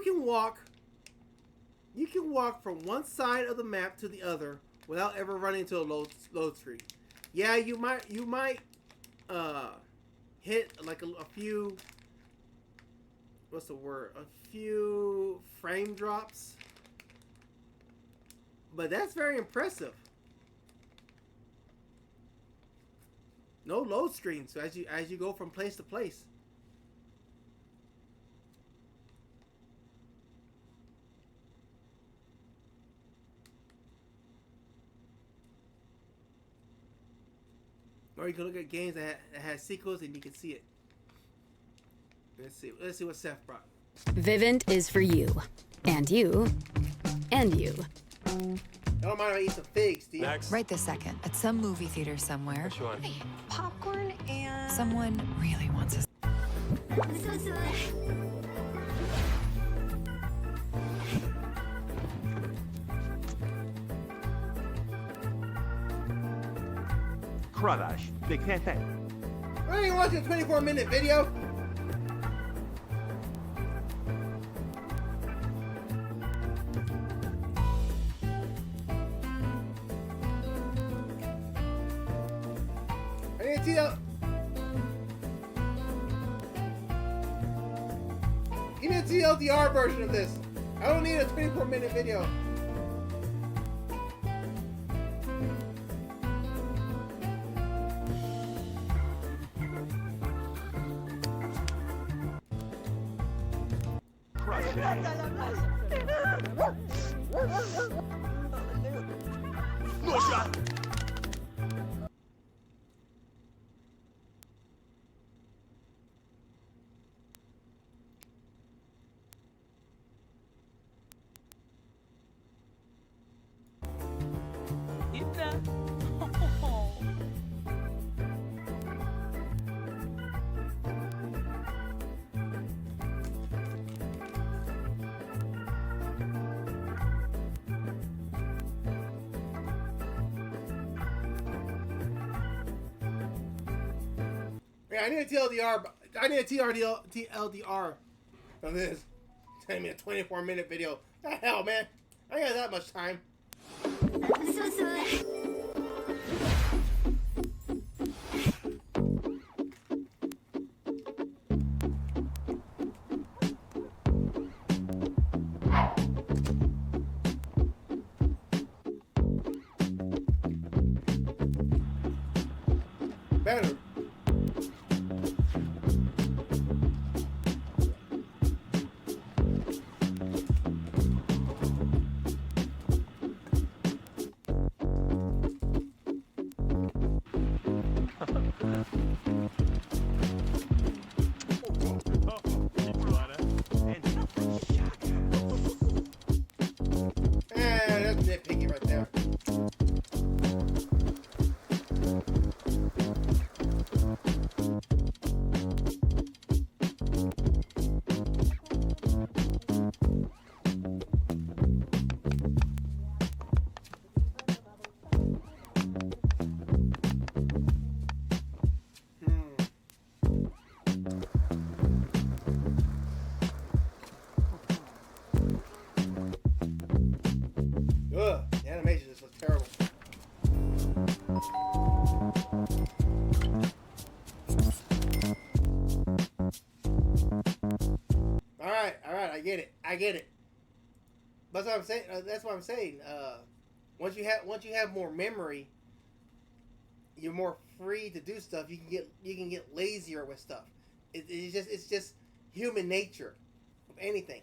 can walk from one side of the map to the other without ever running into a load screen. Yeah, you might hit like a few. What's the word? A few frame drops. But that's very impressive. No load screens as you go from place to place. Or you can look at games that has sequels and you can see it. Let's see what Seth brought. Vivint is for you. And you. And you. Don't mind if I eat some figs, Steve. Right this second, at some movie theater somewhere. Hey, popcorn and... Someone really wants us. Cravash, big fan thing. Why are you watching a 24-minute video? Give me a TLDR version of this. I don't need a 24-minute video. Yeah, I need a TLDR. I need a TLDR of this. Send me a 24-minute video. The hell, man? I ain't got that much time. Better. I get it. That's what I'm saying. That's what I'm saying. Once you have more memory, you're more free to do stuff. You can get lazier with stuff. It's just human nature of anything.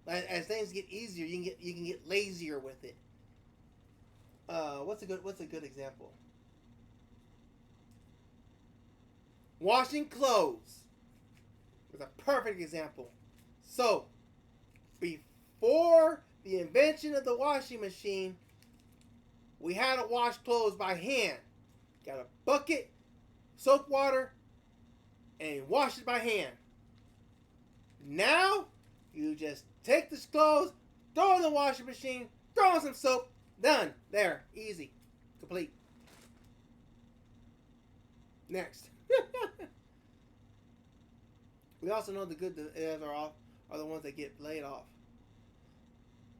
As things get easier, you can get lazier with it. What's a good example? Washing clothes is a perfect example. So, before the invention of the washing machine, we had to wash clothes by hand. Got a bucket, soap water, and wash it by hand. Now, you just take the clothes, throw it in the washing machine, throw in some soap, done. There. Easy. Complete. Next. We also know the good devs are the ones that get laid off.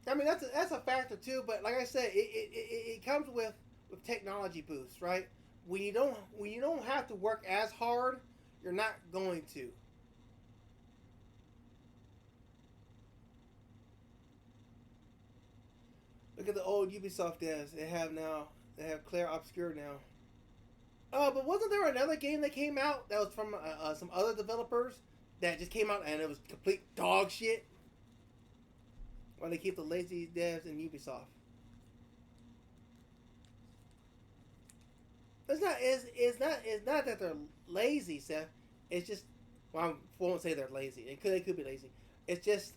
I mean, that's a factor too, but like I said, it comes with technology boosts, right? When you don't have to work as hard, you're not going to. Look at the old Ubisoft devs. They have Claire Obscure now. But wasn't there another game that came out that was from some other developers that just came out and it was complete dog shit? Why they keep the lazy devs in Ubisoft? It's not that they're lazy, Seth. It's just, well, I won't say they're lazy. They could be lazy. It's just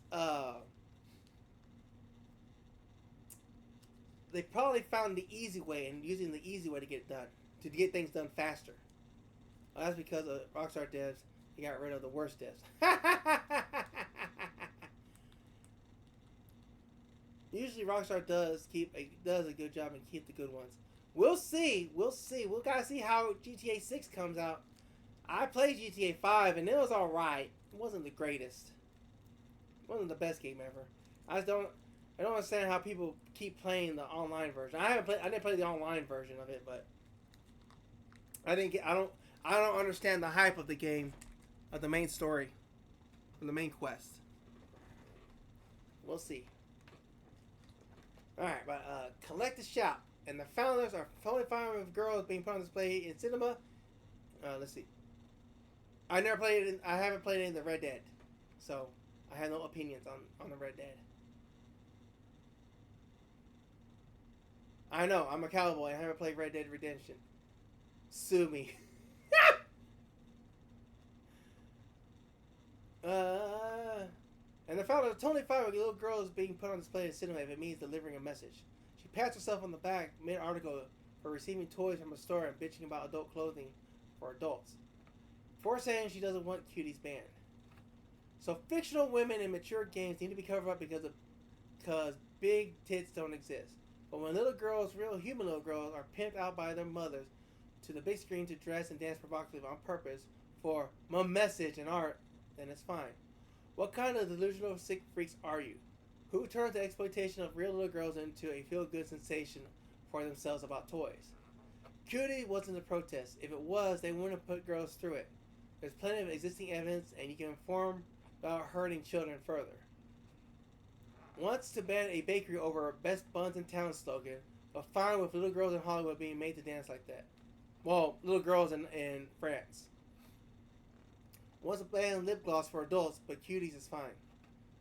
they probably found the easy way and using the easy way to get it done, to get things done faster. Well, that's because of Rockstar devs. They got rid of the worst devs. Usually Rockstar does a good job and keep the good ones. We'll see. We gotta see how GTA 6 comes out. I played GTA 5 and it was alright. It wasn't the greatest. It wasn't the best game ever. I don't understand how people keep playing the online version. I didn't play the online version of it, but I don't understand the hype of the game, of the main story, of the main quest. We'll see. Alright, but Collect the Shop and the founders are totally fine with girls being put on display in cinema. Let's see. I haven't played it in the Red Dead, so I have no opinions on the Red Dead. I know, I'm a cowboy. I haven't played Red Dead Redemption. Sue me. And the founder is totally fine with little girls being put on display in cinema if it means delivering a message. She pats herself on the back mid-article for receiving toys from a store and bitching about adult clothing for adults, before saying she doesn't want cuties banned. So fictional women in mature games need to be covered up because big tits don't exist. But when real human little girls, are pimped out by their mothers to the big screen to dress and dance provocatively on purpose for a message and art, then it's fine. What kind of delusional sick freaks are you? Who turns the exploitation of real little girls into a feel-good sensation for themselves about toys? Cutie wasn't a protest. If it was, they wouldn't have put girls through it. There's plenty of existing evidence, and you can inform about hurting children further. Wants to ban a bakery over best buns in town slogan, but fine with little girls in Hollywood being made to dance like that. Well, little girls in France. Wants to ban lip gloss for adults, but cuties is fine.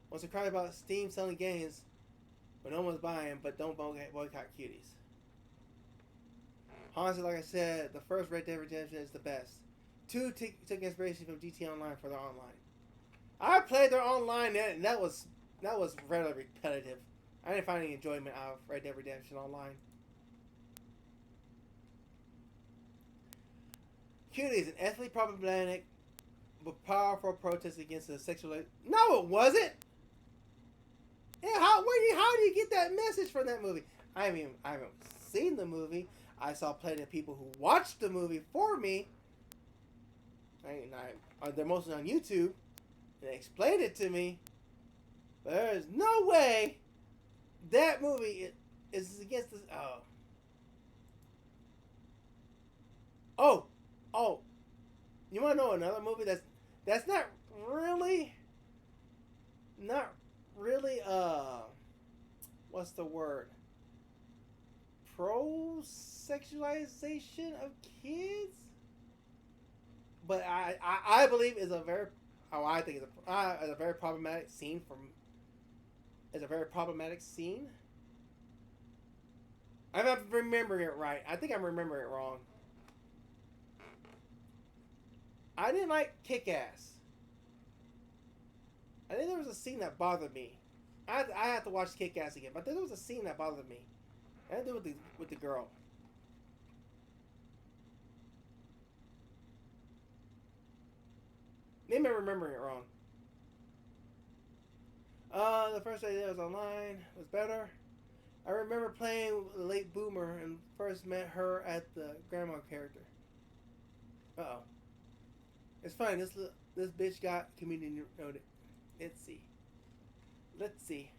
Wants to cry about Steam selling games, but no one's buying, but don't boycott cuties. Honestly, like I said, the first Red Dead Redemption is the best. 2 took inspiration from GTA Online for their online. I played their online, and that was rather repetitive. I didn't find any enjoyment out of Red Dead Redemption Online. Cutie is an ethically problematic but powerful protest against the sexual. No, it wasn't. Yeah, how do you get that message from that movie? I haven't seen the movie. I saw plenty of people who watched the movie for me. They're mostly on YouTube, and they explained it to me. But there is no way that movie is against this. Oh. You want to know another movie that's not really what's the word? Pro-sexualization of kids, but I believe is a very I think is a very problematic scene It's a very problematic scene. I'm not remembering it right. I think I'm remembering it wrong. I didn't like Kick-Ass. I think there was a scene that bothered me. I had to watch Kick-Ass again, but there was a scene that bothered me. I had to do with the girl. Maybe I'm remembering it wrong. The first idea was online. It was better. I remember playing with the late boomer and first met her at the grandma character. Uh-oh. It's fine. This bitch got community noted. Let's see.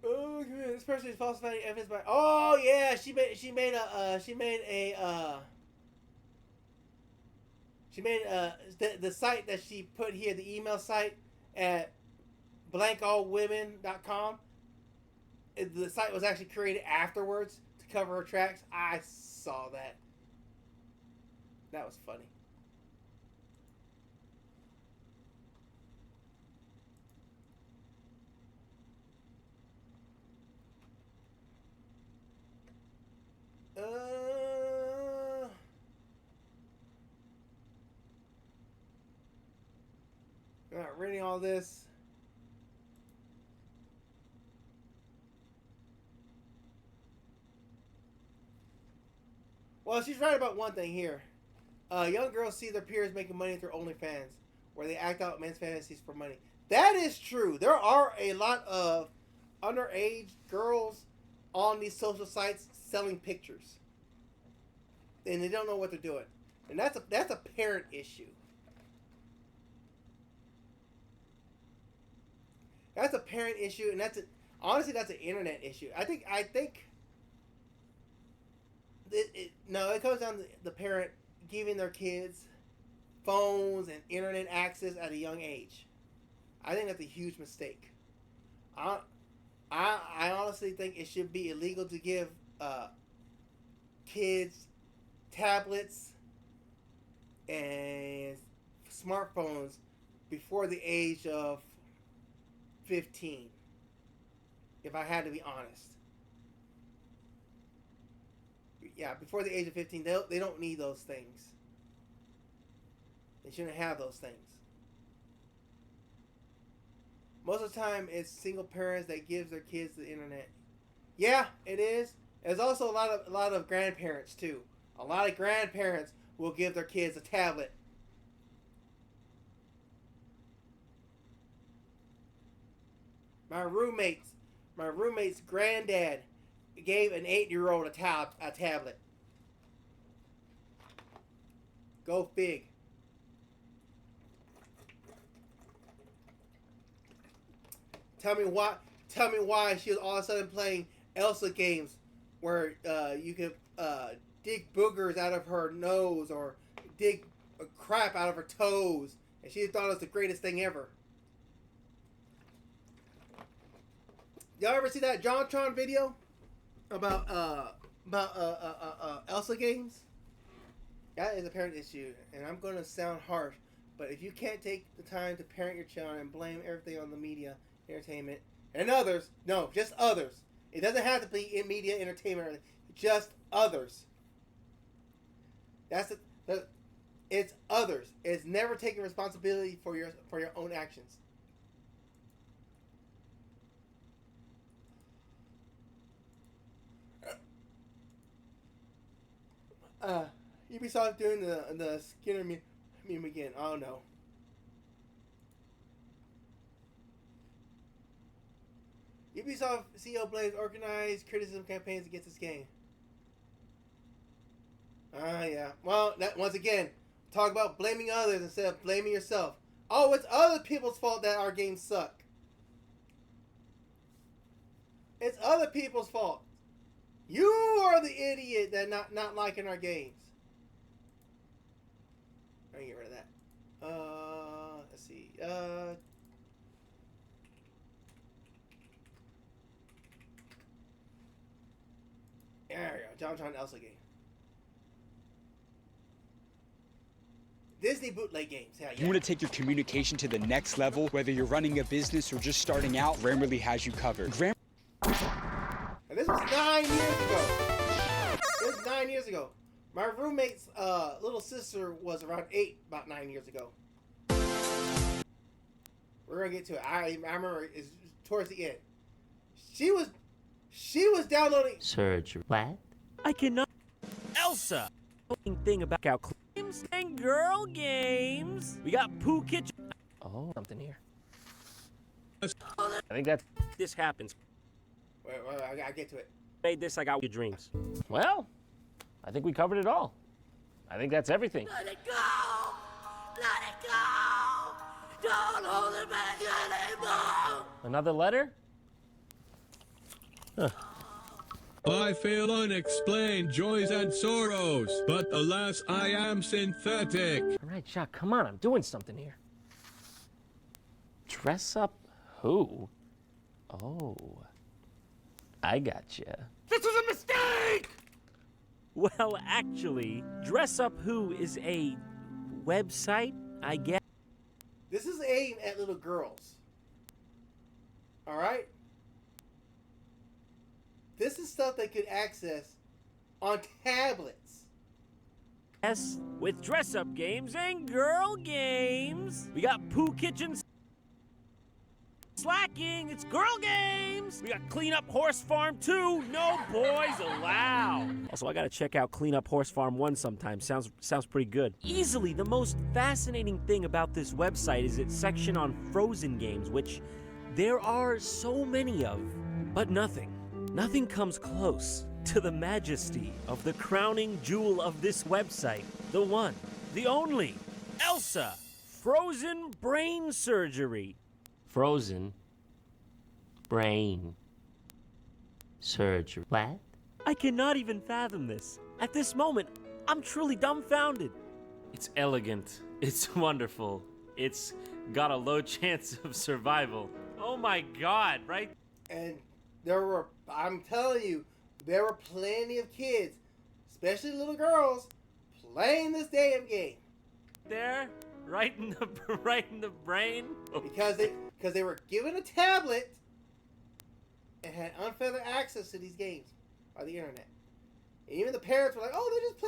Oh, this person is falsifying evidence by. Oh yeah, she made the site that she put here, the email site at blankallwomen.com. The site was actually created afterwards to cover her tracks. I saw that. That was funny. I'm not reading all this. Well, she's right about one thing here. Young girls see their peers making money through OnlyFans, where they act out men's fantasies for money. That is true. There are a lot of underage girls on these social sites selling pictures, and they don't know what they're doing, and that's a parent issue. That's a parent issue, and honestly that's an internet issue. I think it comes down to the parent giving their kids phones and internet access at a young age. I think that's a huge mistake. I honestly think it should be illegal to give kids tablets and smartphones before the age of 15. If I had to be honest. Yeah, before the age of 15, they don't need those things. They shouldn't have those things. Most of the time, it's single parents that gives their kids the internet. Yeah, it is. There's also a lot of grandparents too. A lot of grandparents will give their kids a tablet. My roommate's granddad gave an 8-year-old a tablet. Go fig. Tell me why she was all of a sudden playing Elsa games where you could dig boogers out of her nose or dig crap out of her toes, and she thought it was the greatest thing ever. Y'all ever see that JonTron video about Elsa games? That is a parent issue, and I'm going to sound harsh, but if you can't take the time to parent your child and blame everything on the media, entertainment, and others, no, just others. It doesn't have to be in media, entertainment, just others. It's others. It's never taking responsibility for your own actions. Ubisoft doing the Skinner meme again. Oh no. Ubisoft CEO blames organized criticism campaigns against this game. Yeah. Well, that once again, talk about blaming others instead of blaming yourself. Oh, it's other people's fault that our games suck. It's other people's fault. You are the idiot that not liking our games. I'm gonna get rid of that. Let's see. see. There we go. John Elsa game. Disney bootleg games. Hell yeah. You want to take your communication to the next level, whether you're running a business or just starting out, Grammarly has you covered. And this was 9 years ago. This was 9 years ago. My roommate's little sister was around 8 about 9 years ago. We're gonna get to it. I remember it's towards the end. She was downloading Surgery. What? I cannot. Elsa. Thing about cow games and girl games. We got Pooh Kitchen. Oh, something here. I think that this happens. Wait, I gotta get to it. Made this, I got your dreams. Well, I think we covered it all. I think that's everything. Let it go! Let it go! Don't hold it back anymore! Another letter? Huh. I feel unexplained joys and sorrows, but alas, I am synthetic. All right, Jacques, come on, I'm doing something here. Dress up who? Oh, I gotcha. This was a mistake! Well, actually, Dress Up Who is a website, I guess. This is aimed at little girls. Alright? This is stuff they could access on tablets. Yes, with dress-up games and girl games. We got Pooh Kitchen Slacking, it's girl games. We got Clean Up Horse Farm 2, no boys allowed. Also, I gotta check out Clean Up Horse Farm 1 sometime. Sounds pretty good. Easily the most fascinating thing about this website is its section on frozen games, which there are so many of. But nothing comes close to the majesty of the crowning jewel of this website. The one, the only, Elsa, Frozen Brain Surgery. Frozen brain surgery. What? I cannot even fathom this. At this moment, I'm truly dumbfounded. It's elegant. It's wonderful. It's got a low chance of survival. Oh my God, right? And I'm telling you, there were plenty of kids, especially little girls, playing this damn game. There, right in the brain. Because they were given a tablet and had unfettered access to these games by the internet. And even the parents were like, "Oh, they're just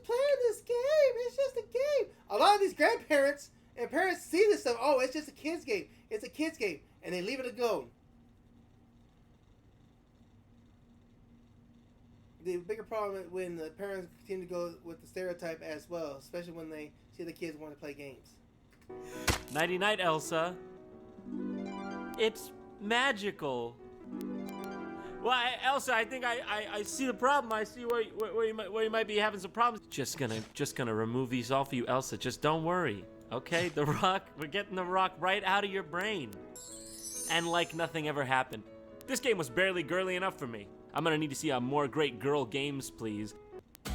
playing this game. It's just a game." A lot of these grandparents and parents see this stuff. Oh, it's just a kid's game. It's a kid's game, and they leave it alone. The bigger problem is when the parents continue to go with the stereotype as well, especially when they see the kids want to play games. Nighty night, Elsa. It's magical. Well, Elsa, I think I see the problem. I see where you might be having some problems. Just gonna remove these all for you, Elsa. Just don't worry, okay? The rock, we're getting the rock right out of your brain, and like nothing ever happened. This game was barely girly enough for me. I'm gonna need to see more great girl games, please.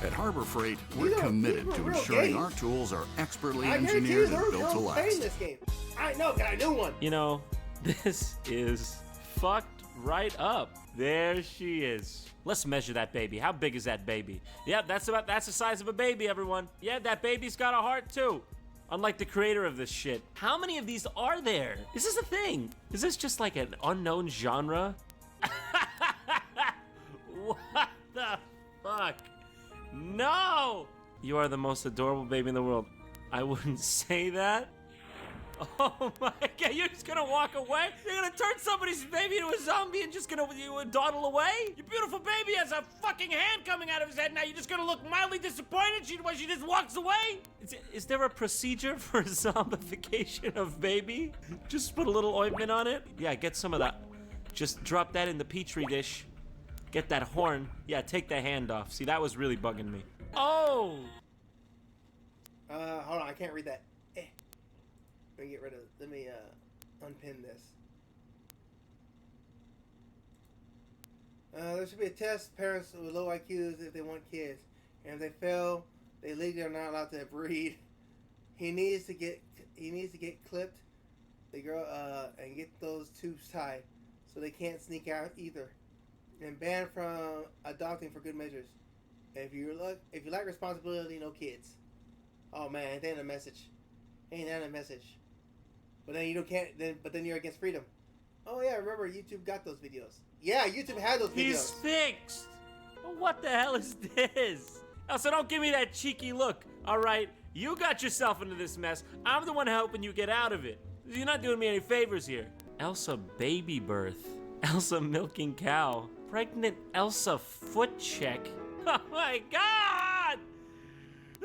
At Harbor Freight, we're committed to ensuring our tools are expertly engineered and built to last. This game. I know, got a new one. You know, this is fucked right up. There she is. Let's measure that baby. How big is that baby? Yeah, that's the size of a baby, everyone. Yeah, that baby's got a heart too. Unlike the creator of this shit. How many of these are there? Is this a thing? Is this just like an unknown genre? What the fuck? No! You are the most adorable baby in the world. I wouldn't say that. Oh my God, you're just gonna walk away? You're gonna turn somebody's baby into a zombie and just gonna dawdle away? Your beautiful baby has a fucking hand coming out of his head. Now you're just gonna look mildly disappointed when she just walks away? Is there a procedure for zombification of baby? Just put a little ointment on it? Yeah, get some of that. Just drop that in the petri dish. Get that horn. Yeah, take the hand off. See, that was really bugging me. Oh! Hold on, I can't read that. Let me unpin this. There should be a test parents with low IQs if they want kids. And if they fail, they legally are not allowed to breed. he needs to get clipped, the girl, and get those tubes tied so they can't sneak out either, and banned from adopting for good measures. If you lack responsibility, no kids. Oh man, ain't that a message? Ain't that a message? But then but then you're against freedom. Oh yeah, remember YouTube got those videos. Yeah, YouTube had those videos. He's fixed. What the hell is this? Elsa, don't give me that cheeky look. All right, you got yourself into this mess. I'm the one helping you get out of it. You're not doing me any favors here. Elsa baby birth. Elsa milking cow. Pregnant Elsa foot check. Oh my God!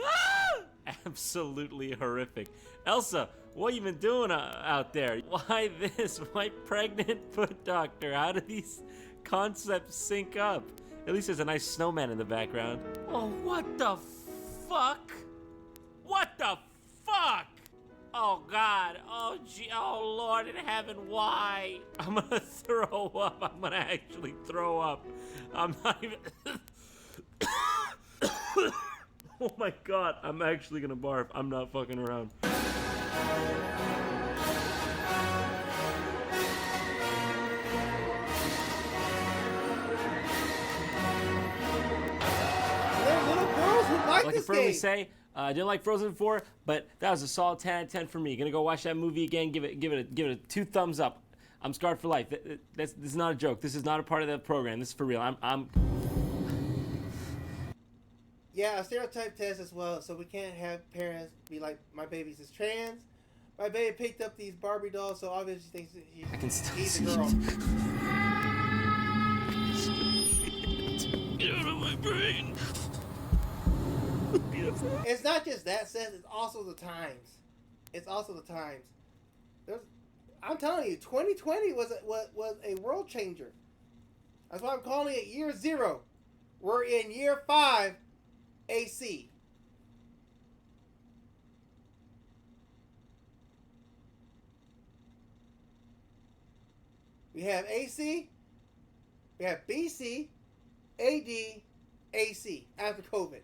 Ah! Absolutely horrific. Elsa, what you been doing out there? Why this? Why pregnant foot doctor? How do these concepts sync up? At least there's a nice snowman in the background. Oh, what the fuck? What the fuck? Oh God, oh gee, oh Lord in heaven, why? I'm gonna throw up, I'm gonna actually throw up. I'm not even... Oh my God, I'm actually gonna barf. I'm not fucking around. Like I can firmly say, I didn't like Frozen 4, but that was a solid 10 out of 10 for me. Gonna go watch that movie again. Give it a 2 thumbs up. I'm scarred for life. This is not a joke. This is not a part of the program. This is for real. I'm. Yeah, a stereotype test as well, so we can't have parents be like, my baby's is trans. My baby picked up these Barbie dolls, so obviously thinks that he's a girl. Get out of my brain. It's not just that, Seth. It's also the times. It's also the times. I'm telling you, 2020 was a world changer. That's why I'm calling it year 0. We're in year 5 AC. We have AC, we have BC, AD, AC after COVID.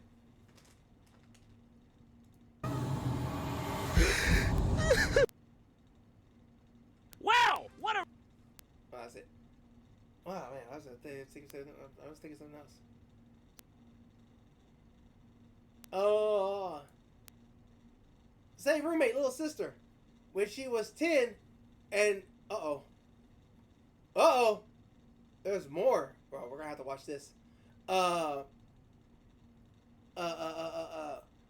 Wow! What a... Oh, that's it. Wow, man, I was thinking something else. Oh, same roommate, little sister, when she was 10, and there's more. Bro, we're gonna have to watch this.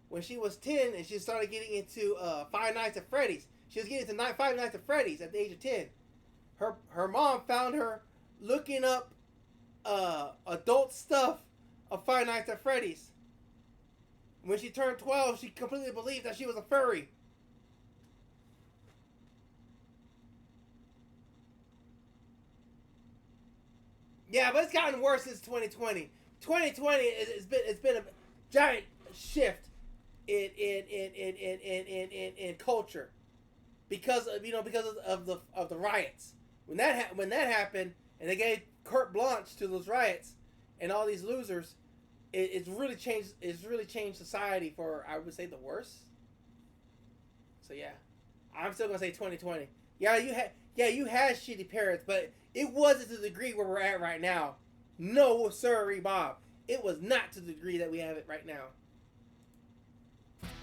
When she was 10 and she started getting into Five Nights at Freddy's. She was getting into Five Nights at Freddy's at the age of 10. Her mom found her looking up adult stuff of Five Nights at Freddy's. When she turned 12, she completely believed that she was a furry. Yeah, but it's gotten worse since 2020. 2020 it's been a giant shift in culture because of the riots. When that happened and they gave carte blanche to those riots and all these losers, it's really changed society for, I would say, the worse. So yeah, I'm still gonna say 2020. Yeah, you had shitty parents, but it wasn't to the degree where we're at right now. No, sorry, Bob. It was not to the degree that we have it right now.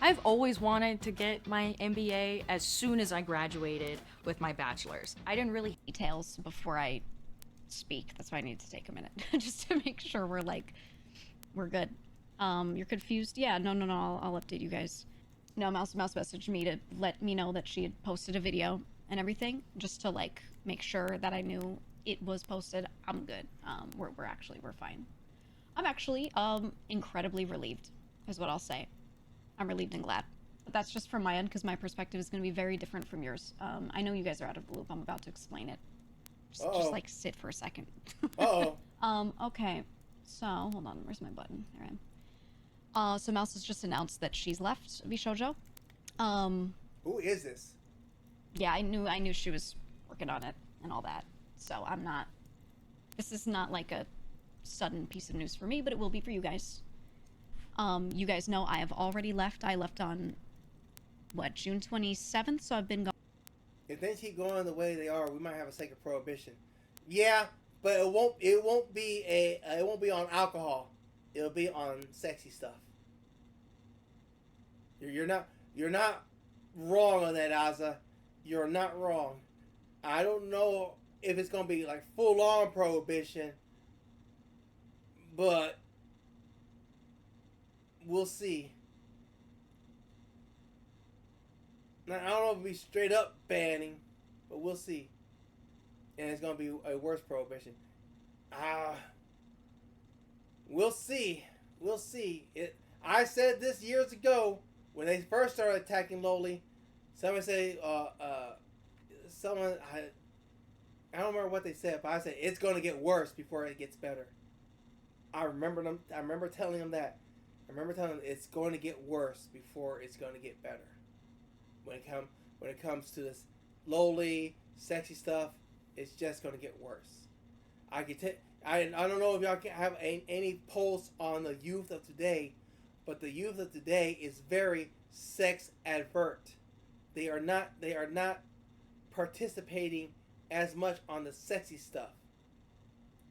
I've always wanted to get my MBA as soon as I graduated with my bachelor's. I didn't really details before I speak. That's why I need to take a minute just to make sure we're good. You're confused? Yeah, no, I'll update you guys. No, Mouse messaged me to let me know that she had posted a video and everything, just to make sure that I knew it was posted. I'm good. We're fine. I'm actually incredibly relieved, is what I'll say. I'm relieved and glad. But that's just from my end, because my perspective is going to be very different from yours. I know you guys are out of the loop. I'm about to explain it. Just sit for a second. Okay. So, hold on. Where's my button? There I am. So Mouse has just announced that she's left Vshojo. Who is this? Yeah, I knew she was working on it and all that. So this is not like a sudden piece of news for me, but it will be for you guys. You guys know I have already left. I left on what, June 27th? So I've been gone. If things keep going the way they are, we might have a second prohibition. Yeah, but it won't be on alcohol. It'll be on sexy stuff. You're not wrong on that, Azza. You're not wrong. I don't know if it's gonna be like full on prohibition, but we'll see. Now, I don't know if it'll be straight up banning, but we'll see. And it's gonna be a worse prohibition. We'll see. We'll see. I said this years ago when they first started attacking Loli. Someone say, I don't remember what they said, but I said it's gonna get worse before it gets better. I remember telling them that. I remember telling them it's going to get worse before it's going to get better. When it comes to this lowly, sexy stuff, it's just going to get worse. I don't know if y'all can have any pulse on the youth of today, but the youth of today is very sex advert. They are not participating as much on the sexy stuff.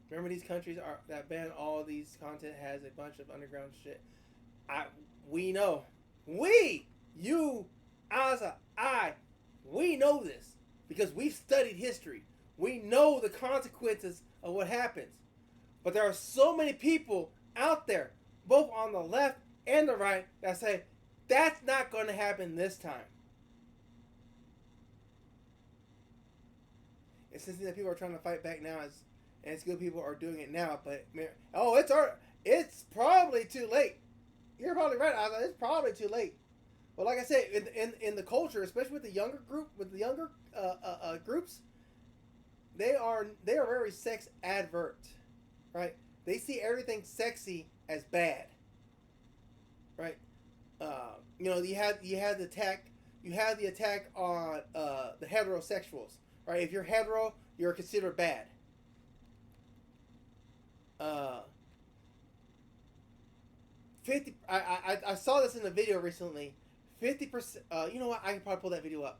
Remember, these countries that ban all these content has a bunch of underground shit. We know. You, Asa, we know this because we've studied history. We know the consequences of what happens. But there are so many people out there, both on the left and the right, that say that's not going to happen this time. It's something that people are trying to fight back now, and it's good people are doing it now. But it's probably too late. You're probably right, Asa. It's probably too late. But like I said, in the culture, especially with the younger groups, they are very sex advert, right? They see everything sexy as bad, right? You had the attack on the heterosexuals, right? If you're hetero, you're considered bad. I saw this in a video recently. 50%. You know what? I can probably pull that video up.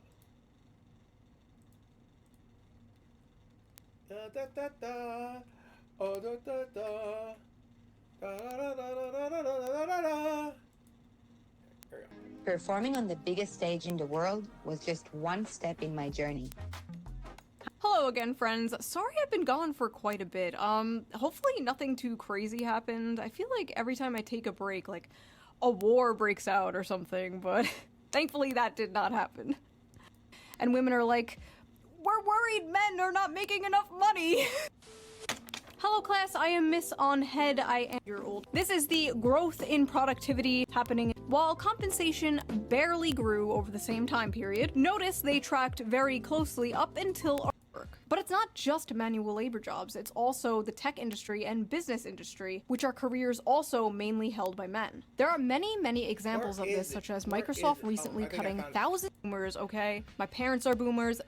Performing on the biggest stage in the world was just one step in my journey. Hello again, friends. Sorry I've been gone for quite a bit. Hopefully nothing too crazy happened. I feel like every time I take a break, like, a war breaks out or something, but thankfully that did not happen. And women are like, we're worried men are not making enough money. Hello class, I am Miss On Head. I am your old. This is the growth in productivity happening while compensation barely grew over the same time period. Notice they tracked very closely up until our work. But it's not just manual labor jobs, it's also the tech industry and business industry, which are careers also mainly held by men. There are many examples of this, such as Microsoft recently cutting thousands of boomers, okay? My parents are boomers.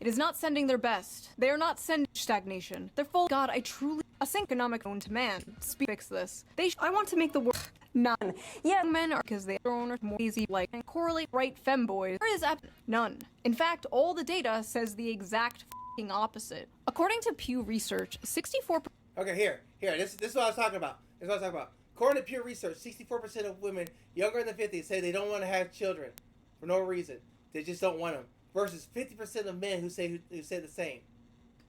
It is not sending their best. They are not sending stagnation. They're full. God, I truly economic known to man. Fix this. I want to make the world none. Yeah, men are because they are more easy like and correlate right femboys. There is none. In fact, all the data says the exact opposite. According to Pew Research, 64. Okay, here. This is what I was talking about. According to Pew Research, 64% of women younger than 50 say they don't want to have children for no reason. They just don't want them. Versus 50% of men who say the same.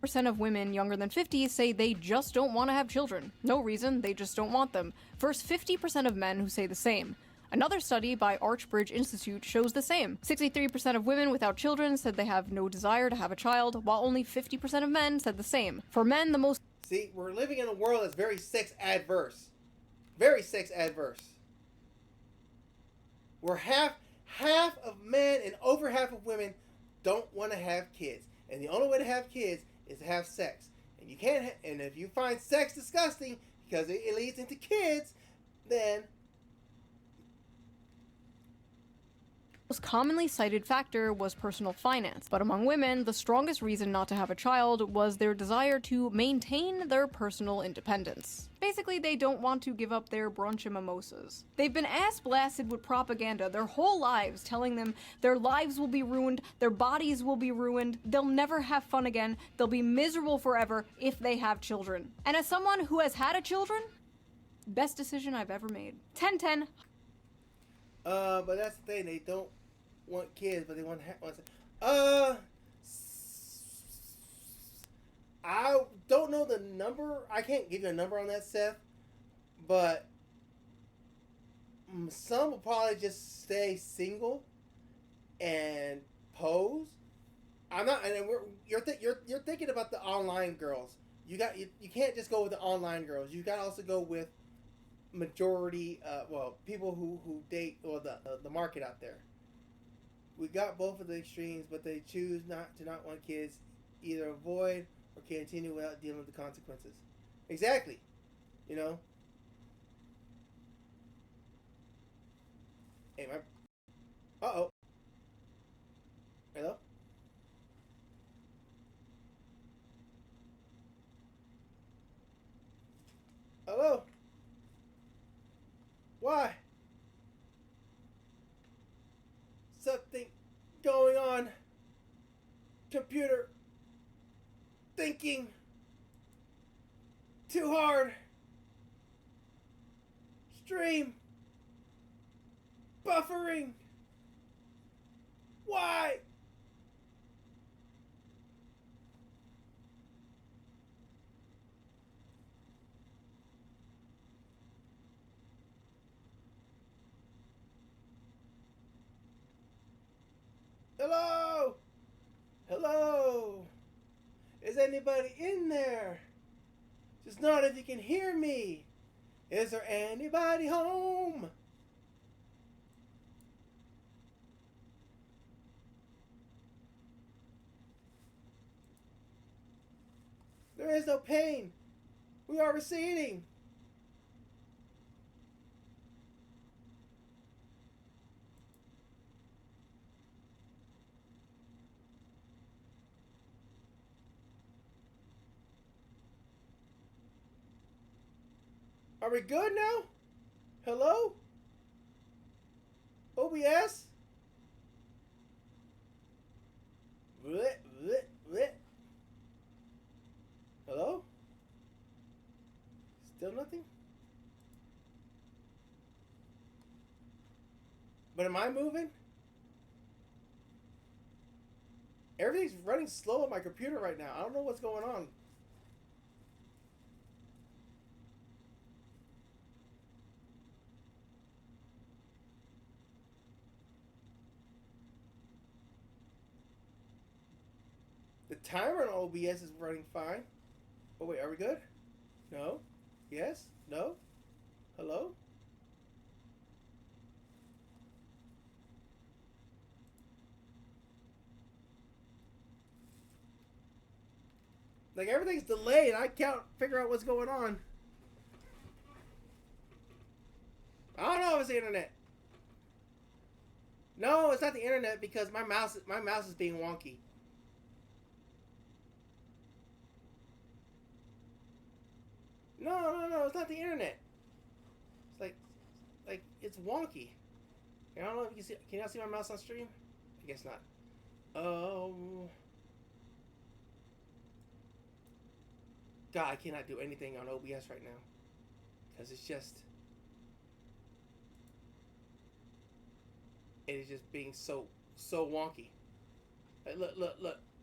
Percent of women younger than 50 say they just don't want to have children. No reason, they just don't want them. Versus 50% of men who say the same. Another study by Archbridge Institute shows the same. 63% of women without children said they have no desire to have a child, while only 50% of men said the same. For men, the most... See, we're living in a world that's very sex adverse. Very sex adverse. We're half of men and over half of women don't want to have kids, and the only way to have kids is to have sex. And you can't. And if you find sex disgusting because it leads into kids, then most commonly cited factor was personal finance, but among women, the strongest reason not to have a child was their desire to maintain their personal independence. Basically, they don't want to give up their brunch and mimosas. They've been ass-blasted with propaganda their whole lives, telling them their lives will be ruined, their bodies will be ruined, they'll never have fun again, they'll be miserable forever if they have children. And as someone who has had a children, best decision I've ever made. 10/10. But that's the thing, they don't want kids, but they want I don't know the number. I can't give you a number on that, Seth. But some will probably just stay single and pose. I'm not, and you're thinking about the online girls. You can't just go with the online girls. You got to also go with majority, people who date, or the market out there. We got both of the extremes, but they choose not want kids, either avoid or continue without dealing with the consequences. Exactly, you know. Hey, uh-oh. Hello? Hello? Why? Something going on. Computer. Thinking. Too hard. Stream. Buffering. Why? Hello? Hello? Is anybody in there? Just not if you can hear me. Is there anybody home? There is no pain. We are receding. Are we good now? Hello? OBS? Blech, blech, blech. Hello? Still nothing? But am I moving? Everything's running slow on my computer right now. I don't know what's going on. The timer on OBS is running fine. Oh wait, are we good? No? Yes? No? Hello? Like everything's delayed. I can't figure out what's going on. I don't know if it's the internet. No, it's not the internet because my mouse is being wonky. No, it's not the internet. It's like it's wonky. I don't know if you can see. Can y'all see my mouse on stream? I guess not. God, I cannot do anything on OBS right now because it is just being so wonky. Like,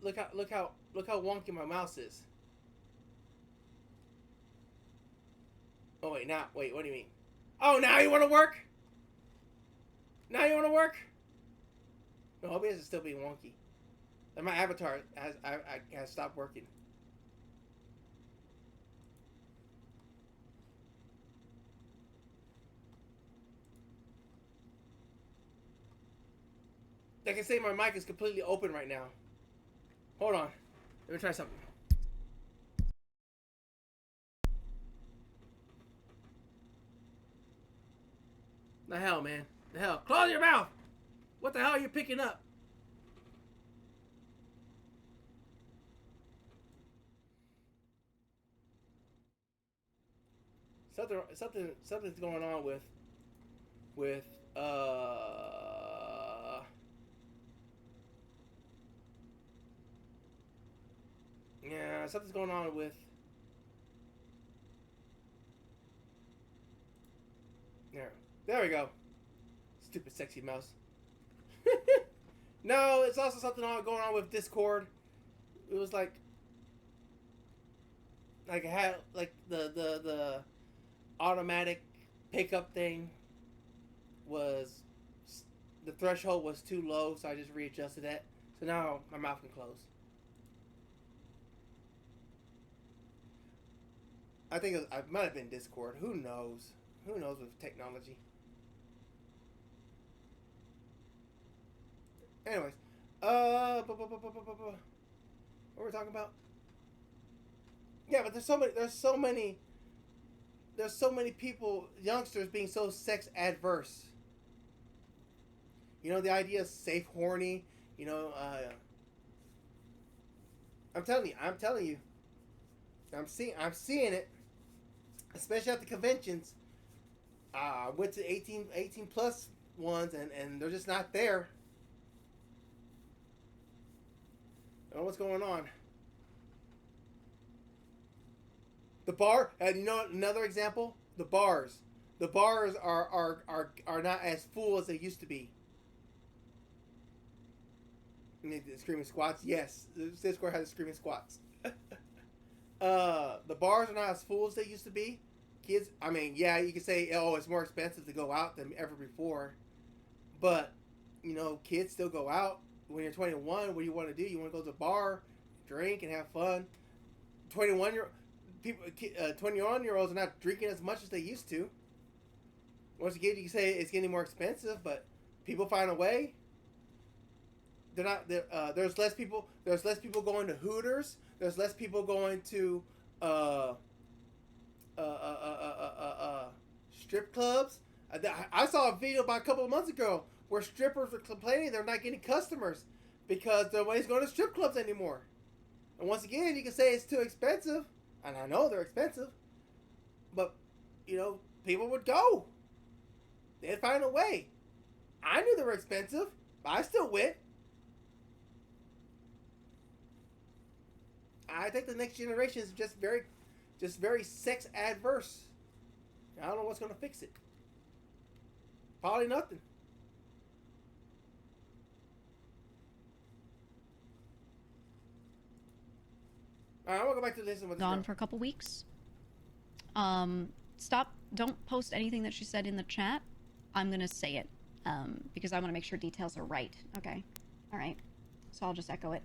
look how wonky my mouse is. Oh wait, what do you mean? Oh, now you want to work? Now you want to work? No, OBS is still being wonky. And my avatar has stopped working. I can say my mic is completely open right now. Hold on. Let me try something. The hell, man. The hell. Close your mouth! What the hell are you picking up? Something's going on with yeah, something's going on with there we go. Stupid sexy mouse. No, it's also something going on with Discord. It was like it had like the automatic pickup thing was the threshold was too low, so I just readjusted that. So now my mouth can close. I think it might have been Discord. Who knows? Who knows with technology? Anyways, what were we talking about? Yeah, but there's so many people, youngsters, being so sex adverse. You know, the idea of safe horny. You know, I'm telling you, I'm seeing it, especially at the conventions. I went to 18 plus ones, and they're just not there. I don't know what's going on. The bar, and you know another example? The bars. The bars are not as full as they used to be. The screaming squats, yes. The Discord has the screaming squats. The bars are not as full as they used to be. Kids, I mean, yeah, you can say, oh, it's more expensive to go out than ever before. But, you know, kids still go out. When you're 21, what do you want to do? You want to go to the bar, drink, and have fun. 21-year-olds are not drinking as much as they used to. Once again, you can say it's getting more expensive, but people find a way. They're not. There's less people. There's less people going to Hooters. There's less people going to strip clubs. I saw a video about a couple of months ago where strippers were complaining they're not getting customers because nobody's going to strip clubs anymore. And once again, you can say it's too expensive, and I know they're expensive, but you know, people would go. They'd find a way. I knew they were expensive, but I still went. I think the next generation is just very sex adverse. I don't know what's gonna fix it. Probably nothing. Alright, I'm gonna go back to this and Gone for a couple weeks. Don't post anything that she said in the chat. I'm gonna say it, because I want to make sure details are right. Okay, all right. So I'll just echo it.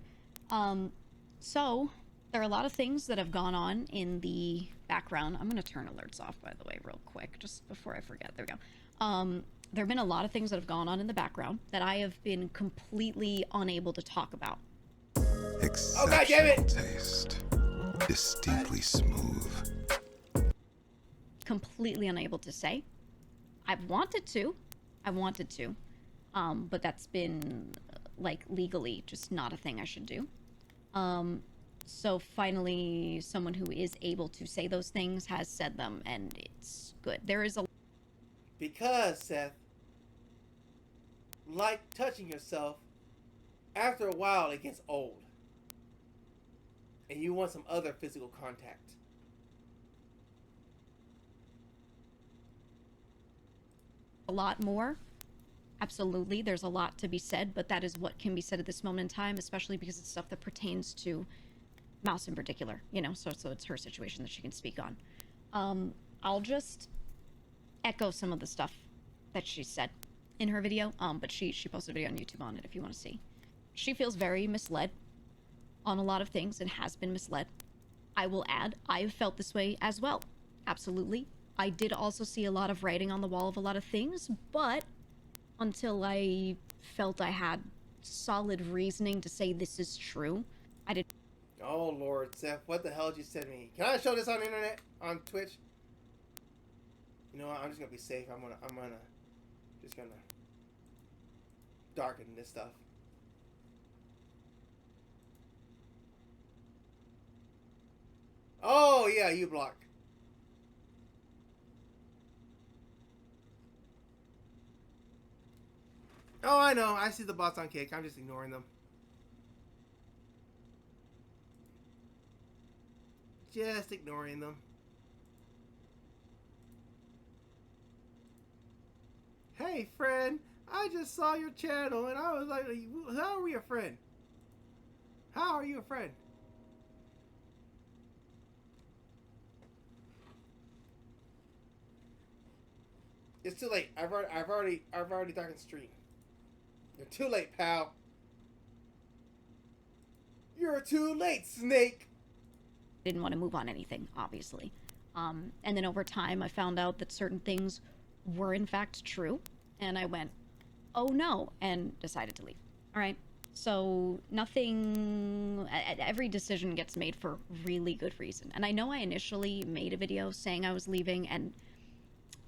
So there are a lot of things that have gone on in the background. I'm gonna turn alerts off, by the way, real quick, just before I forget. There we go. There have been a lot of things that have gone on in the background that I have been completely unable to talk about. Oh, God damn it! Taste. Distinctly smooth. Completely unable to say. I've wanted to, but that's been like legally just not a thing I should do. So finally, someone who is able to say those things has said them, and it's good. There is a because Seth, like touching yourself, after a while it gets old, and you want some other physical contact. a lot more. Absolutely, there's a lot to be said, but that is what can be said at this moment in time, especially because it's stuff that pertains to Mouse in particular, you know, so it's her situation that she can speak on. I'll just echo some of the stuff that she said in her video, but she posted a video on YouTube on it if you want to see. She feels very misled on a lot of things and has been misled. I will add, I've felt this way as well. Absolutely. I did also see a lot of writing on the wall of a lot of things, but until I felt I had solid reasoning to say this is true, I did. Oh Lord, Seth, what the hell did you send me? Can I show this on the internet, on Twitch? You know what? I'm just gonna be safe. I'm gonna darker than this stuff. Oh yeah, you block. Oh, I know. I see the bots on Kick. I'm just ignoring them. Just ignoring them. Hey, friend. I just saw your channel and I was like, how are we a friend? How are you a friend? It's too late. I've already darkened the stream. You're too late, pal. You're too late, Snake. Didn't want to move on anything, obviously. And then over time, I found out that certain things were in fact true, and I went, oh no, and decided to leave. All right. So nothing, every decision gets made for really good reason. And I know I initially made a video saying I was leaving, and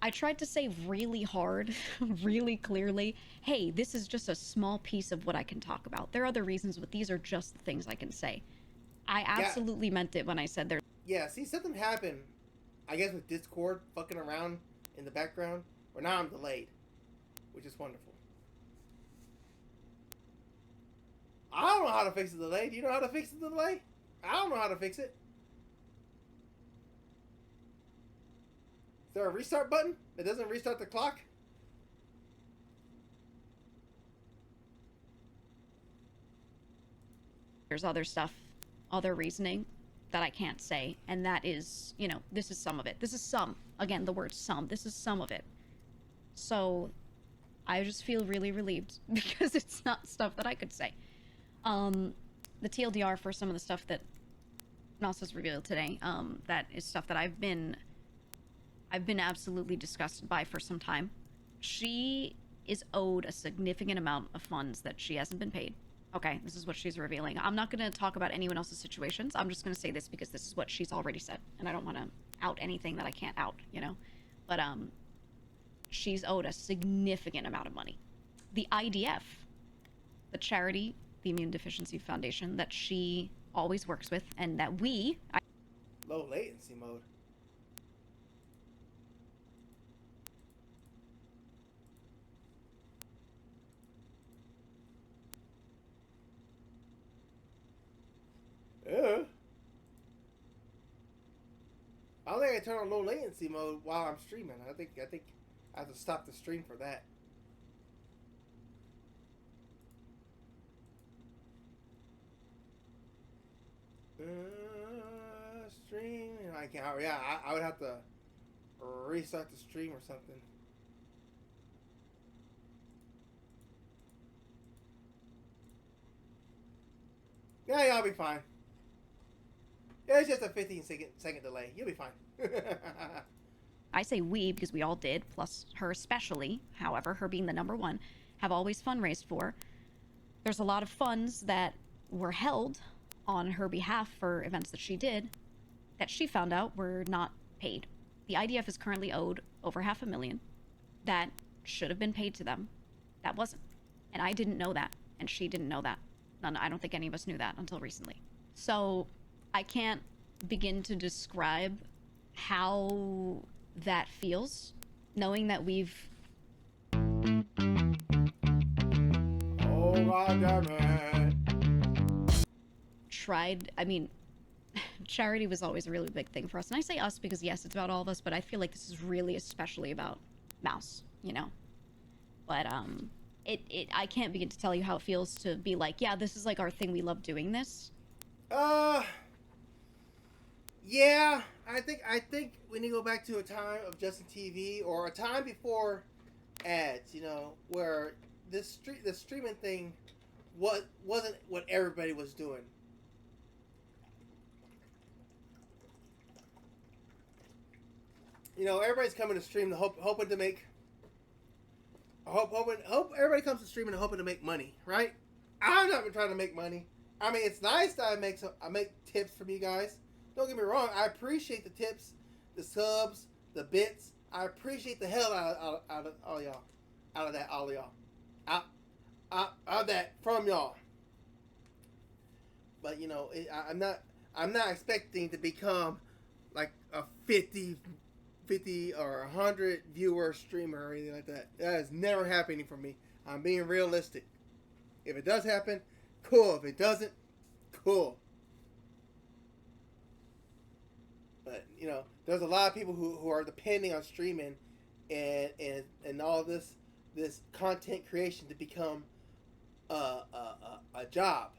I tried to say really hard, really clearly, hey, this is just a small piece of what I can talk about. There are other reasons, but these are just the things I can say. I absolutely meant it when I said there. Yeah, see, something happened, I guess, with Discord fucking around in the background, where now I'm delayed, which is wonderful. I don't know how to fix the delay. Do you know how to fix the delay? I don't know how to fix it. Is there a restart button that doesn't restart the clock? There's other stuff, other reasoning that I can't say, and that is, you know, this is some of it. This is some. Again, the word some. This is some of it. So, I just feel really relieved because it's not stuff that I could say. The TLDR for some of the stuff that Mouse has revealed today, that is stuff that I've been absolutely disgusted by for some time. She is owed a significant amount of funds that she hasn't been paid. Okay, this is what she's revealing. I'm not going to talk about anyone else's situations. I'm just going to say this because this is what she's already said, and I don't want to out anything that I can't out, you know? But, she's owed a significant amount of money. The IDF, the charity, the Immune Deficiency Foundation, that she always works with, and that low latency mode. Yeah. I don't think I turn on low latency mode while I'm streaming. I think I have to stop the stream for that. Stream. I can't. Yeah, I would have to restart the stream or something. Yeah, I'll be fine. Yeah, it's just a 15-second delay. You'll be fine. I say we because we all did, plus her especially, however, her being the number one, have always fundraised for. There's a lot of funds that were held on her behalf for events that she did that she found out were not paid. The IDF is currently owed over $500,000 that should have been paid to them. That wasn't. And I didn't know that, and she didn't know that. None, I don't think any of us knew that until recently. So I can't begin to describe how that feels, knowing that we've... Oh, God damn it. Tried, I mean, charity was always a really big thing for us. And I say us because, yes, it's about all of us, but I feel like this is really especially about Mouse, you know? But, I can't begin to tell you how it feels to be like, yeah, this is like our thing, we love doing this. Yeah, I think we need to go back to a time of Justin TV or a time before ads, you know, where the streaming thing wasn't what everybody was doing. You know, everybody's coming to stream hoping to make. Hope everybody comes to streaming hoping to make money, right? I'm not trying to make money. I mean, it's nice that I make tips from you guys. Don't get me wrong. I appreciate the tips, the subs, the bits. I appreciate the hell out of all y'all, out of that all y'all, of that from y'all. But you know, I'm not expecting to become like a 50 or 100 viewer streamer or anything like that. That is never happening for me. I'm being realistic. If it does happen, cool. If it doesn't, cool. But you know, there's a lot of people who are depending on streaming and all this content creation to become a job.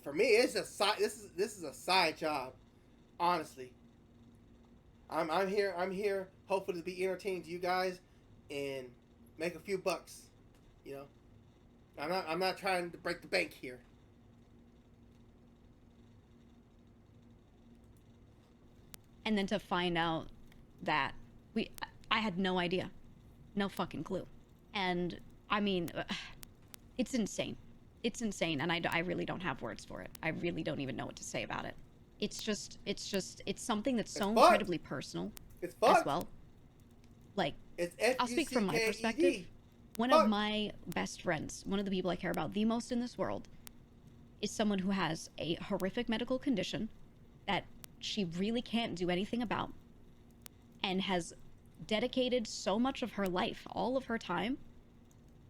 For me, it's a side. This is a side job, honestly. I'm here hopefully to be entertaining to you guys and make a few bucks. You know, I'm not trying to break the bank here. And then to find out that I had no idea, no fucking clue. And I mean, it's insane. It's insane, and I really don't have words for it. I really don't even know what to say about it. It's something that's so incredibly personal as well. Like, I'll speak from my perspective. One of my best friends, one of the people I care about the most in this world, is someone who has a horrific medical condition that she really can't do anything about, and has dedicated so much of her life, all of her time,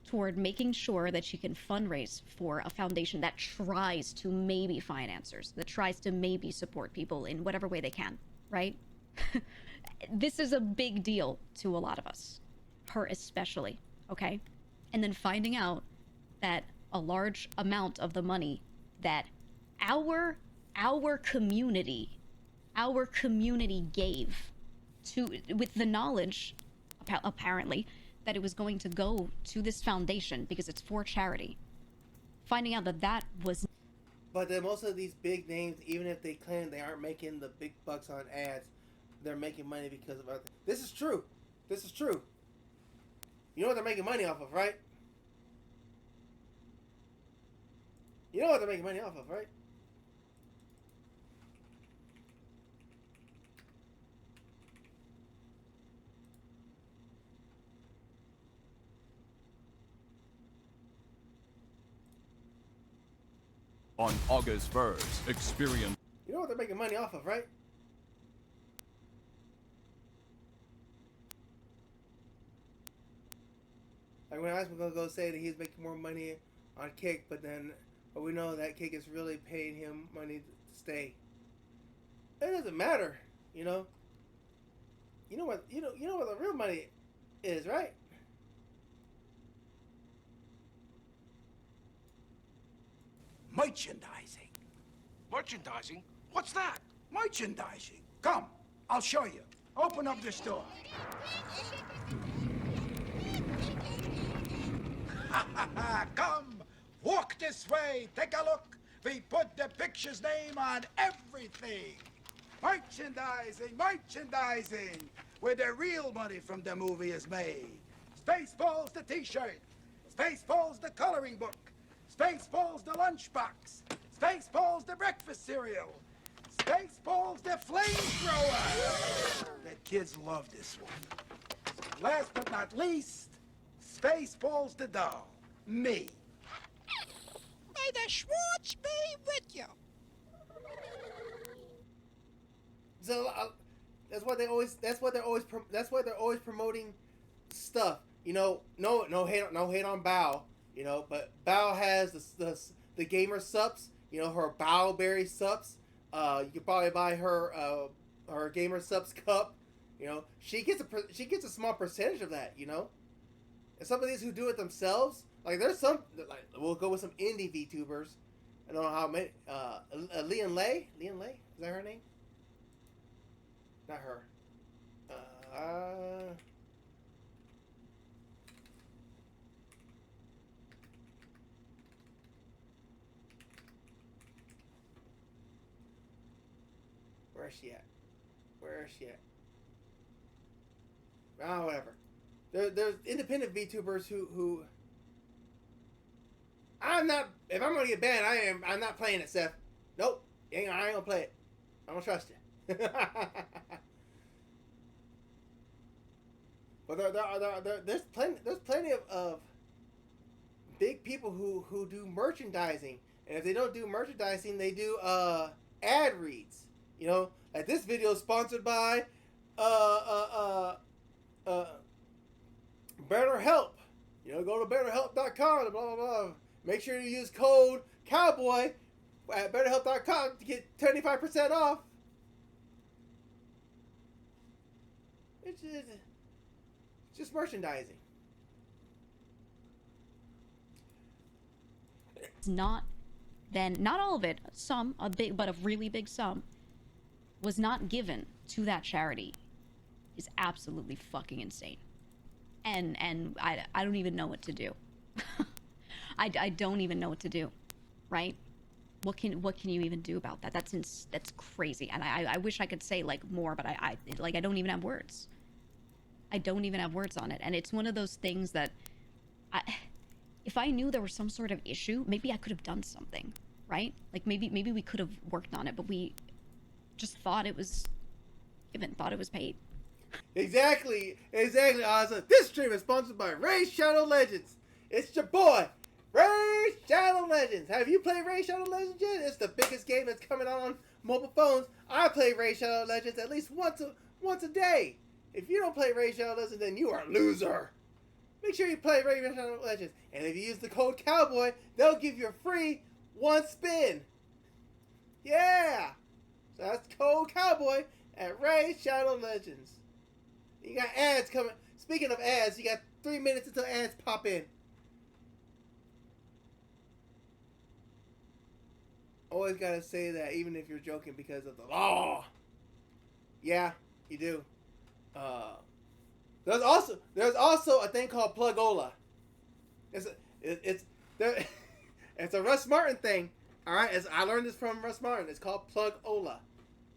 toward making sure that she can fundraise for a foundation that tries to maybe find answers, that tries to maybe support people in whatever way they can, right? This is a big deal to a lot of us, her especially, okay? And then finding out that a large amount of the money that our community gave to, with the knowledge, apparently, that it was going to go to this foundation because it's for charity. Finding out that was... But then most of these big names, even if they claim they aren't making the big bucks on ads, they're making money because of other... This is true. This is true. You know what they're making money off of, right? You know what they're making money off of, right? On August 1st, experience... You know what they're making money off of, right? Like when I was going to go say that he's making more money on Kick, but we know that Kick is really paying him money to stay. It doesn't matter, you know. You know what the real money is, right? Merchandising. Merchandising? What's that? Merchandising. Come, I'll show you. Open up this door. Come, walk this way. Take a look. We put the picture's name on everything. Merchandising, merchandising. Where the real money from the movie is made. Spaceballs the t-shirt. Spaceballs the coloring book. Spaceballs the lunchbox. Spaceballs the breakfast cereal. Spaceballs the flamethrower. The kids love this one. Last but not least, Spaceballs the doll. Me. May the Schwartz be with you. So that's why they're always promoting stuff. You know, no hate on Bao. You know, but Bao has the gamer subs. You know, her Baoberry subs. You could probably buy her her gamer subs cup. You know, she gets a small percentage of that. You know, and some of these who do it themselves, like there's some like we'll go with some indie VTubers. I don't know how many. Leon Lay, is that her name? Not her. Where is she at? Oh, whatever. There's independent VTubers who I'm not. If I'm gonna get banned, I'm not playing it, Seth. Nope. I ain't gonna play it. I don't trust you. But there's plenty big people who do merchandising, and if they don't do merchandising, they do ad reads. You know, like this video is sponsored by BetterHelp. You know, go to BetterHelp.com. Blah blah blah. Make sure you use code Cowboy at BetterHelp.com to get 25% off. It's just merchandising. It's not then, not all of it, some, a big, but a really big sum, was not given to that charity is absolutely fucking insane. And I don't even know what to do. I don't even know what to do, right? What can you even do about that? That's crazy. And I wish I could say like more, but I don't even have words. I don't even have words on it. And it's one of those things that if I knew there was some sort of issue, maybe I could have done something, right? Like maybe we could have worked on it, but we just thought it was given, thought it was paid. Exactly. Awesome. This stream is sponsored by Raid Shadow Legends. It's your boy, Raid Shadow Legends. Have you played Raid Shadow Legends yet? It's the biggest game that's coming out on mobile phones. I play Raid Shadow Legends at least once a day. If you don't play Raid Shadow Legends, then you are a loser. Make sure you play Raid Shadow Legends. And if you use the code Cowboy, they'll give you a free 1 spin. Yeah. So that's code Cowboy at Raid Shadow Legends. You got ads coming. Speaking of ads, you got 3 minutes until ads pop in. Always gotta say that, even if you're joking, because of the law. Yeah, you do. There's also a thing called Plugola. It's a Russ Martin thing. All right, I learned this from Russ Martin. It's called Plugola.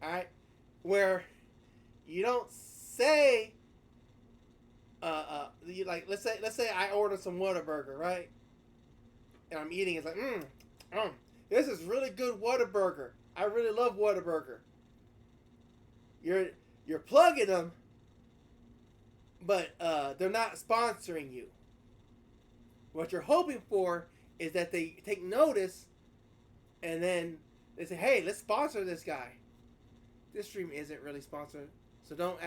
All right, where you don't say let's say I order some Whataburger, right? And I'm eating. It's like this is really good Whataburger. I really love Whataburger. You're plugging them, but they're not sponsoring you. What you're hoping for is that they take notice, and then they say, "Hey, let's sponsor this guy." This stream isn't really sponsored, so don't.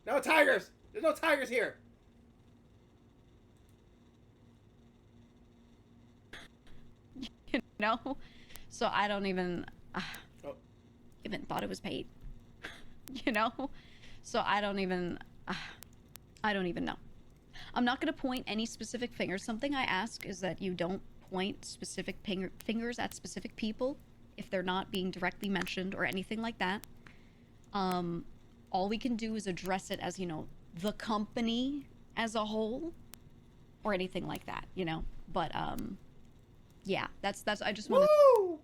No tigers. There's no tigers here. You know, so I don't even even thought it was paid. You know, so I don't even know. I'm not gonna point any specific fingers. Something I ask is that you don't point specific fingers at specific people if they're not being directly mentioned or anything like that. All we can do is address it as, you know, the company as a whole or anything like that, you know. But yeah, that's I just want to.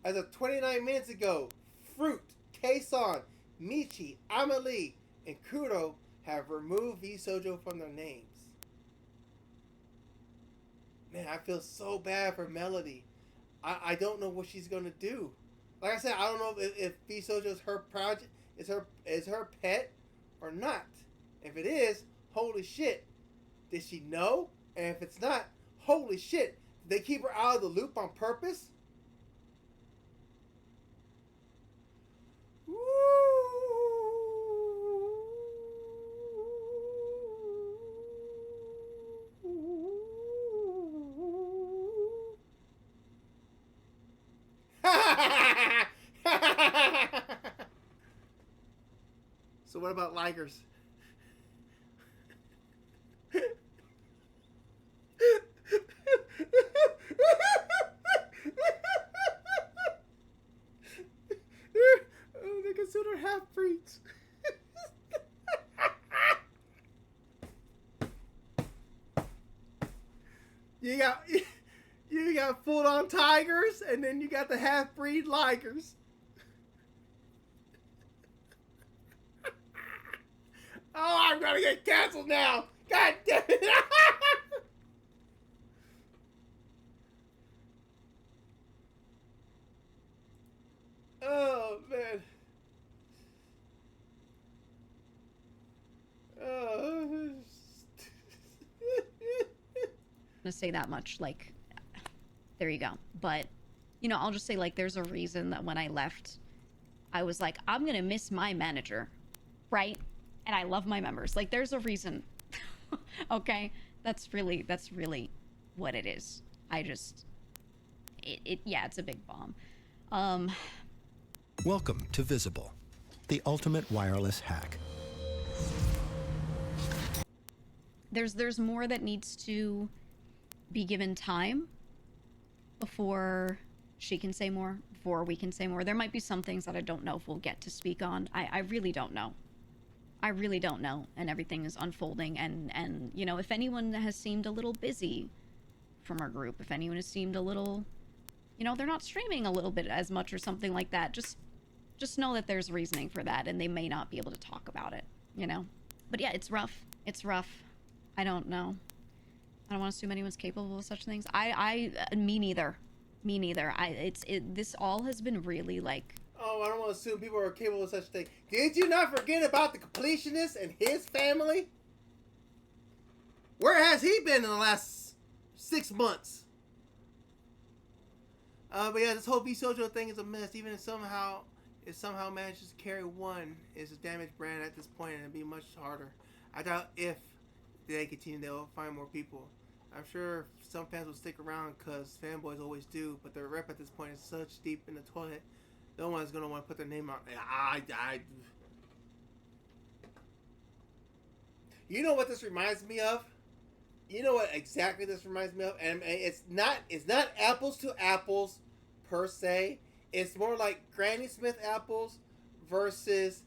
As of 29 minutes ago, Fruit, Kason, Michi, Amelie, and Kuro have removed Vshojo from their names. Man, I feel so bad for Melody. I don't know what she's gonna do. Like I said, I don't know if Vshojo is her project, is her pet or not. If it is, holy shit. Did she know? And if it's not, holy shit. Did they keep her out of the loop on purpose? So what about Ligers? They consider half-breeds. You got full-on tigers, and then you got the half-breed Ligers. Oh, I'm gonna get canceled now! God damn it! Oh, man. Oh. gonna say that much. Like, there you go. But, you know, I'll just say, like, there's a reason that when I left, I was like, I'm gonna miss my manager, right? And I love my members. Like, there's a reason. Okay? That's really what it is. I just, yeah, it's a big bomb. Welcome to Visible, the ultimate wireless hack. There's more that needs to be given time before she can say more, before we can say more. There might be some things that I don't know if we'll get to speak on. I really don't know. I really don't know, and everything is unfolding, and you know, if anyone has seemed a little busy from our group, if anyone has seemed a little, you know, they're not streaming a little bit as much or something like that, just know that there's reasoning for that, and they may not be able to talk about it, you know? But yeah, it's rough. It's rough. I don't know. I don't want to assume anyone's capable of such things. Me neither. Me neither. This all has been really, like... Oh, I don't want to assume people are capable of such a thing. Did you not forget about the completionist and his family? Where has he been in the last 6 months? But yeah, this whole Vshojo thing is a mess. Even if somehow manages to carry one, it's a damaged brand at this point, and it'll be much harder. I doubt if they continue, they'll find more people. I'm sure some fans will stick around because fanboys always do, but their rep at this point is such deep in the toilet. No one's gonna want to put their name out. You know what this reminds me of? You know what exactly this reminds me of? And it's not apples to apples per se. It's more like Granny Smith apples versus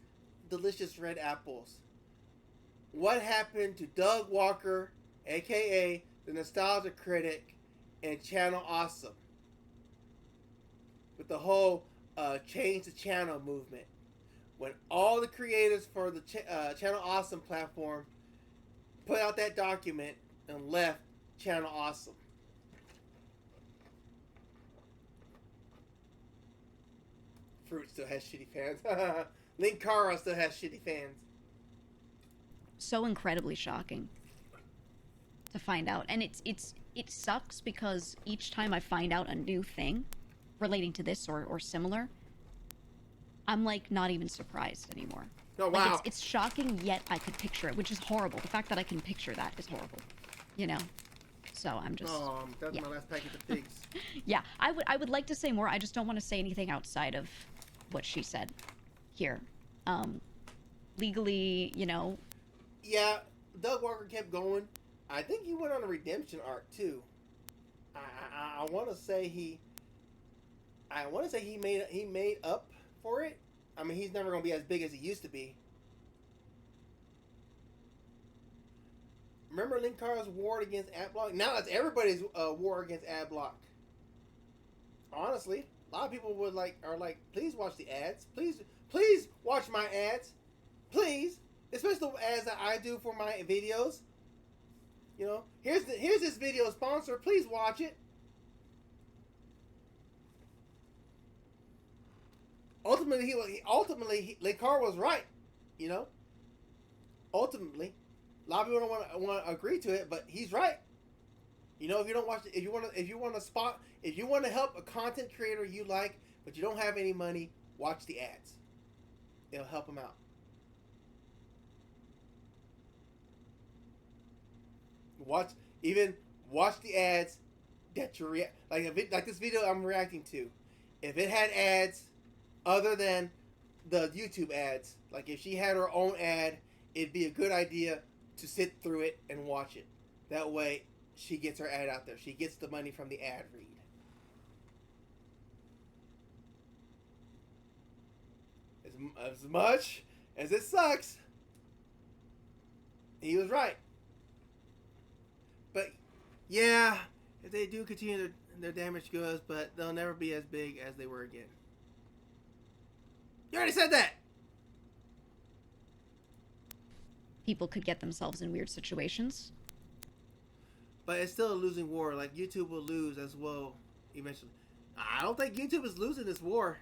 delicious red apples. What happened to Doug Walker, aka the Nostalgia Critic, and Channel Awesome? With the whole change the channel movement, when all the creators for the Channel Awesome platform put out that document and left Channel Awesome. Fruit still has shitty fans. Linkara still has shitty fans. So incredibly shocking to find out, and it sucks because each time I find out a new thing relating to this or similar, I'm like not even surprised anymore. Oh wow! Like, it's shocking, yet I could picture it, which is horrible. The fact that I can picture that is horrible, you know. So I'm just. Oh, that's my last package of figs. Yeah, I would like to say more. I just don't want to say anything outside of what she said here. Legally, you know. Yeah, Doug Walker kept going. I think he went on a redemption arc too. I want to say he made up for it. I mean, he's never going to be as big as he used to be. Remember Linkara's war against Adblock? Now it's everybody's war against Adblock. Honestly, a lot of people are like, please watch the ads. Please watch my ads. Please, especially the ads that I do for my videos. You know, here's this video sponsor. Please watch it. Ultimately, Linkara was right. You know, ultimately, a lot of people don't want to agree to it, but he's right. You know, if you don't watch it, if you want to help a content creator you like, but you don't have any money, watch the ads. It'll help them out. Watch the ads that you like this video I'm reacting to. If it had ads other than the YouTube ads, like if she had her own ad, it'd be a good idea to sit through it and watch it. That way she gets her ad out there. She gets the money from the ad read. As much as it sucks, he was right. But yeah, if they do continue their damaged goods, but they'll never be as big as they were again. You already said that. People could get themselves in weird situations. But it's still a losing war. Like, YouTube will lose as well eventually. I don't think YouTube is losing this war.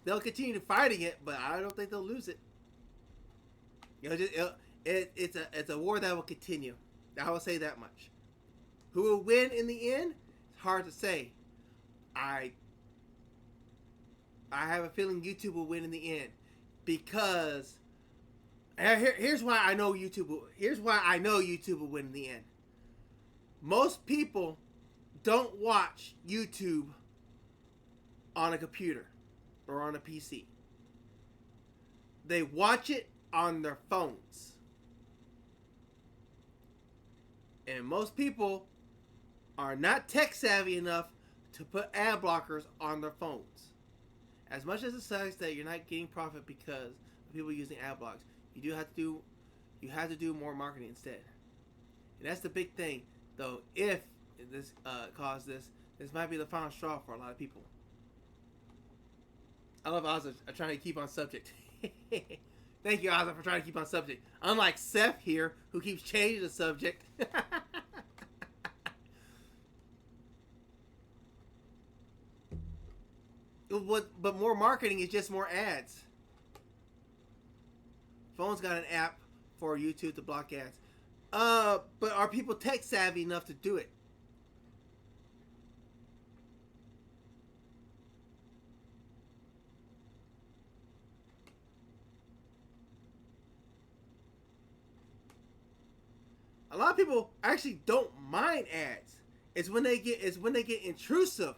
They'll continue fighting it, but I don't think they'll lose it. It's a war that will continue. I will say that much. Who will win in the end? It's hard to say. I have a feeling YouTube will win in the end because here's why I know YouTube will. Here's why I know YouTube will win in the end. Most people don't watch YouTube on a computer or on a PC. They watch it on their phones. And most people are not tech savvy enough to put ad blockers on their phones. As much as it sucks that you're not getting profit because of people using ad blocks, you have to do more marketing instead. And that's the big thing, though. If this caused this might be the final straw for a lot of people. I love Ozza trying to keep on subject. Thank you, Ozza, for trying to keep on subject. Unlike Seth here, who keeps changing the subject. But more marketing is just more ads. Phone's got an app for YouTube to block ads. But are people tech savvy enough to do it? A lot of people actually don't mind ads. It's when they get intrusive.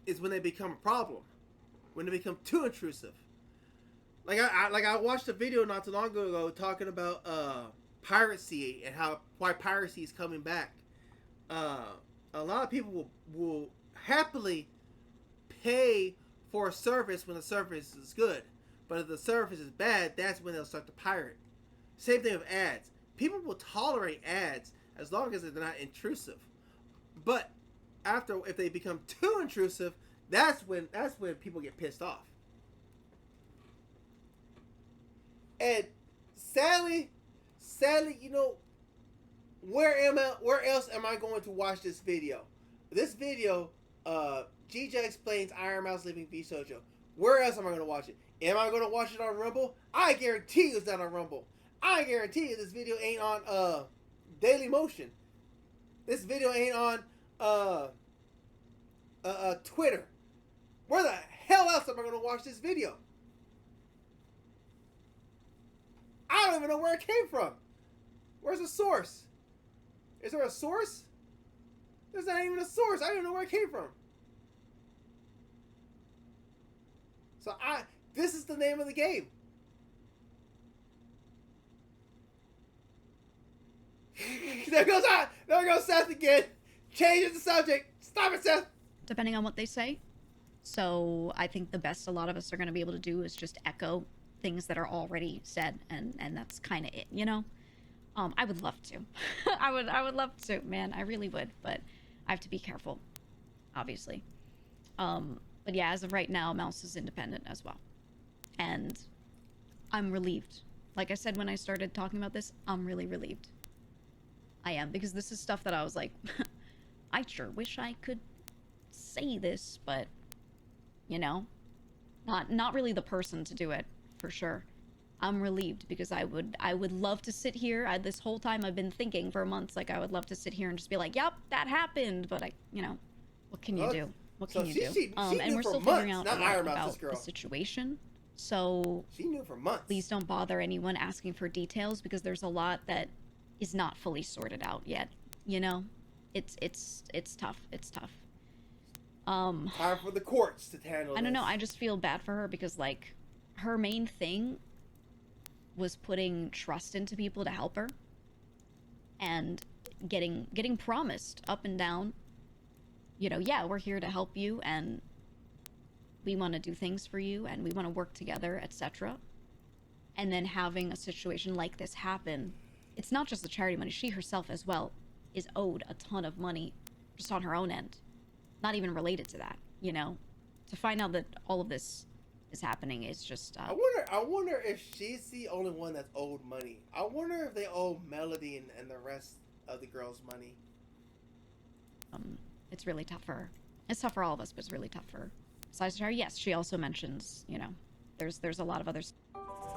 Is when they become a problem. When they become too intrusive. Like I watched a video not too long ago talking about piracy and why piracy is coming back. A lot of people will happily pay for a service when the service is good, but if the service is bad, that's when they'll start to pirate. Same thing with ads. People will tolerate ads as long as they're not intrusive, but if they become too intrusive, that's when people get pissed off. And sadly, you know, where else am I going to watch this video? This video, GJ explains Iron Mouse leaving Vshojo. Where else am I going to watch it? Am I going to watch it on Rumble? I guarantee you it's not on Rumble. I guarantee you this video ain't on Daily Motion. This video ain't on Twitter. Where the hell else am I going to watch this video? I don't even know where it came from. Where's the source? Is there a source? There's not even a source. I don't know where it came from. So this is the name of the game. There goes Seth again. Changes the subject. Stop it, Seth. Depending on what they say. So I think the best a lot of us are going to be able to do is just echo things that are already said, and that's kind of it, you know. I would love to. I would love to, man. I really would, but I have to be careful, obviously. But yeah, as of right now, Mouse is independent as well, and I'm relieved. Like I said when I started talking about this, I'm really relieved. I am, because this is stuff that I was like, I sure wish I could say this, but you know, not really the person to do it, for sure. I'm relieved because I would love to sit here. This whole time I've been thinking for months, like I would love to sit here and just be like, yep, that happened, but you know, what can you do? What can you do? And we're still figuring out about the situation. So she knew for months. Please don't bother anyone asking for details, because there's a lot that is not fully sorted out yet. You know, it's tough. It's tough. Time for the courts to handle. I don't know. I just feel bad for her because like her main thing was putting trust into people to help her, and getting promised up and down, you know, yeah, we're here to help you and we want to do things for you and we want to work together, etc. And then having a situation like this happen, it's not just the charity money. She herself as well is owed a ton of money just on her own end, not even related to that, you know. To find out that all of this is happening is just I wonder if she's the only one that's owed money. I wonder if they owe Melody and the rest of the girls money. It's really tough for her. It's tough for all of us, but it's really tough for her. Besides her, yes, she also mentions, you know, there's a lot of others.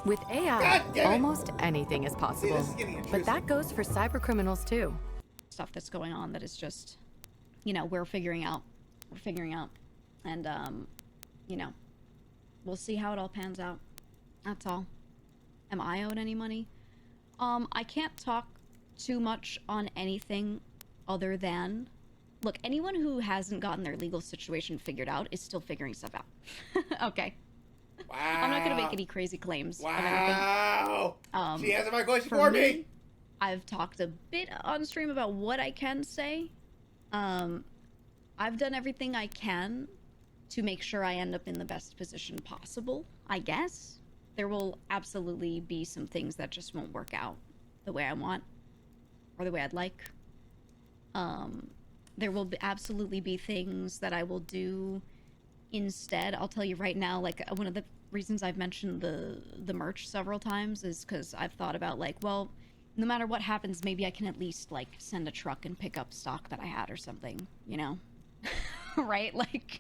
With AI, almost anything is possible. But that goes for cybercriminals too. stuff that's going on that is just, you know, we're figuring out. And, you know, we'll see how it all pans out. That's all. Am I owed any money? I can't talk too much on anything other than, look, anyone who hasn't gotten their legal situation figured out is still figuring stuff out. Okay. Wow. I'm not gonna make any crazy claims. Wow. Of anything. She answered my question for me. I've talked a bit on stream about what I can say. I've done everything I can to make sure I end up in the best position possible, I guess. There will absolutely be some things that just won't work out the way I want or the way I'd like. There will absolutely be things that I will do instead. I'll tell you right now, like, one of the reasons I've mentioned the merch several times is because I've thought about, like, well, no matter what happens, maybe I can at least, like, send a truck and pick up stock that I had or something, you know? Right? Like,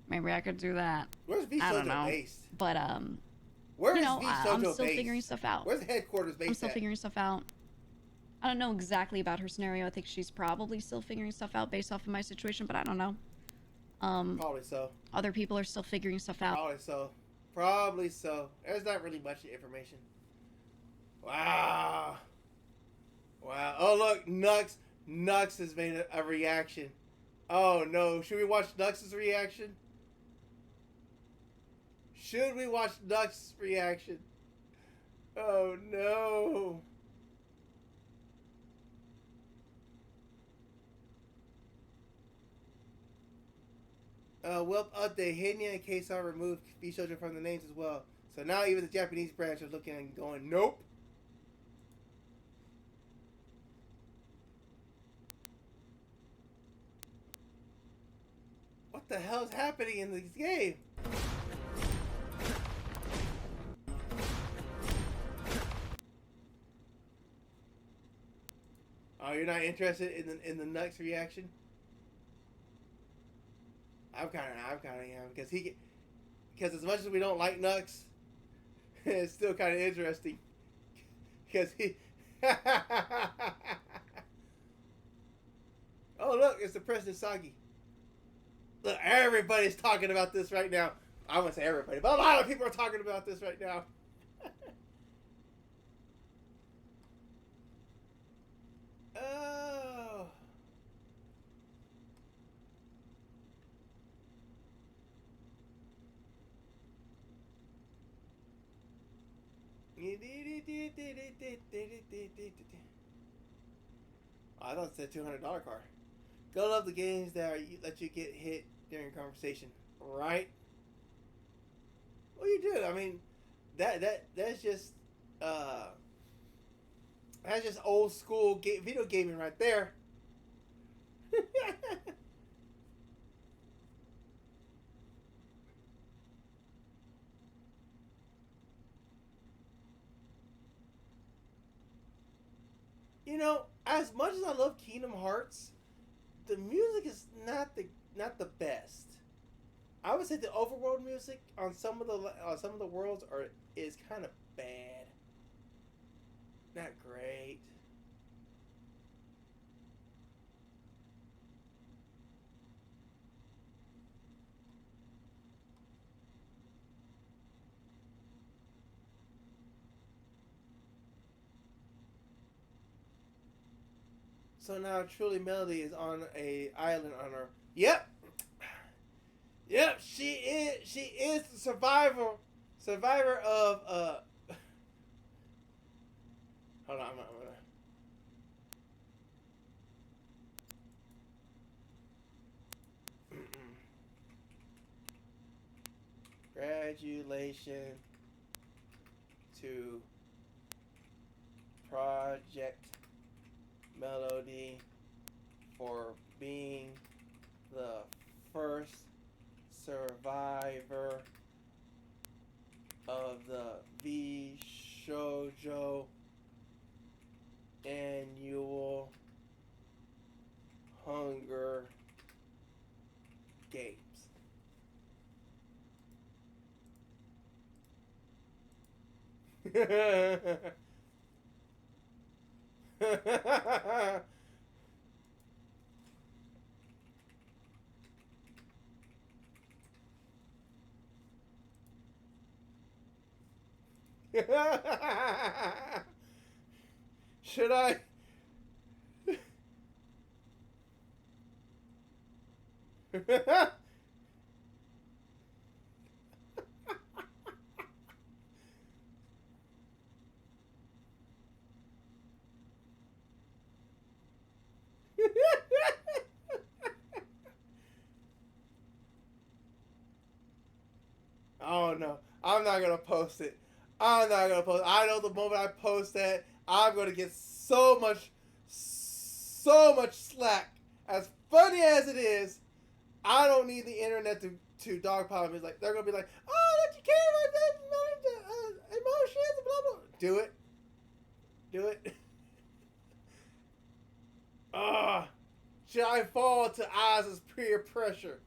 maybe I could do that. Where's I don't know. Vshojo based? But, Where you is know, Vshojo I'm still based? figuring stuff out. Where's the headquarters based I'm still at? figuring stuff out. I don't know exactly about her scenario. I think she's probably still figuring stuff out based off of my situation, but I don't know. Probably so. Other people are still figuring stuff out. Probably so. Probably so. There's not really much information. Wow. Wow. Oh, look. Nux has made a reaction. Oh, no. Should we watch Nux's reaction? Should we watch Nux's reaction? Oh, no. Well, update. Henya and K-Star removed Vshojo from the names as well. So now even the Japanese branch are looking and going, nope. What the hell is happening in this game? Oh, you're not interested in the Nux reaction? I'm kind of am because as much as we don't like Nux, it's still kind of interesting because he. Oh look, it's the President Sagi. Look, everybody's talking about this right now. I wouldn't say everybody, but a lot of people are talking about this right now. Oh. I thought it said $200 car. Go love the games that let you get hit during conversation, right? Well, you do. I mean, that's just old school video gaming right there. You know, as much as I love Kingdom Hearts, the music is not the best. I would say the overworld music on some of the worlds is kind of bad. Not great. So now Truly Melody is on a island on her. Yep. Yep, she is the survivor of hold on, I'm gonna Congratulations to Project Melody for being the first survivor of the Vshojo annual Hunger Games. Should I? Oh no, I'm not gonna post it. I'm not gonna post. I know the moment I post that, I'm gonna get so much slack. As funny as it is, I don't need the internet to dogpile me. It's like they're gonna be like, oh, don't you care about that emotions, blah blah. Do it, do it. Ah, should I fall to Oz's peer pressure?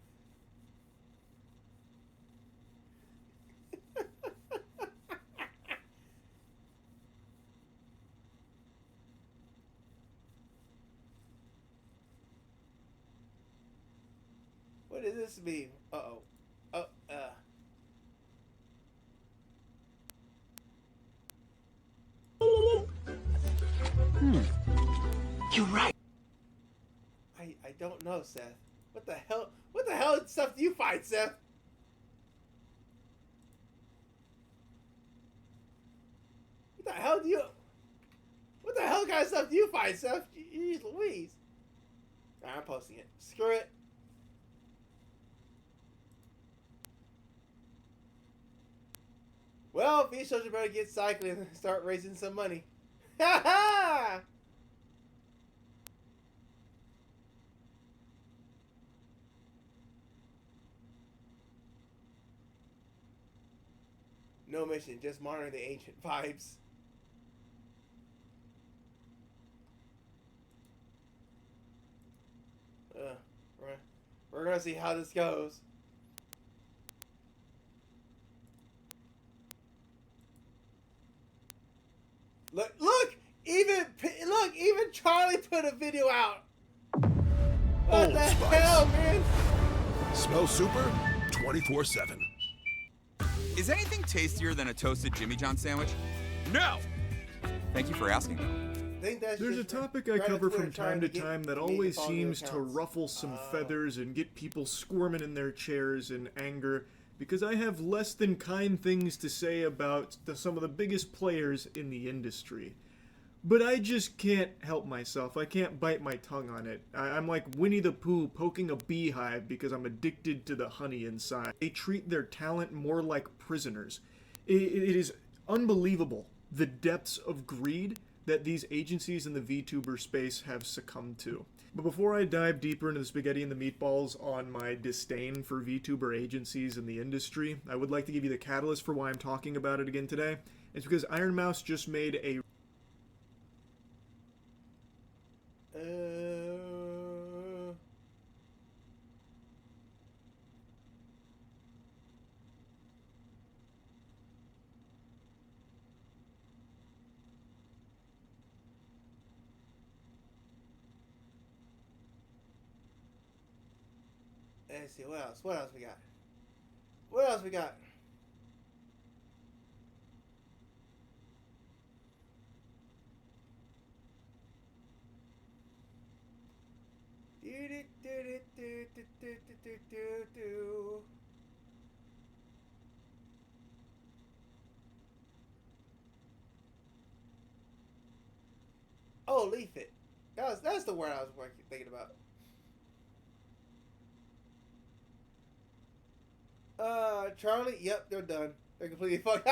What does this mean? Uh-oh. You're right. I don't know, Seth. What the hell? What the hell stuff do you find, Seth? What the hell do you? What the hell kind of stuff do you find, Seth? Jeez Louise. Alright, I'm posting it. Screw it. Well, Vshojo better get cycling and start raising some money. Ha ha! No mission, just monitoring the ancient vibes. We're gonna see how this goes. Look! Even Charlie put a video out. What Old the Spice. hell, man? Smell super 24/7. Is anything tastier than a toasted Jimmy John sandwich? No! Thank you for asking, though. There's a topic I cover from time to time that always seems to ruffle some feathers and get people squirming in their chairs in anger, because I have less than kind things to say about some of the biggest players in the industry. But I just can't help myself. I can't bite my tongue on it. I'm like Winnie the Pooh poking a beehive because I'm addicted to the honey inside. They treat their talent more like prisoners. It is unbelievable the depths of greed that these agencies in the VTuber space have succumbed to. But before I dive deeper into the spaghetti and the meatballs on my disdain for VTuber agencies in the industry, I would like to give you the catalyst for why I'm talking about it again today. It's because Iron Mouse just made a Let's see, what else? What else we got? What else we got? Oh, Leaf It. That's the word I was thinking about. Charlie, yep, they're done. They're completely fucked.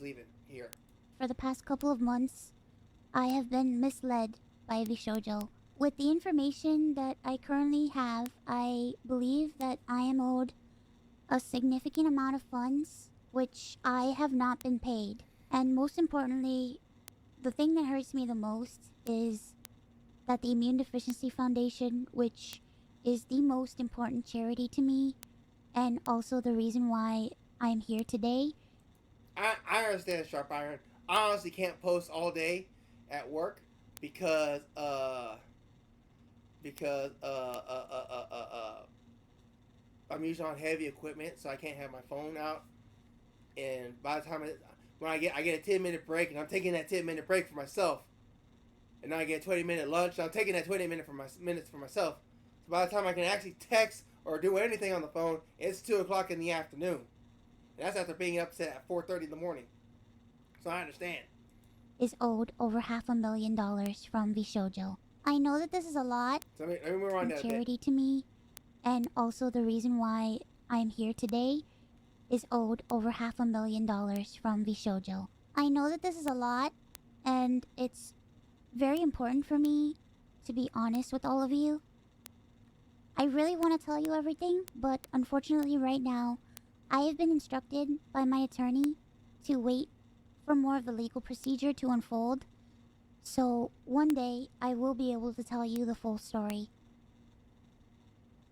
leaving here. For the past couple of months, I have been misled by Vshojo. With the information that I currently have, I believe that I am owed a significant amount of funds, which I have not been paid. And most importantly, the thing that hurts me the most is that the Immune Deficiency Foundation, which is the most important charity to me, and also the reason why I'm here today. I understand, Sharp Iron. I honestly can't post all day at work because I'm usually on heavy equipment, so I can't have my phone out. And by the time when I get a 10-minute break, and I'm taking that 10-minute break for myself, and then I get a 20-minute lunch, and I'm taking that 20 minutes for myself. So by the time I can actually text or do anything on the phone, it's 2 o'clock in the afternoon. And that's after being upset at 4:30 in the morning. So I understand. Is owed over $500,000 from Vshojo. I know that this is a lot So let me move on from that charity to me, and also the reason why I'm here today is owed over $500,000 from Vshojo. I know that this is a lot, and it's very important for me to be honest with all of you. I really want to tell you everything, but unfortunately right now, I have been instructed by my attorney to wait for more of the legal procedure to unfold. So one day, I will be able to tell you the full story.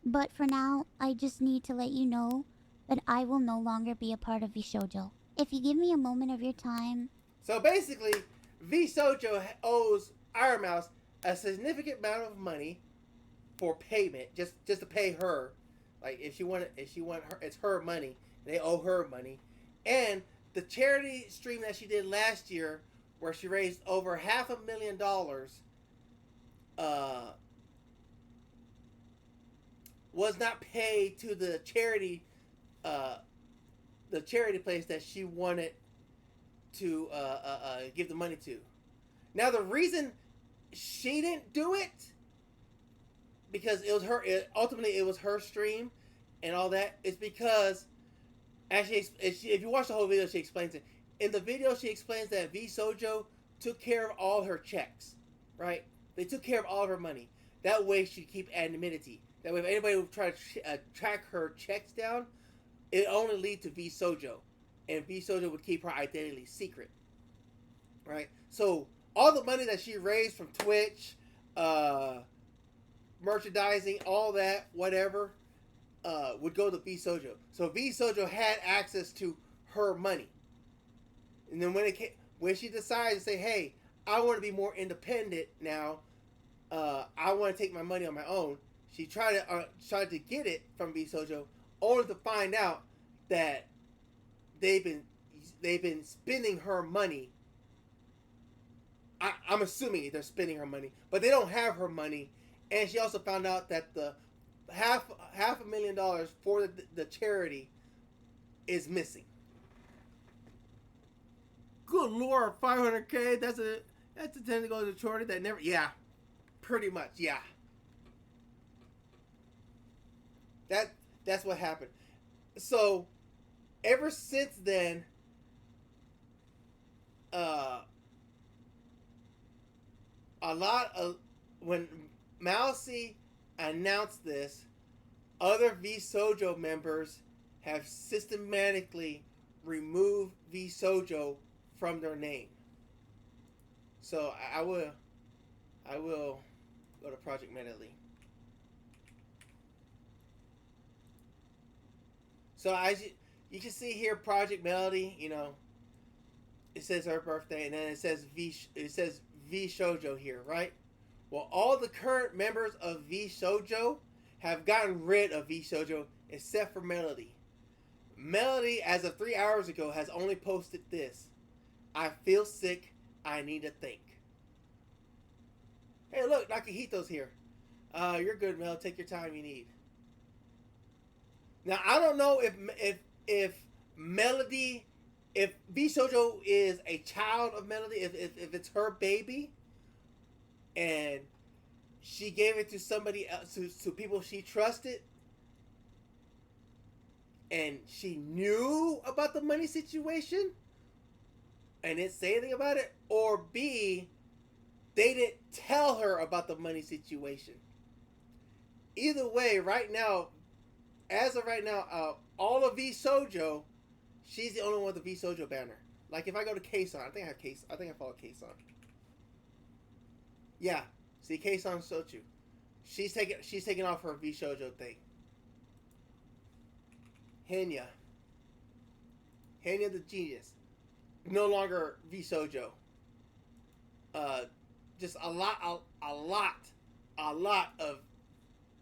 But for now, I just need to let you know that I will no longer be a part of Vshojo. If you give me a moment of your time... So basically, Vshojo owes Iron Mouse a significant amount of money for payment, just to pay her. Like if she want her, it's her money. They owe her money. And the charity stream that she did last year, where she raised over $500,000, was not paid to the charity place that she wanted to give the money to. Now the reason she didn't do it, because it was her. Ultimately, it was her stream, and all that. It's because, actually, if you watch the whole video, she explains it. In the video, she explains that Vshojo took care of all her checks, right? They took care of all of her money. That way, she'd keep anonymity. That way, if anybody would try to track her checks down, it only lead to Vshojo, and Vshojo would keep her identity secret, right? So all the money that she raised from Twitch, merchandising, all that, whatever, would go to Vshojo. So Vshojo had access to her money. And then when she decided to say, hey, I want to be more independent now, I want to take my money on my own, she tried to get it from Vshojo, only to find out that they've been spending her money. I'm assuming they're spending her money, but they don't have her money. And she also found out that the $500,000 for the charity is missing. Good Lord, 500K. That's intended to go to the charity that never. Yeah, pretty much. Yeah. That's what happened. So, ever since then, a lot of when Mousy announced this, other Vshojo members have systematically removed Vshojo from their name. So I will go to Project Melody. So as you can see here, Project Melody, it says her birthday, and then it says Vshojo here, right? Well, all the current members of Vshojo have gotten rid of Vshojo except for Melody. Melody, as of 3 hours ago, has only posted this: I feel sick, I need to think. Hey, look, Nakahito's here. You're good, Mel. Take your time you need. Now, I don't know if Melody, if Vshojo is a child of Melody, if it's her baby, and she gave it to somebody else, to people she trusted, and she knew about the money situation, and didn't say anything about it, or B, they didn't tell her about the money situation. Either way, right now, as of right now, all of Vshojo, she's the only one with the Vshojo banner. Like if I go to Kson, I think I follow Kson. Yeah, see Kson Sochu. She's taking off her Vshojo thing. Henya the genius, no longer Vshojo. Just a lot of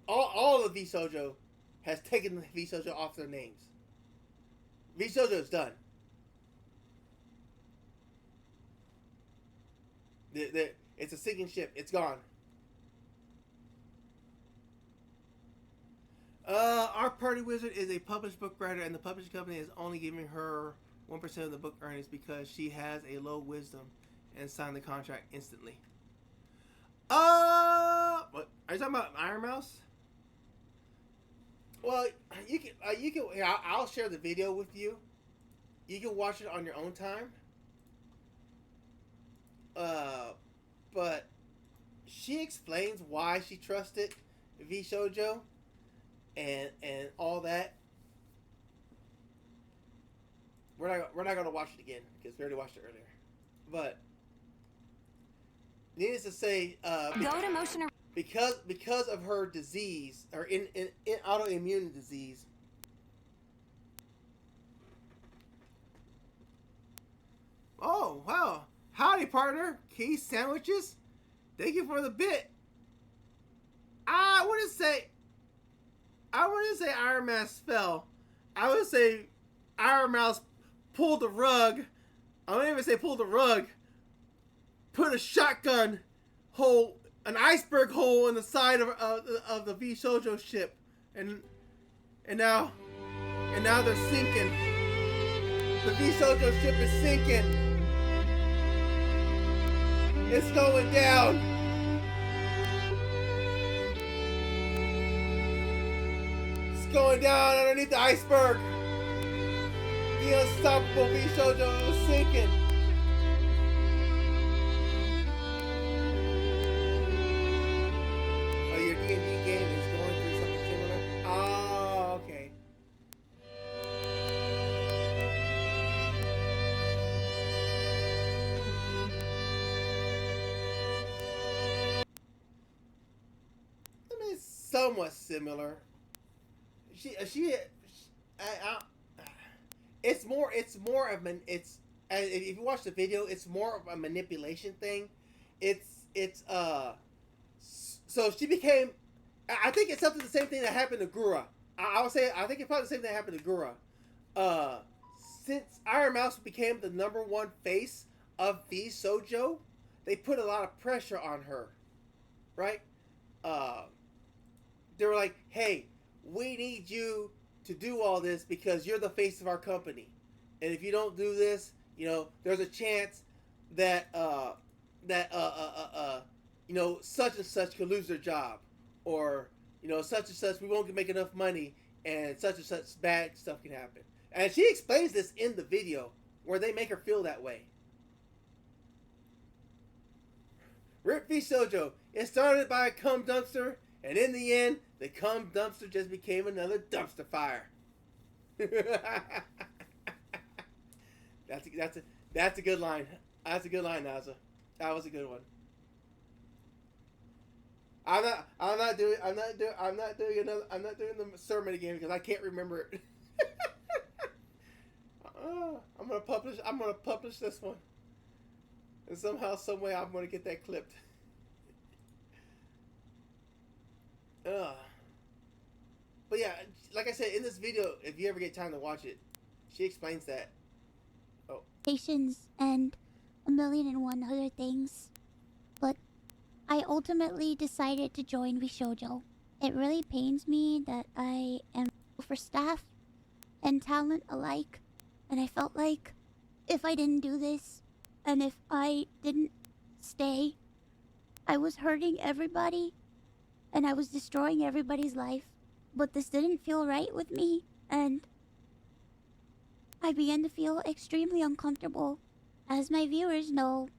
all of Vshojo has taken the Vshojo off their names. Vshojo is done. It's a sinking ship. It's gone. Our party wizard is a published book writer, and the publishing company is only giving her 1% of the book earnings because she has a low wisdom and signed the contract instantly. What are you talking about, Iron Mouse? Well, you can. I'll share the video with you. You can watch it on your own time. But she explains why she trusted Vshojo and all that. We're not gonna watch it again because we already watched it earlier. But needless to say, because of her disease, or in autoimmune disease. Oh wow! Howdy, partner. Keys sandwiches. Thank you for the bit. I wouldn't say Iron Mouse fell. I would say Iron Mouse pulled the rug. I don't even say pulled the rug. Put a shotgun hole, an iceberg hole in the side of the Vshojo ship, and now they're sinking. The Vshojo ship is sinking. It's going down. It's going down underneath the iceberg. The unstoppable Vshojo is sinking. Oh, your D&D game is going through something similar? Oh, okay. I mean, somewhat similar. It's more of an, if you watch the video, it's more of a manipulation thing. So she became, I think it's something the same thing that happened to Gura. I would say, I think it's probably the same thing that happened to Gura. Since Iron Mouse became the #1 face of Vshojo, they put a lot of pressure on her, right? They were like, hey, we need you to do all this because you're the face of our company. And if you don't do this, there's a chance that, such and such could lose their job. Or, such and such, we won't make enough money and such bad stuff can happen. And she explains this in the video where they make her feel that way. Rip Vshojo. It started by a cum dumpster, and in the end, the cum dumpster just became another dumpster fire. That's a good line. That's a good line, Naza. That was a good one. I'm not doing the sermon again because I can't remember it. I'm gonna publish this one, and somehow, some way, I'm gonna get that clipped. But yeah, like I said, in this video, if you ever get time to watch it, she explains that. Oh. Patience and 1,000,001 other things. But I ultimately decided to join Vshojo. It really pains me that I am for staff and talent alike. And I felt like if I didn't do this, and if I didn't stay, I was hurting everybody, and I was destroying everybody's life. But this didn't feel right with me, and I began to feel extremely uncomfortable. as my viewers know,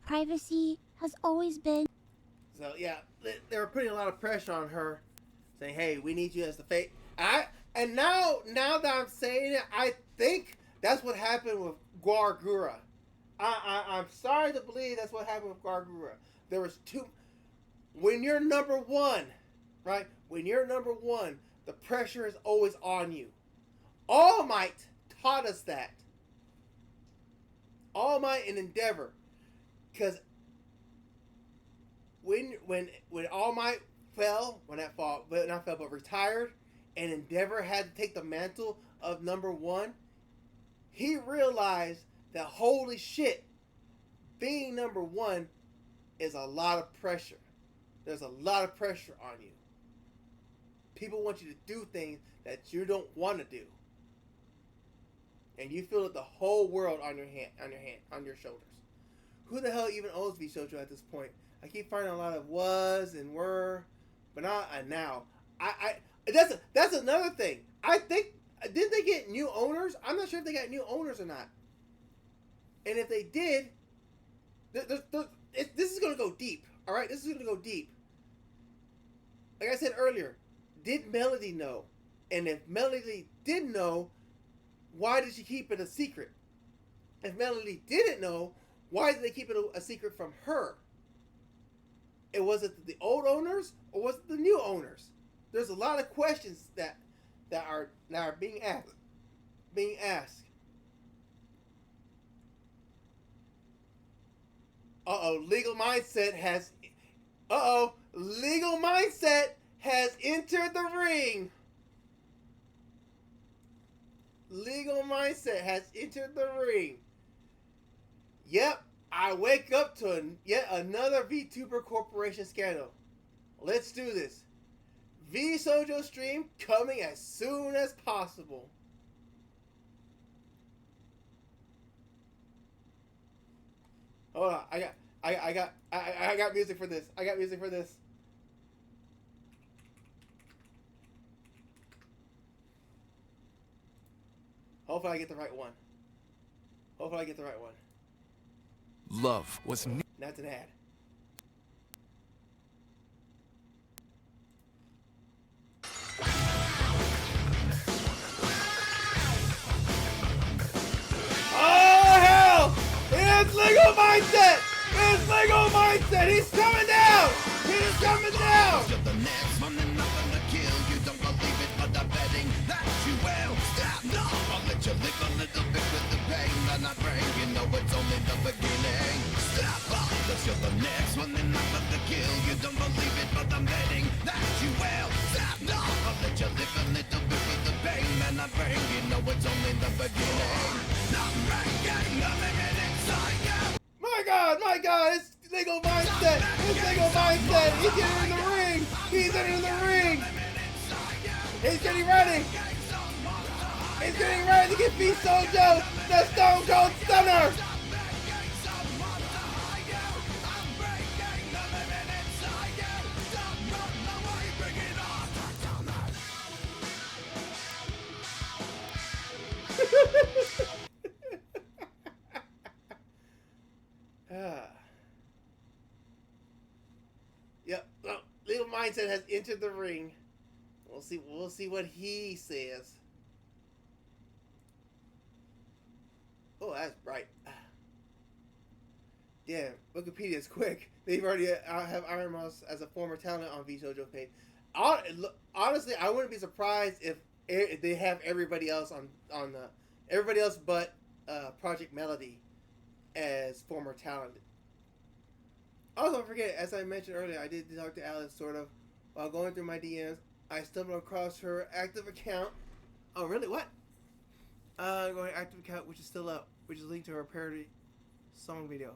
privacy has always been. So yeah, they were putting a lot of pressure on her, saying, "Hey, we need you as the face." And now that I'm saying it, I think that's what happened with Gargura. I'm sorry to believe that's what happened with Gargura. There was two. When you're number one, right? When you're number one, the pressure is always on you. All Might taught us that. All Might and Endeavor, because when All Might fell, but retired, and Endeavor had to take the mantle of number one, he realized that holy shit, being number one is a lot of pressure. There's a lot of pressure on you. People want you to do things that you don't want to do. And you feel it the whole world on your shoulders. Who the hell even owns Vshojo at this point? I keep finding a lot of was and were, but not a now. That's another thing. I think, didn't they get new owners? I'm not sure if they got new owners or not. And if they did, this is going to go deep. All right, this is going to go deep. Like I said earlier, did Melody know? And if Melody did know, why did she keep it a secret? If Melody didn't know, why did they keep it a secret from her? Was it the old owners or was it the new owners? There's a lot of questions that are being asked. Legal Mindset has entered the ring. Legal Mindset has entered the ring. Yep, I wake up to yet another VTuber Corporation scandal. Let's do this. Vshojo stream coming as soon as possible. Hold on, I got music for this. Hopefully I get the right one. Love was That's an ad. Oh hell! It's Legal Mindset! It's Legal Mindset! He's coming down! He's coming down! You're the next one and nothing to kill. You don't believe it, but I'm betting that you will. Stop! No! I'll let you live a little bit with the pain that I bring. You know it's only the beginning. Stop! Cause you're the next one and nothing to kill. You don't believe it, but I'm betting that you will. Stop! No! I'll let you live a little bit with the pain that I bring. You know it's only the beginning. Not breaking, nothing inside you. My God, it's Legal Mindset! It's Legal Mindset! He's getting in the ring! He's entering the ring! He's getting ready! He's getting ready to get Vshojo the Stone Cold Stunner! Yep. Well, Legal Mindset has entered the ring. We'll see what he says. Oh, that's bright. Yeah, Wikipedia is quick. They've already have Iron Mouse as a former talent on Vshojo page. Honestly, I wouldn't be surprised if they have everybody else on the everybody else but Project Melody as former talent. Also, don't forget, as I mentioned earlier, I did talk to Alice sort of while going through my DMs. I stumbled across her active account. Oh, really? What? Going active account, which is still up, which is linked to her parody song video.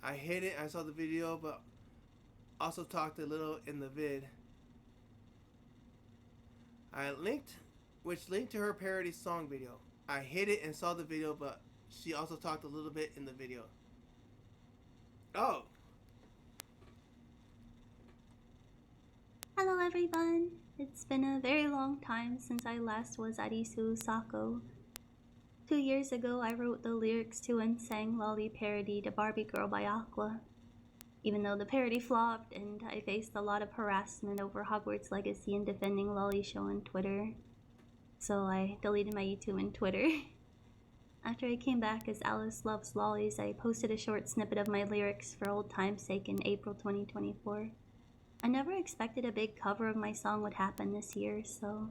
I hit it. I saw the video, but also talked a little in the vid. Which linked to her parody song video. I hit it and saw the video, but she also talked a little bit in the video. Oh. Hello everyone! It's been a very long time since I last was at Isu Sako. 2 years ago, I wrote the lyrics to and sang Lolly parody to Barbie Girl by Aqua. Even though the parody flopped and I faced a lot of harassment over Hogwarts Legacy and defending Lolly Show on Twitter, so I deleted my YouTube and Twitter. After I came back as Alice Loves Lollies, I posted a short snippet of my lyrics for old time's sake in April 2024. I never expected a big cover of my song would happen this year, so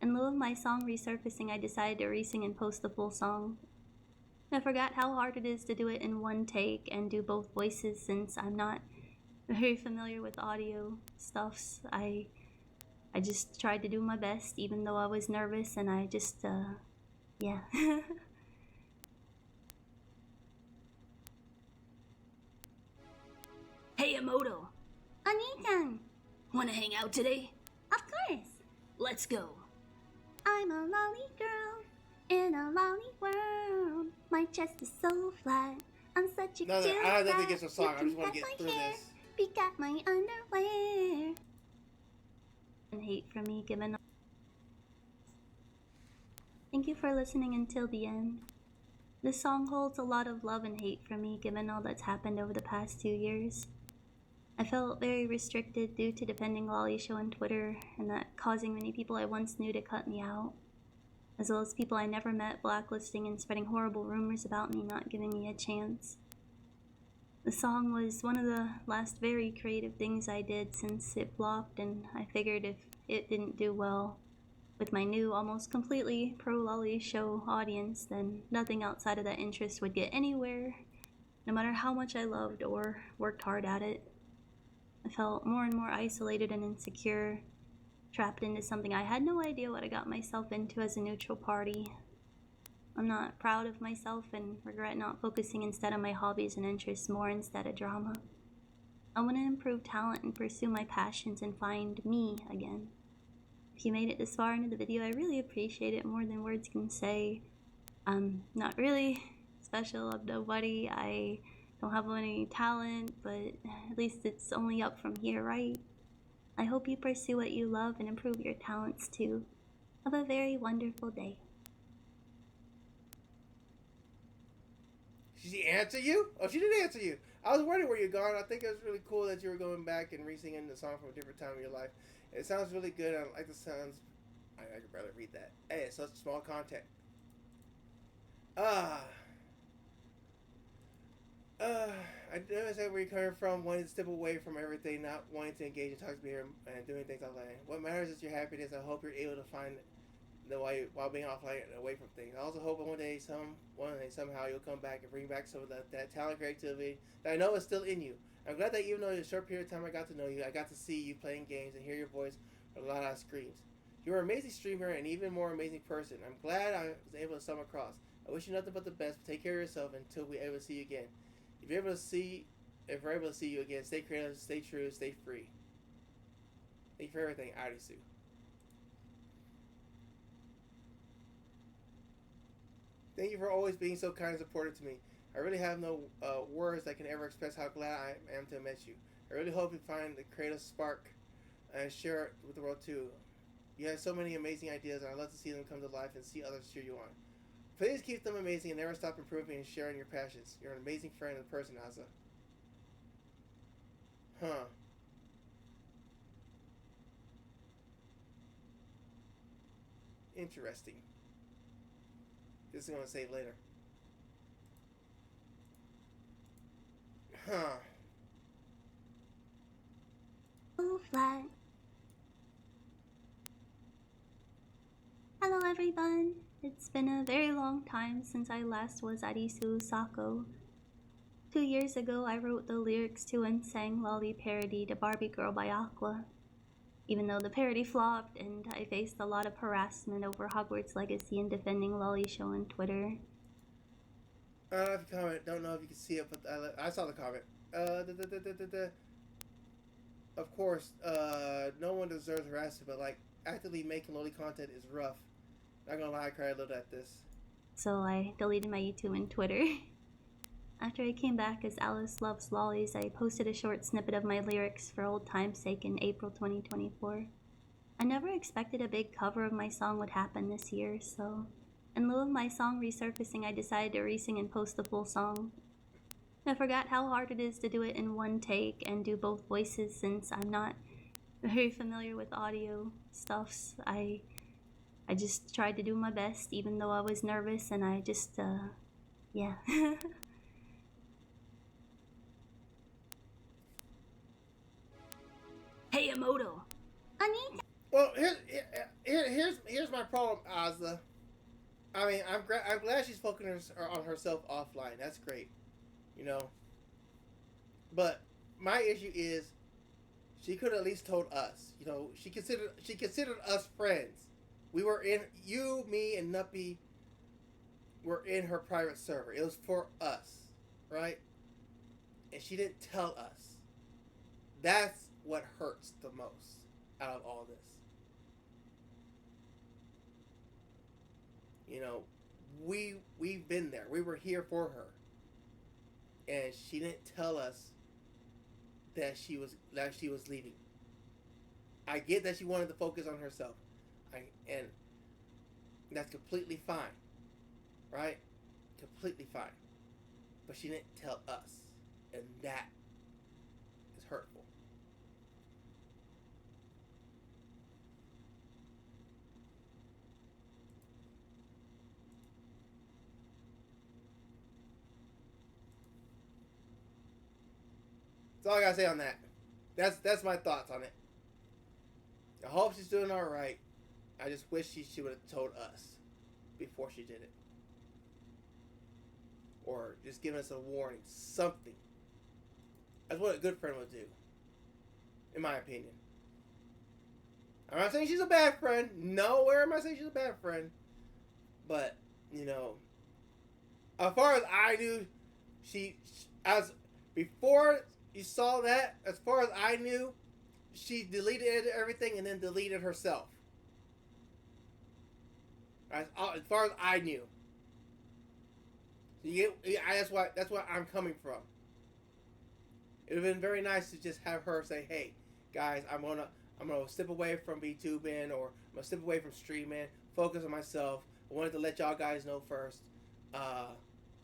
in lieu of my song resurfacing, I decided to re-sing and post the full song. I forgot how hard it is to do it in one take and do both voices since I'm not very familiar with audio stuffs. I just tried to do my best even though I was nervous, and I just, yeah. Hey, Emoto. Onitan! Wanna hang out today? Of course! Let's go. I'm a lolly girl in a lolly world. My chest is so flat. I'm such a cute I don't cat. think it's a song. I just want to get through hair, this. peek at my underwear. And hate from me given. Thank you for listening until the end. This song holds a lot of love and hate from me given all that's happened over the past 2 years. I felt very restricted due to defending Lolly Show on Twitter and that causing many people I once knew to cut me out, as well as people I never met blacklisting and spreading horrible rumors about me, not giving me a chance. The song was one of the last very creative things I did since it flopped, and I figured if it didn't do well with my new, almost completely pro-Lolly Show audience, then nothing outside of that interest would get anywhere, no matter how much I loved or worked hard at it. I felt more and more isolated and insecure, trapped into something I had no idea what I got myself into as a neutral party. I'm not proud of myself and regret not focusing instead on my hobbies and interests more instead of drama. I want to improve talent and pursue my passions and find me again. If you made it this far into the video, I really appreciate it more than words can say. I'm not really special of nobody. I don't have any talent, but at least it's only up from here, right? I hope you pursue what you love and improve your talents too. Have a very wonderful day. Did she answer you? Oh, she did answer you. I was wondering where you're going. I think it was really cool that you were going back and re-singing the song from a different time in your life. It sounds really good. I like the sounds. I could barely read that. Hey, it's such small content. I understand where you're coming from, wanting to step away from everything, not wanting to engage in toxic behavior and doing things offline. What matters is your happiness. I hope you're able to find the way while being offline and away from things. I also hope one day somehow you'll come back and bring back some of that talent, creativity that I know is still in you. I'm glad that even though in a short period of time I got to know you, I got to see you playing games and hear your voice a lot of screams. You're an amazing streamer and even more amazing person. I'm glad I was able to come across. I wish you nothing but the best. Take care of yourself until we're able to see you again. If we're able to see you again, stay creative, stay true, stay free. Thank you for everything, Arisu. Thank you for always being so kind and supportive to me. I really have no words that can ever express how glad I am to have met you. I really hope you find the creative spark and share it with the world too. You have so many amazing ideas, and I'd love to see them come to life and see others cheer you on. Please keep them amazing and never stop improving and sharing your passions. You're an amazing friend and person, Asa. Huh. Interesting. This is going to save later. Huh. So flat. Hello everyone. It's been a very long time since I last was Arisu Sako. 2 years ago, I wrote the lyrics to and sang Lolly parody to Barbie Girl by Aqua. Even though the parody flopped and I faced a lot of harassment over Hogwarts Legacy and defending Lolly Show on Twitter. I don't have a comment. Don't know if you can see it, but I saw the comment. Of course, no one deserves harassment, but like actively making lolly content is rough. Not gonna lie, I cried a little at this. So I deleted my YouTube and Twitter. After I came back as Alice Loves Lollies, I posted a short snippet of my lyrics for old time's sake in April 2024. I never expected a big cover of my song would happen this year, so In lieu of my song resurfacing, I decided to re-sing and post the full song. I forgot how hard it is to do it in one take and do both voices since I'm not very familiar with audio stuffs. I just tried to do my best even though I was nervous, and I just, yeah. Hey, Emoto. Anita. Well, here's my problem, Ozza. I mean, I'm glad she's focusing on herself offline. That's great, you know. But my issue is, she could at least told us. You know, she considered us friends. We were in me, and Nuppy were in her private server. It was for us, right? And she didn't tell us. That's what hurts the most out of all this. You know, we've been there. We were here for her, and she didn't tell us that she was leaving. I get that she wanted to focus on herself, and that's completely fine, right? Completely fine. But she didn't tell us, and that is hurtful. That's all I gotta say on that. That's my thoughts on it. I hope she's doing all right. I just wish she would have told us before she did it, or just given us a warning, something. That's what a good friend would do, in my opinion. I'm not saying she's a bad friend. Nowhere am I saying she's a bad friend. But, you know, as far as I knew, before you saw that, as far as I knew, she deleted everything and then deleted herself. As far as I knew. That's where I'm coming from. It would have been very nice to just have her say, "Hey, guys, I'm gonna step away from VTubing, or I'm gonna step away from streaming, focus on myself. I wanted to let y'all guys know first,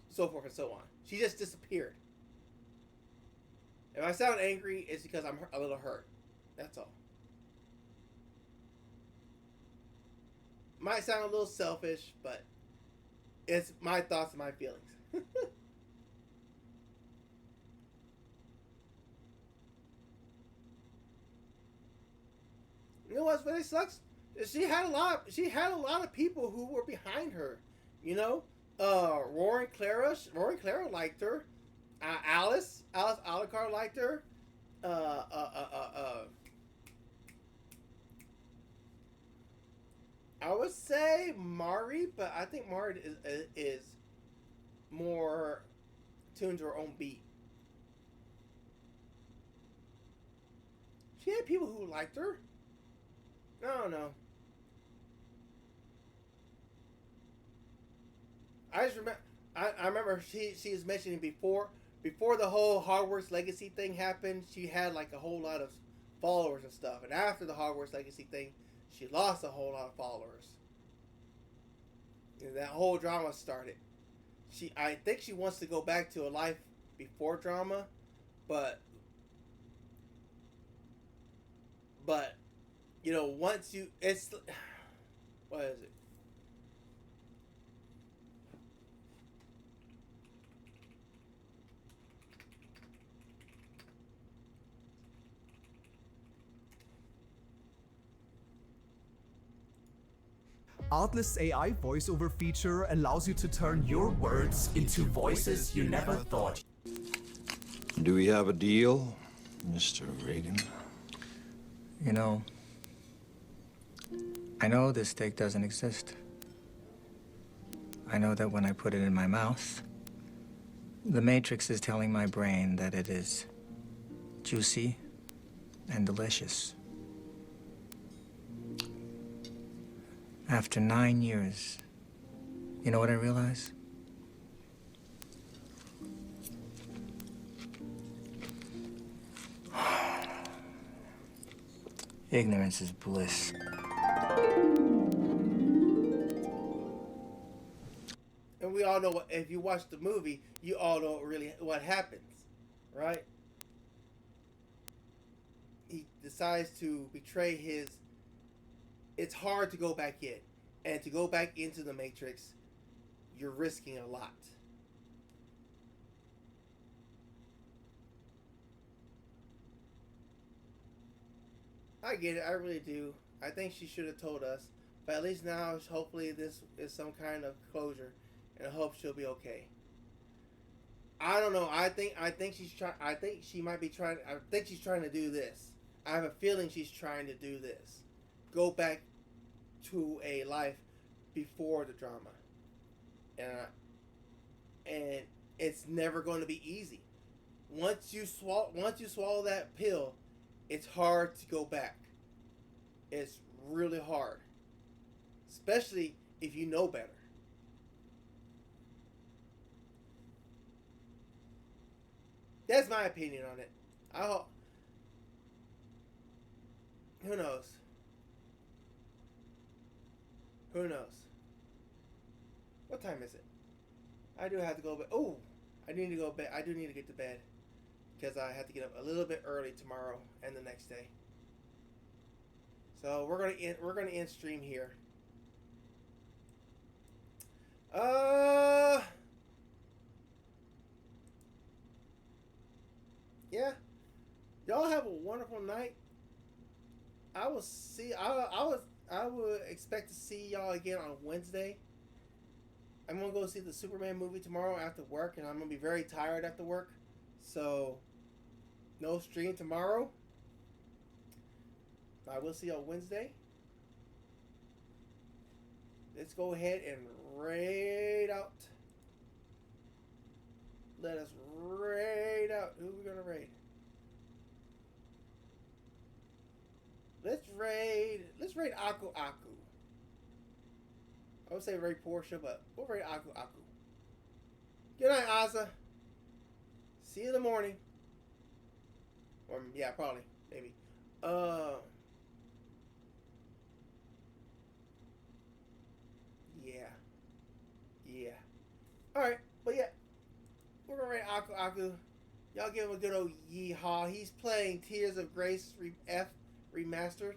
so forth and so on." She just disappeared. If I sound angry, it's because I'm a little hurt. That's all. Might sound a little selfish, but it's my thoughts and my feelings. You know what's really sucks? She had a lot of people who were behind her. You know, Roaring Clara liked her. Alice Alucard liked her. I would say Mari, but I think Mari is more tuned to her own beat. She had people who liked her. I don't know. I just remember. I remember she was mentioning before the whole Hogwarts Legacy thing happened. She had like a whole lot of followers and stuff, and after the Hogwarts Legacy thing, she lost a whole lot of followers. And that whole drama started. I think she wants to go back to a life before drama, but you know, once you, it's, what is it? Artlist's AI voiceover feature allows you to turn your words into voices you never thought. Do we have a deal, Mr. Reagan? You know, I know this steak doesn't exist. I know that when I put it in my mouth, the Matrix is telling my brain that it is juicy and delicious. After 9 years, you know what I realize? Ignorance is bliss. all know what, if you watch the movie, you all know really what happens, right? He decides to betray his. It's hard to go back in, and to go back into the Matrix, you're risking a lot. I get it. I really do. I think she should have told us, but at least now, hopefully, this is some kind of closure, and I hope she'll be okay. I don't know. I think she's trying. I think she might be trying. I think she's trying to do this. I have a feeling she's trying to do this. Go back to a life before the drama, and it's never going to be easy. Once you swallow that pill, it's hard to go back. It's really hard, especially if you know better. That's my opinion on it. Who knows? Who knows? What time is it? I do have to go to bed. Oh, I need to go to bed. I do need to get to bed because I have to get up a little bit early tomorrow and the next day. So we're gonna end stream here. Yeah. Y'all have a wonderful night. I will see. I would expect to see y'all again on Wednesday. I'm gonna go see the Superman movie tomorrow after work, and I'm gonna be very tired after work. So, no stream tomorrow. I will see y'all Wednesday. Let's go ahead and raid out. Let us raid out. Who are we gonna raid? Let's raid Aku Aku. I would say raid Portia, but we'll raid Aku Aku. Good night, Asa. See you in the morning. Or yeah, probably, maybe. Yeah. All right, but yeah, we're gonna raid Aku Aku. Y'all give him a good old yeehaw. He's playing Tears of Grace F remastered.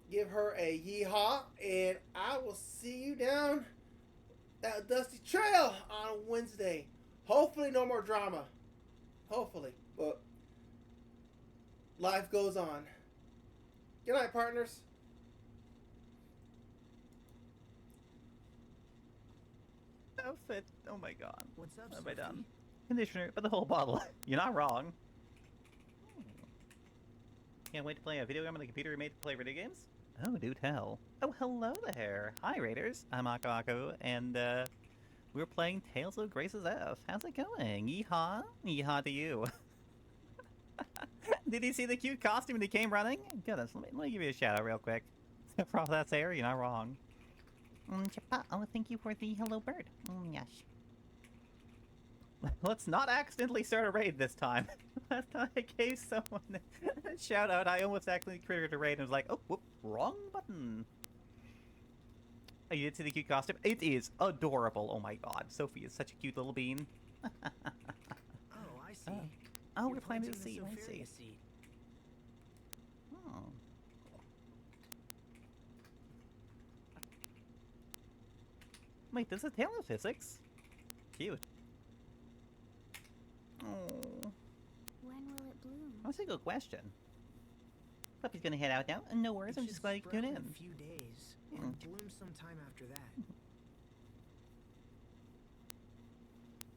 Give her a yeehaw, and I will see you down that dusty trail on Wednesday. Hopefully, no more drama. Hopefully, but life goes on. Good night, partners. Outfit. Oh my god. What's up? What have I done? Conditioner for the whole bottle. You're not wrong. Can't wait to play a video game on the computer made to play video games? Oh, do tell. Oh, hello there. Hi, Raiders. I'm Aku Aku, and we're playing Tales of Grace's F. How's it going? Yeehaw? Yeehaw to you. Did you see the cute costume when he came running? Goodness, let me give you a shout out real quick. That's hair, you're not wrong. Oh, thank you for the hello bird. Yes. Let's not accidentally start a raid this time. Last time I gave someone a shout out, I almost accidentally triggered a raid and was like, oh, whoop, wrong button. Oh, you did see the cute costume? It is adorable. Oh my god, Sophie is such a cute little bean. Oh, I see. Oh, we're planting a seed. I see. Oh. Wait, this is Tale of Physics? Cute. Oh. When will it bloom? That's a good question. Puppy's gonna head out now. No worries, I'm just glad you could tune in. A few days and bloom sometime after that.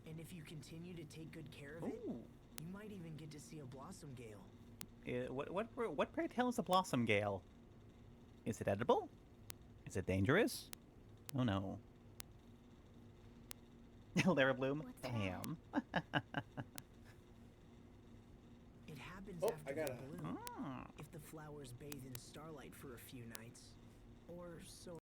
And if you continue to take good care of it, you might even get to see a blossom gale. What pray tell is a blossom gale? Is it edible? Is it dangerous? Oh no. Lara Bloom? Damn. It happens after they bloom, if the flowers bathe in starlight for a few nights. Or so